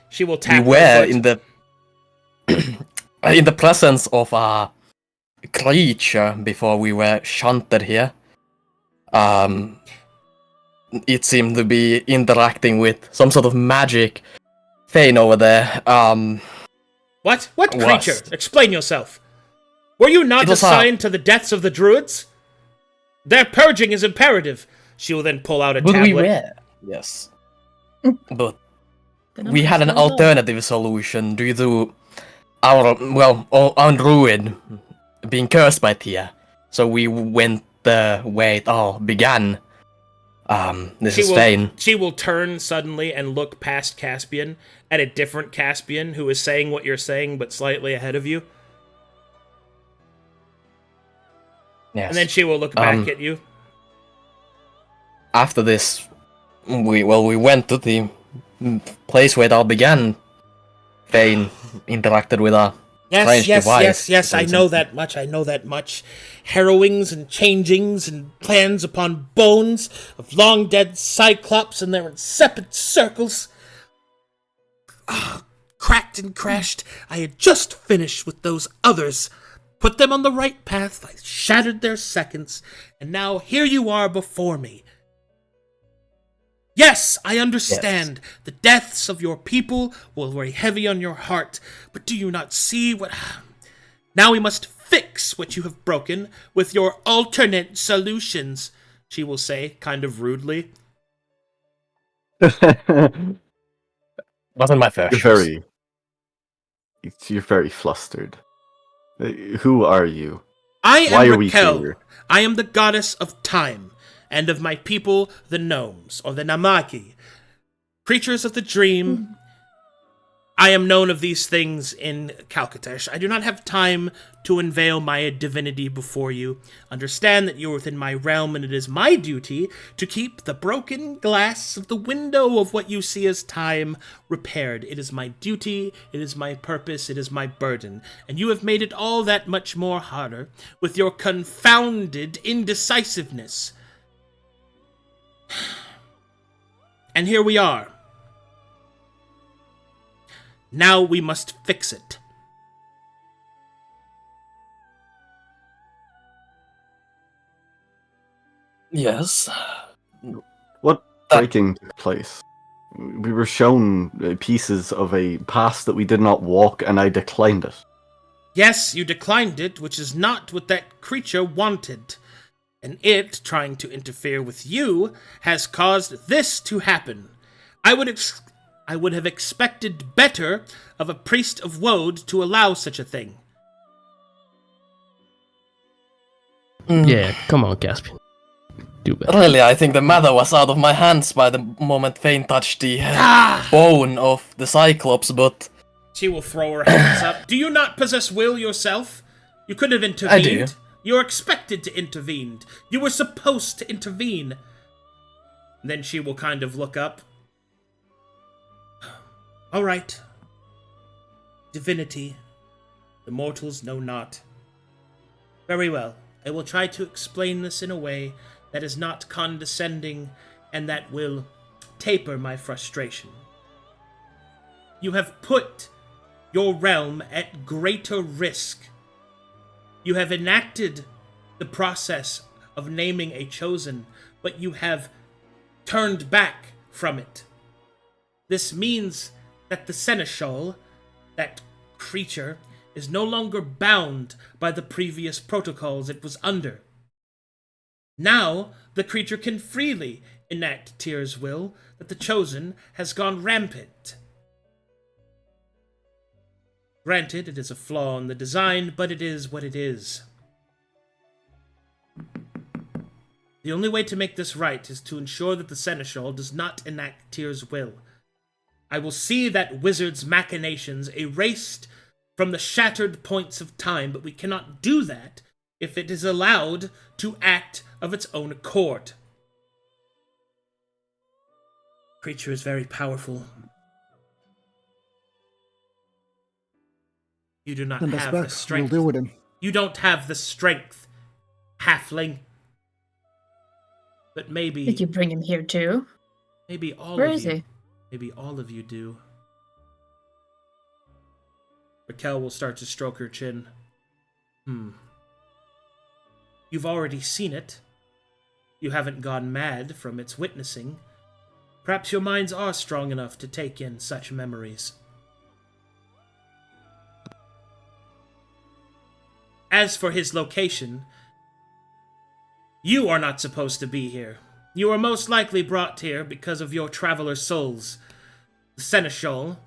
She will we tap her were foot. in the presence of a creature before we were shunted here. It seemed to be interacting with some sort of magic Fane over there. What? What Was. creature? Explain yourself. Were you not It was assigned to the deaths of the druids? Their purging is imperative. She will then pull out a But tablet. we were. Yes. But Then we I'm had an still alive. alternative solution due to our, on Ruin being cursed by Tia. So we went the way it all began. This is Fane. She will turn suddenly and look past Caspian at a different Caspian who is saying what you're saying but slightly ahead of you. Yes. And then she will look back at you. After this, we went to the place where it all began. Fane interacted with a strange device. Yes, I know that much. Harrowings and changings and plans upon bones of long dead cyclops and their insipid circles. Cracked and crashed. I had just finished with those others. Put them on the right path. I shattered their seconds. And now here you are before me. Yes, I understand. Yes. The deaths of your people will weigh heavy on your heart. But do you not see what... Now we must fix what you have broken with your alternate solutions, she will say, kind of rudely. Wasn't my first. You're very flustered. Who are you? I am Why are Raquel. we here? I am the goddess of time, and of my people, the gnomes, or the Namaki, creatures of the dream. I am known of these things in Calcatesh. I do not have time to unveil my divinity before you. Understand that you are within my realm, and it is my duty to keep the broken glass of the window of what you see as time repaired. It is my duty, it is my purpose, it is my burden, and you have made it all that much more harder with your confounded indecisiveness. And here we are. Now we must fix it. Yes. What breaking took place? We were shown pieces of a path that we did not walk, and I declined it. Yes, you declined it, which is not what that creature wanted. And it, trying to interfere with you, has caused this to happen. I would have expected better of a priest of Woad to allow such a thing. Yeah, come on, Caspian. Do better. Really, I think the matter was out of my hands by the moment Fane touched the bone of the Cyclops, but... She will throw her hands up. Do you not possess will yourself? You could have intervened. I do. You're expected to intervene. You were supposed to intervene. And then she will kind of look up. All right. Divinity. The mortals know not. Very well. I will try to explain this in a way that is not condescending and that will taper my frustration. You have put your realm at greater risk. You have enacted the process of naming a chosen, but you have turned back from it. This means that the seneschal, that creature, is no longer bound by the previous protocols it was under. Now, the creature can freely enact Tyr's will that the chosen has gone rampant. Granted, it is a flaw in the design, but it is what it is. The only way to make this right is to ensure that the seneschal does not enact Tyr's will. I will see that wizard's machinations erased from the shattered points of time, but we cannot do that if it is allowed to act of its own accord. Creature is very powerful. You do not Send us have back. the strength. We'll deal with him. You don't have the strength, halfling. But maybe... Did you bring him here too? Maybe all Where of is you... he? Maybe all of you do. Raquel will start to stroke her chin. You've already seen it. You haven't gone mad from its witnessing. Perhaps your minds are strong enough to take in such memories. As for his location, you are not supposed to be here. You are most likely brought here because of your traveler souls. The seneschal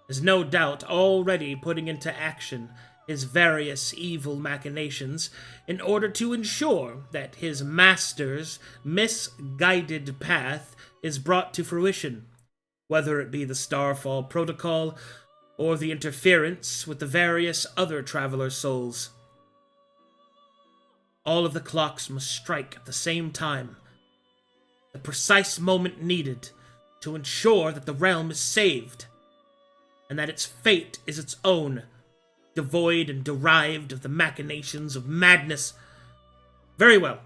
is no doubt already putting into action his various evil machinations in order to ensure that his master's misguided path is brought to fruition, whether it be the Starfall Protocol or the interference with the various other traveler souls. All of the clocks must strike at the same time, the precise moment needed to ensure that the realm is saved, and that its fate is its own, devoid and derived of the machinations of madness. Very well.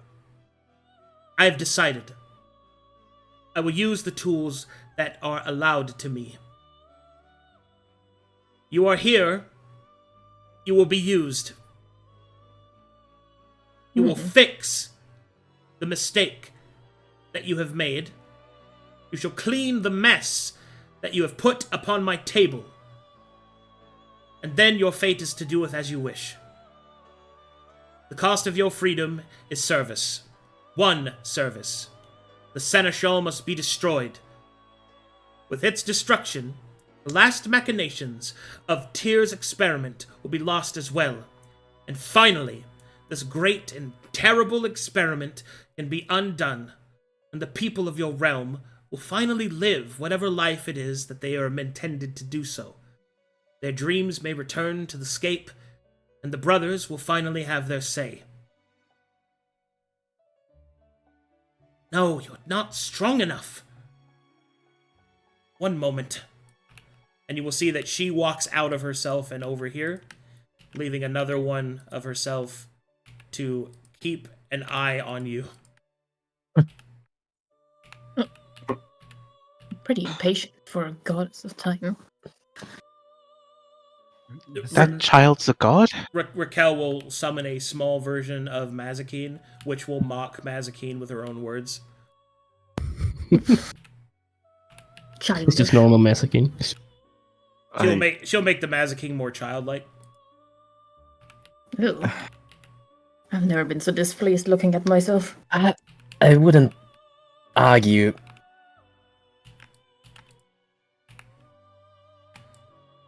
I have decided. I will use the tools that are allowed to me. You are here. You will be used. You will fix the mistake that you have made. You shall clean the mess that you have put upon my table. And then your fate is to do with as you wish. The cost of your freedom is service. One service. The seneschal must be destroyed. With its destruction, the last machinations of Tyr's experiment will be lost as well. And finally, this great and terrible experiment can be undone, and the people of your realm will finally live whatever life it is that they are intended to do so. Their dreams may return to the scape, and the brothers will finally have their say. No, you're not strong enough. One moment. And you will see that she walks out of herself and over here, leaving another one of herself to keep an eye on you. Pretty impatient for a goddess of time. That child's a god? Raquel will summon a small version of Mazekeen, which will mock Mazekeen with her own words. It's Childish. just normal Mazekeen. She'll make the Mazekeen more childlike. Ew. I've never been so displeased looking at myself. I wouldn't argue.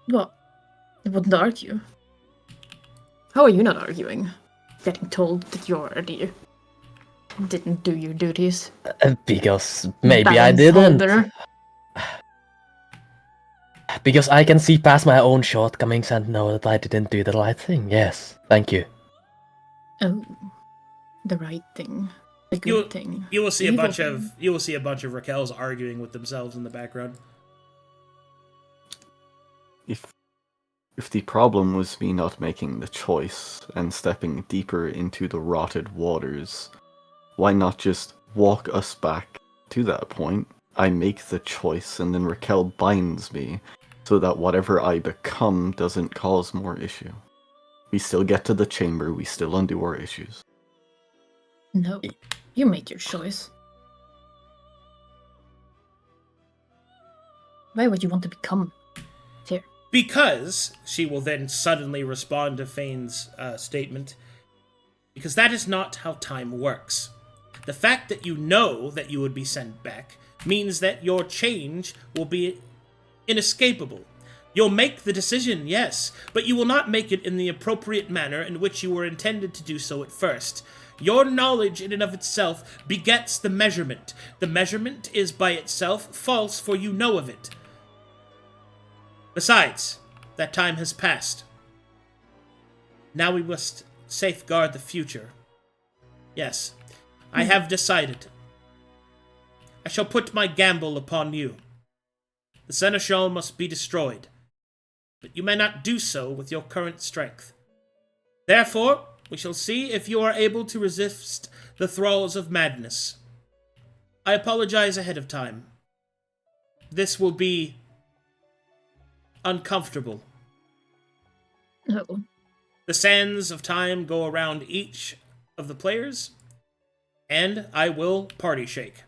What? I wouldn't argue. How are you not arguing? Getting told that you already didn't do your duties. Because maybe I Balance didn't. holder. Because I can see past my own shortcomings and know that I didn't do the right thing. Yes, thank you. Oh, the right thing, the good thing. You will see Evil a bunch thing. of Raquels arguing with themselves in the background. If the problem was me not making the choice and stepping deeper into the rotted waters, why not just walk us back to that point? I make the choice and then Raquel binds me so that whatever I become doesn't cause more issue. We still get to the chamber, we still undo our issues. No, you made your choice. Why would you want to become here? Because, she will then suddenly respond to Fane's statement, because that is not how time works. The fact that you know that you would be sent back means that your change will be inescapable. You'll make the decision, yes, but you will not make it in the appropriate manner in which you were intended to do so at first. Your knowledge in and of itself begets the measurement. The measurement is by itself false, for you know of it. Besides, that time has passed. Now we must safeguard the future. Yes, I have decided. I shall put my gamble upon you. The Seneschal must be destroyed, but you may not do so with your current strength. Therefore, we shall see if you are able to resist the thralls of madness. I apologize ahead of time. This will be uncomfortable. No. The sands of time go around each of the players, and I will party shake.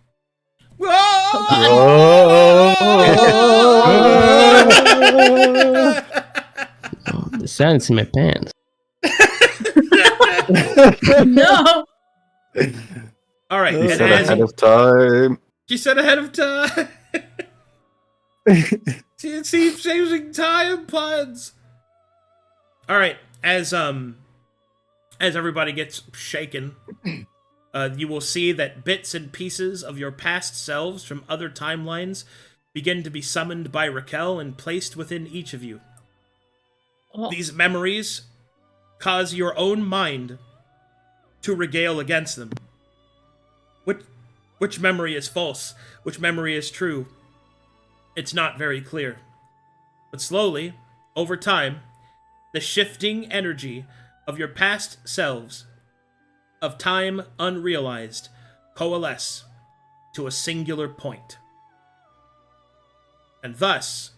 The sand's in my pants. No! All right, You and said as ahead of time. she said ahead of time. She changing time plans. All right, as everybody gets shaken, you will see that bits and pieces of your past selves from other timelines begin to be summoned by Raquel and placed within each of you. Oh. These memories cause your own mind to regale against them. Which memory is false? Which memory is true? It's not very clear. But slowly, over time, the shifting energy of your past selves, of time unrealized, coalesce to a singular point. And thus,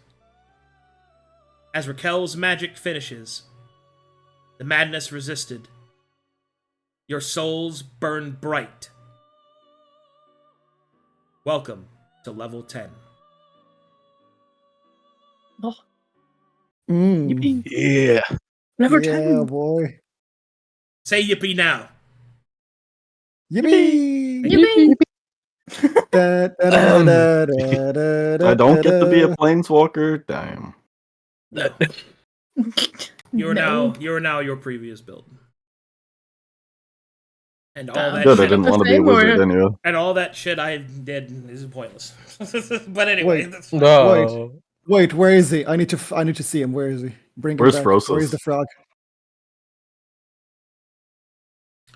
as Raquel's magic finishes, the madness resisted, your souls burn bright. Welcome to level 10. Oh, Yeah. never Yeah, time. boy. Say yippee now. Yippee! Yippee! I don't get to be a planeswalker? Damn. No. You're No. now your previous build. And all Damn. that Good, I shit, didn't want to be a Same or- wizard anyway. and all that shit I did is pointless. But anyway, Wait. that's fine. No. Wait, where is he? I need to see him. Where is he? Bring him Where's back. Frosus? Where is the frog?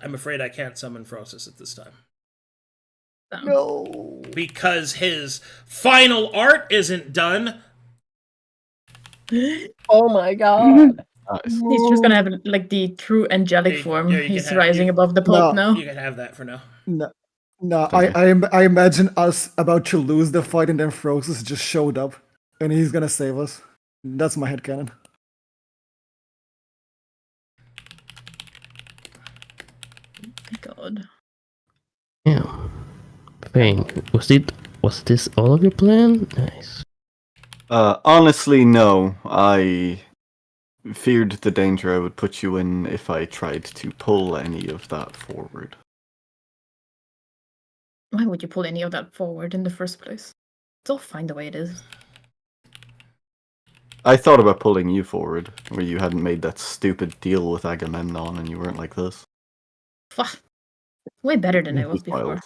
I'm afraid I can't summon Frosty's at this time. No. Because his final art isn't done. Oh my god. Nice. He's just gonna have like the true angelic Yeah, form. yeah, you He's can have- rising you- above the plot No. now. You can have that for now. No. No, Thank I imagine us about to lose the fight and then Frosus just showed up and he's gonna save us. That's my headcanon. God. Yeah. Fane, was this all of your plan? Nice. Honestly, no. I feared the danger I would put you in if I tried to pull any of that forward. Why would you pull any of that forward in the first place? It's all fine the way it is. I thought about pulling you forward, where you hadn't made that stupid deal with Agamemnon and you weren't like this. Fuck. Way better than I was Wild. before.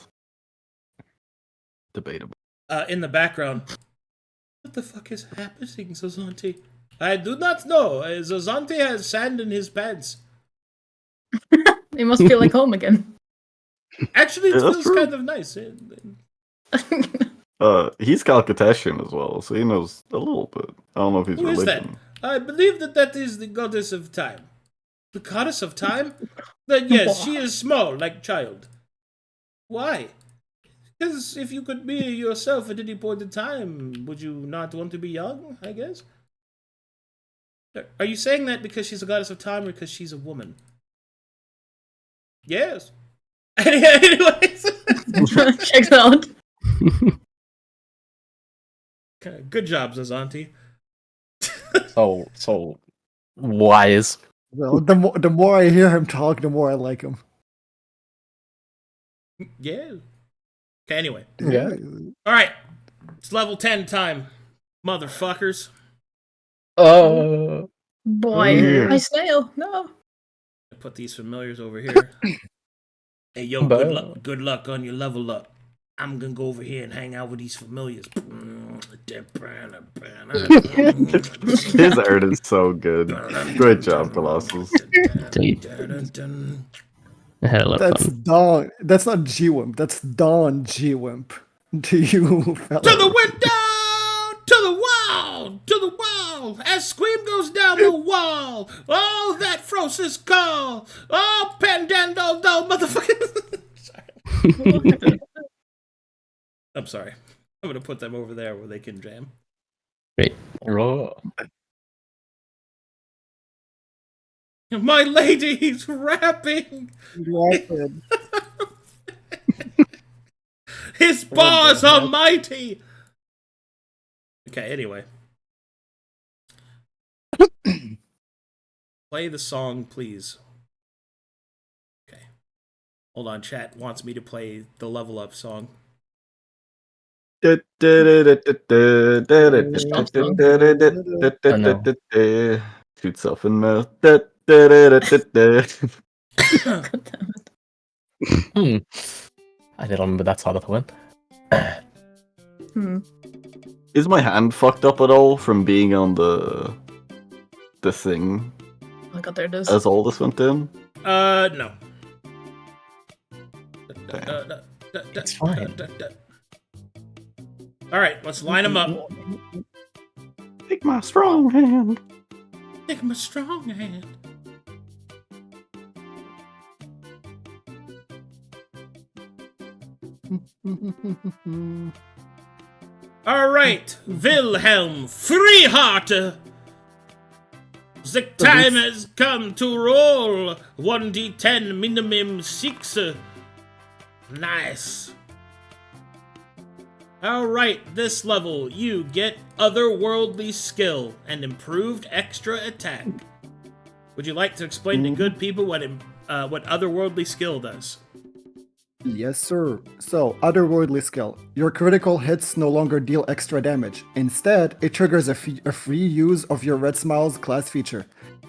Debatable. In the background, what the fuck is happening, Zazanti? I do not know. Zazanti has sand in his pants. It must feel like home again. Actually, it Yeah, that's feels true. kind of nice. He's Calcutetian as well, so he knows a little bit. I don't know if he's Who is that? religion. I believe that is the goddess of time. The goddess of time? Then yes, she is small, like child. Why? Because if you could be yourself at any point in time, would you not want to be young, I guess? Are you saying that because she's a goddess of time or because she's a woman? Yes. Anyways. Checks out. Okay, good job, Zazanti. So Wise. Well, the more I hear him talk, the more I like him. Yeah. Okay, anyway. Yeah. Alright. It's level 10 time, motherfuckers. Boy, Yeah. my snail. No. Put these familiars over here. Hey, yo, good luck on your level up. I'm gonna go over here and hang out with these familiars. His art is so good. Good job, Colossus. I had a lot of That's fun. Dawn. That's not G-Wimp. That's Dawn G-Wimp. To you, fella. To the window! To the wall! To the wall! As Scream goes down the wall! Oh, that Frostus call! Oh, Pandando, no, motherfucker! Sorry. I'm sorry. I'm gonna put them over there where they can jam. Great. My lady's rapping! Rapid. His paws are mighty! Okay, anyway. Play the song, please. Okay. Hold on, chat wants me to play the level up song. Shoot self in mouth. I don't remember that side of the went. Is my hand fucked up at all from being on the thing Oh my god, there it is. as all this went in? No. It's fine. Alright, let's line them up. Take my strong hand. Take my strong hand. Alright, Wilhelm, Freeheart! The time has come to roll! 1d10 minimum 6. Nice. Alright, this level, you get otherworldly skill and improved extra attack. Would you like to explain to good people what otherworldly skill does? Yes, sir. So, otherworldly skill. Your critical hits no longer deal extra damage. Instead, it triggers a free use of your Red Smiles class feature.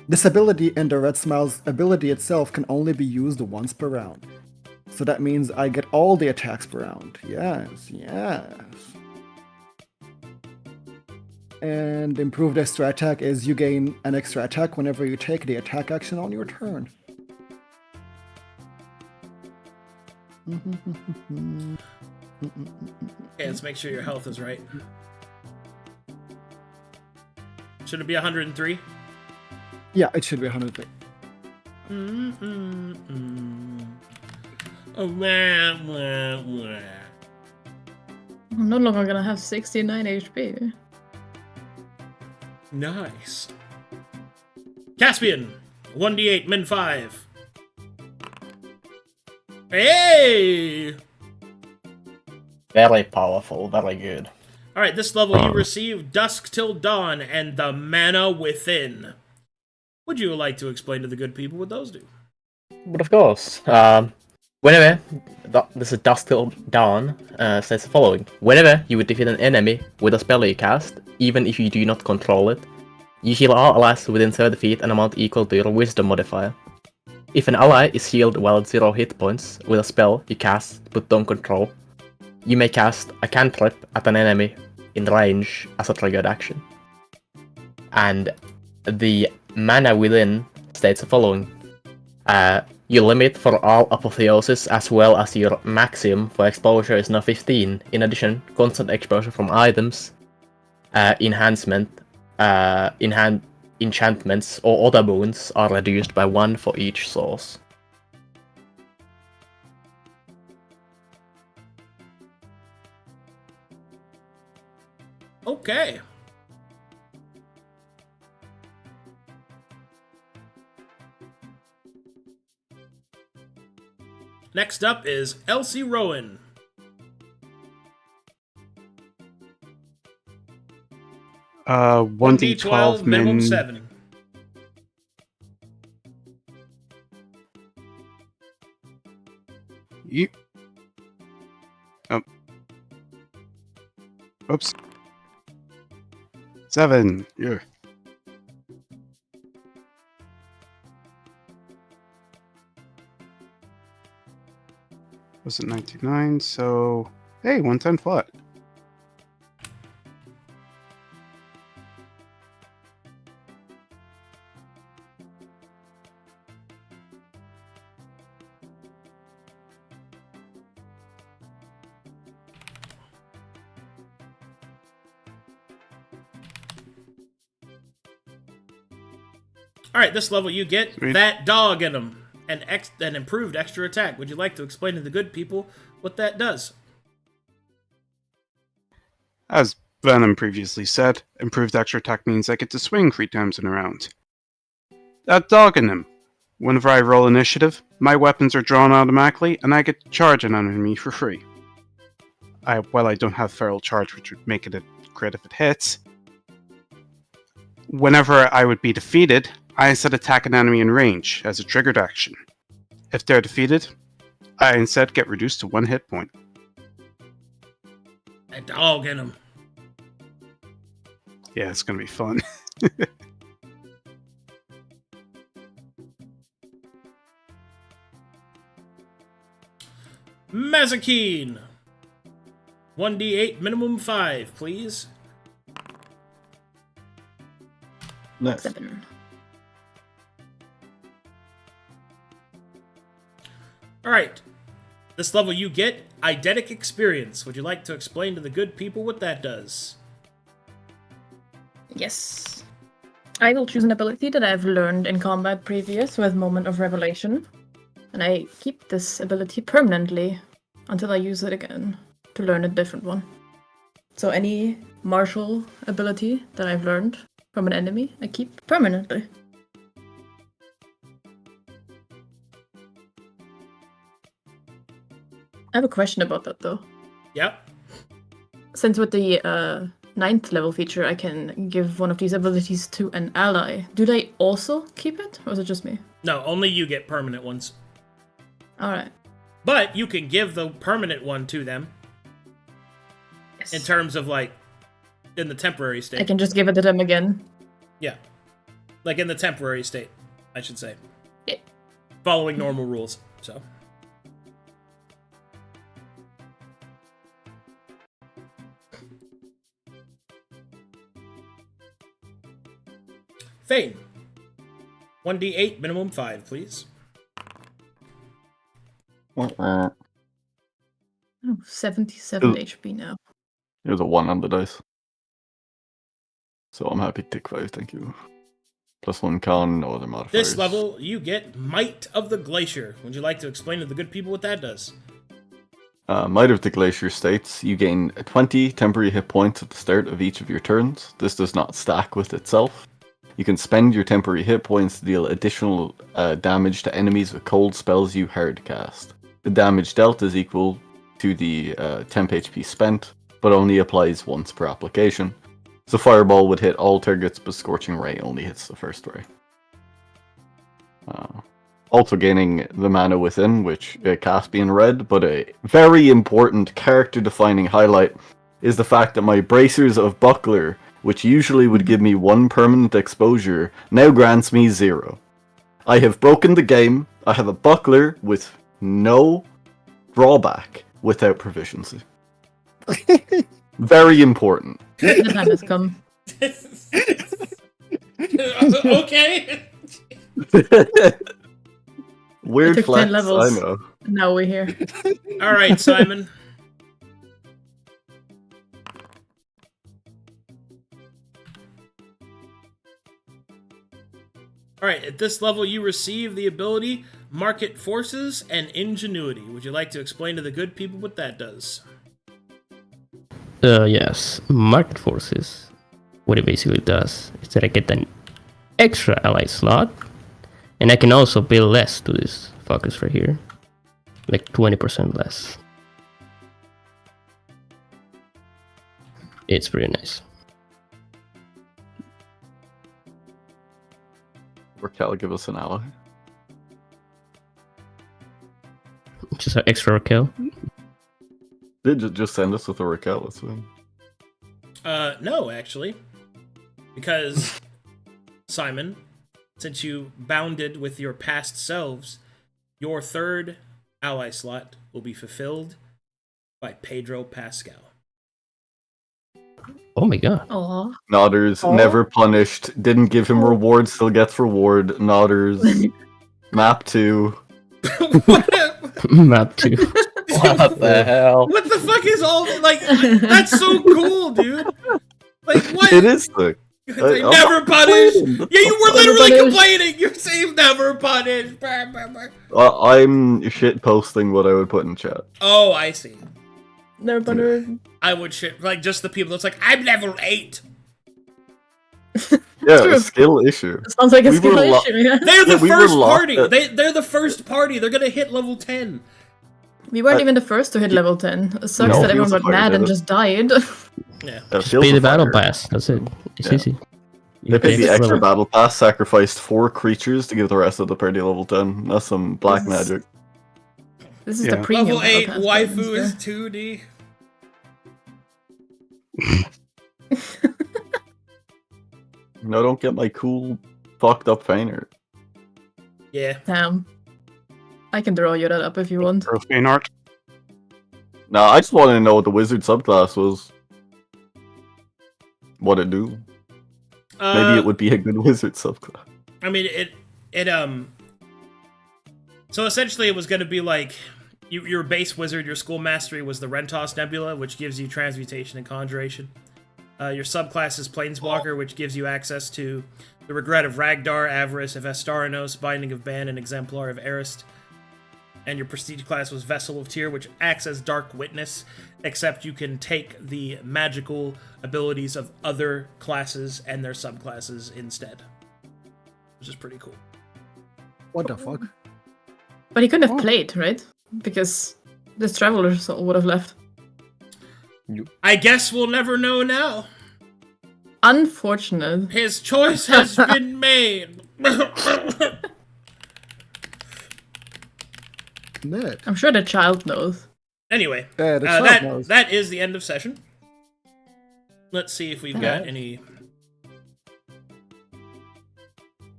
This ability and the Red Smiles ability itself can only be used once per round. So that means I get all the attacks per round. Yes, yes. And improved extra attack is you gain an extra attack whenever you take the attack action on your turn. Okay, let's make sure your health is right. Should it be 103? Yeah, it should be 103. Oh, wah, wah, wah. I'm no longer gonna have 69 HP. Nice. Caspian, 1d8, min 5. Hey! Very powerful, very good. Alright, this level you receive Dusk Till Dawn and the Mana Within. Would you like to explain to the good people what those do? But of course, whenever this is Dusk Till Dawn, says the following: whenever you would defeat an enemy with a spell you cast, even if you do not control it, you heal all allies within 30 feet an amount equal to your Wisdom modifier. If an ally is healed while at 0 hit points with a spell you cast but don't control, you may cast a cantrip at an enemy in range as a triggered action. And the Mana Within states the following: your limit for all apotheosis as well as your maximum for exposure is now 15. In addition, constant exposure from items, enchantments, or other boons are reduced by 1 for each source. Okay. Next up is Elsie Rowen. Uh, 1d12 minimum min. 7. Yep. Oh. Oops. 7. Yeah. Was it 99? So, hey, 110 flat. Alright, this level you get Sweet. that dog in him. An improved extra attack. Would you like to explain to the good people what that does? As Venom previously said, improved extra attack means I get to swing 3 times in a round. That dog in him. Whenever I roll initiative, my weapons are drawn automatically, and I get to charge an enemy for free. While I don't have feral charge, which would make it a crit if it hits. Whenever I would be defeated, I instead attack an enemy in range as a triggered action. If they're defeated, I instead get reduced to 1 hit point. That dog in him. Yeah, it's gonna be fun. Mazekeen. 1d8 minimum 5, please. Next. 7. Alright. This level you get Eidetic Experience. Would you like to explain to the good people what that does? Yes. I will choose an ability that I've learned in combat previous with Moment of Revelation. And I keep this ability permanently until I use it again to learn a different one. So any martial ability that I've learned from an enemy, I keep permanently. I have a question about that though. Yep. Since with the 9th level feature, I can give one of these abilities to an ally. Do they also keep it, or is it just me? No, only you get permanent ones. Alright. But you can give the permanent one to them. Yes. In terms of, like, in the temporary state. I can just give it to them again. Yeah. Like in the temporary state, I should say. Yeah. Following normal rules, so. Fane. 1d8, minimum 5, please. Oh, 77 Ooh. HP now. There's a 1 on the dice. So I'm happy to take 5, thank you. +1 con, no other modifiers. This level, you get Might of the Glacier. Would you like to explain to the good people what that does? Might of the Glacier states, you gain 20 temporary hit points at the start of each of your turns. This does not stack with itself. You can spend your temporary hit points to deal additional damage to enemies with cold spells you hard cast. The damage dealt is equal to the temp HP spent, but only applies once per application. So Fireball would hit all targets, but Scorching Ray only hits the first ray. Also gaining the Mana Within, which Caspian read, but a very important character-defining highlight is the fact that my Bracers of Buckler, which usually would give me 1 permanent exposure, now grants me 0. I have broken the game. I have a Buckler with no drawback without proficiency. Very important. The time has come. Okay. Weird It took 10 flex, levels. I know. Now we're here. All right, Simon. All right, at this level, you receive the ability Market Forces and Ingenuity. Would you like to explain to the good people what that does? Yes. Market Forces. What it basically does is that I get an extra ally slot, and I can also pay less to this focus right here. Like 20% less. It's pretty nice. Raquel, give us an ally. Just an extra kill. Just send us with a Raquel, that's fine. No, actually. Because, Simon, since you bounded with your past selves, your third ally slot will be fulfilled by Pedro Pascal. Oh my god. Aw. Nodders, never punished, didn't give him reward, still gets reward. Nodders, map 2. Map 2. What the hell? What the fuck is all like? That's so cool, dude. Like what? It is sick. They I'm never not punished. complaining. Yeah, you were literally punished. complaining. You're saying never punished. I'm shit posting what I would put in chat. Oh, I see. Never better. I would shit like just the people that's like I'm level 8. Yeah, True. a skill issue. Sounds like a We skill were issue, yeah. They're the we were first locked party. at- They're the first party. They're gonna hit level 10. We weren't even the first to hit level 10. It sucks No, that everyone Fields of got Fire mad did and it. just died. Yeah. Just pay the battle pass. That's it. It's Yeah. easy. They paid the pay extra level. battle pass, sacrificed 4 creatures to give the rest of the party level 10. That's some black This is- magic. This is Yeah. the premium Level 8 battle pass waifu buttons, is yeah. 2D. No, don't get my cool, fucked up Fainer. Yeah. Damn. I can draw you that up if you want. Profane art. No, I just wanted to know what the wizard subclass was. What it do. Maybe it would be a good wizard subclass. I mean, So essentially, it was going to be like your base wizard, your school mastery was the Rentos Nebula, which gives you transmutation and conjuration. Your subclass is Planeswalker, which gives you access to the Regret of Ragdar, Avarice of Astaranos, Binding of Ban, and Exemplar of Arist. And your prestige class was Vessel of Tyr, which acts as Dark Witness, except you can take the magical abilities of other classes and their subclasses instead. Which is pretty cool. What the fuck? But he couldn't have played, right? Because this Travelers would have left. I guess we'll never know now. Unfortunate. His choice has been made. Ned. I'm sure the child knows. Anyway, Yeah, the child knows. that is the end of session. Let's see if we've got any.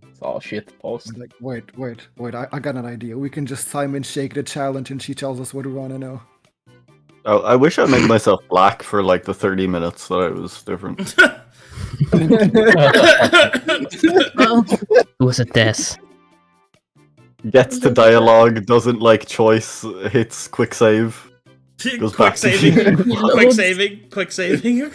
It's all shit post. Like, wait, I got an idea. We can just Simon shake the challenge and she tells us what we want to know. I wish I made myself black for like the 30 minutes that I was different. Well, It was a death. Gets to dialogue, doesn't like choice, hits quick save. Goes quick back to saving, being- quick saving.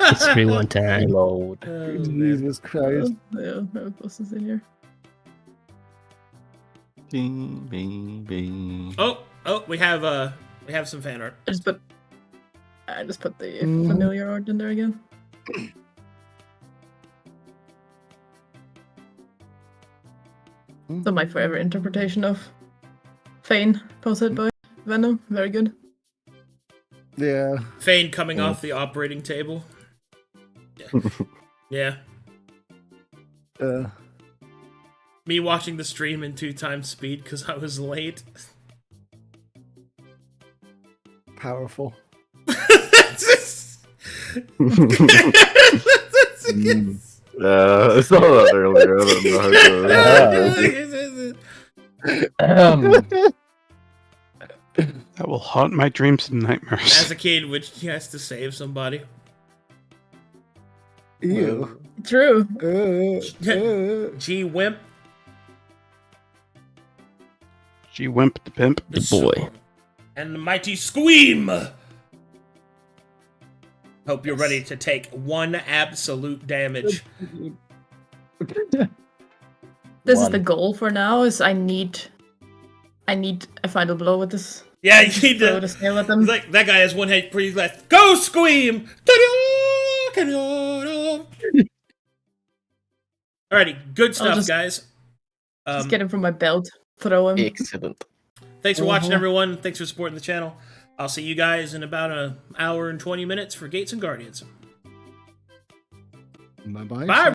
It's 3-1 time. Reload. Oh, man. Jesus Christ. yeah, there was this in here. Oh, we have some fan art. I just put the familiar art in there again. So my forever interpretation of Fane, posted by Venom. Very good. Yeah. Fane coming off the operating table. Yeah. Me watching the stream in 2x speed because I was late. Powerful. I saw that earlier. I don't know how to... That will haunt my dreams and nightmares. Mazekeen, which he has to save somebody. Ew. True. G Wimp. G Wimp the pimp. The boy. And the mighty Squeam. Hope you're ready to take 1 absolute damage. This is the goal for now. Is I need a final blow with this. Yeah, you need Blow to. to scale with them. Like that guy has 1 HP left. Go Squeam! Alrighty, good stuff, guys. Just get him from my belt. Throw him. Excellent. Thanks for watching, everyone. Thanks for supporting the channel. I'll see you guys in about an hour and 20 minutes for Gates and Guardians. Bye-bye. Bye.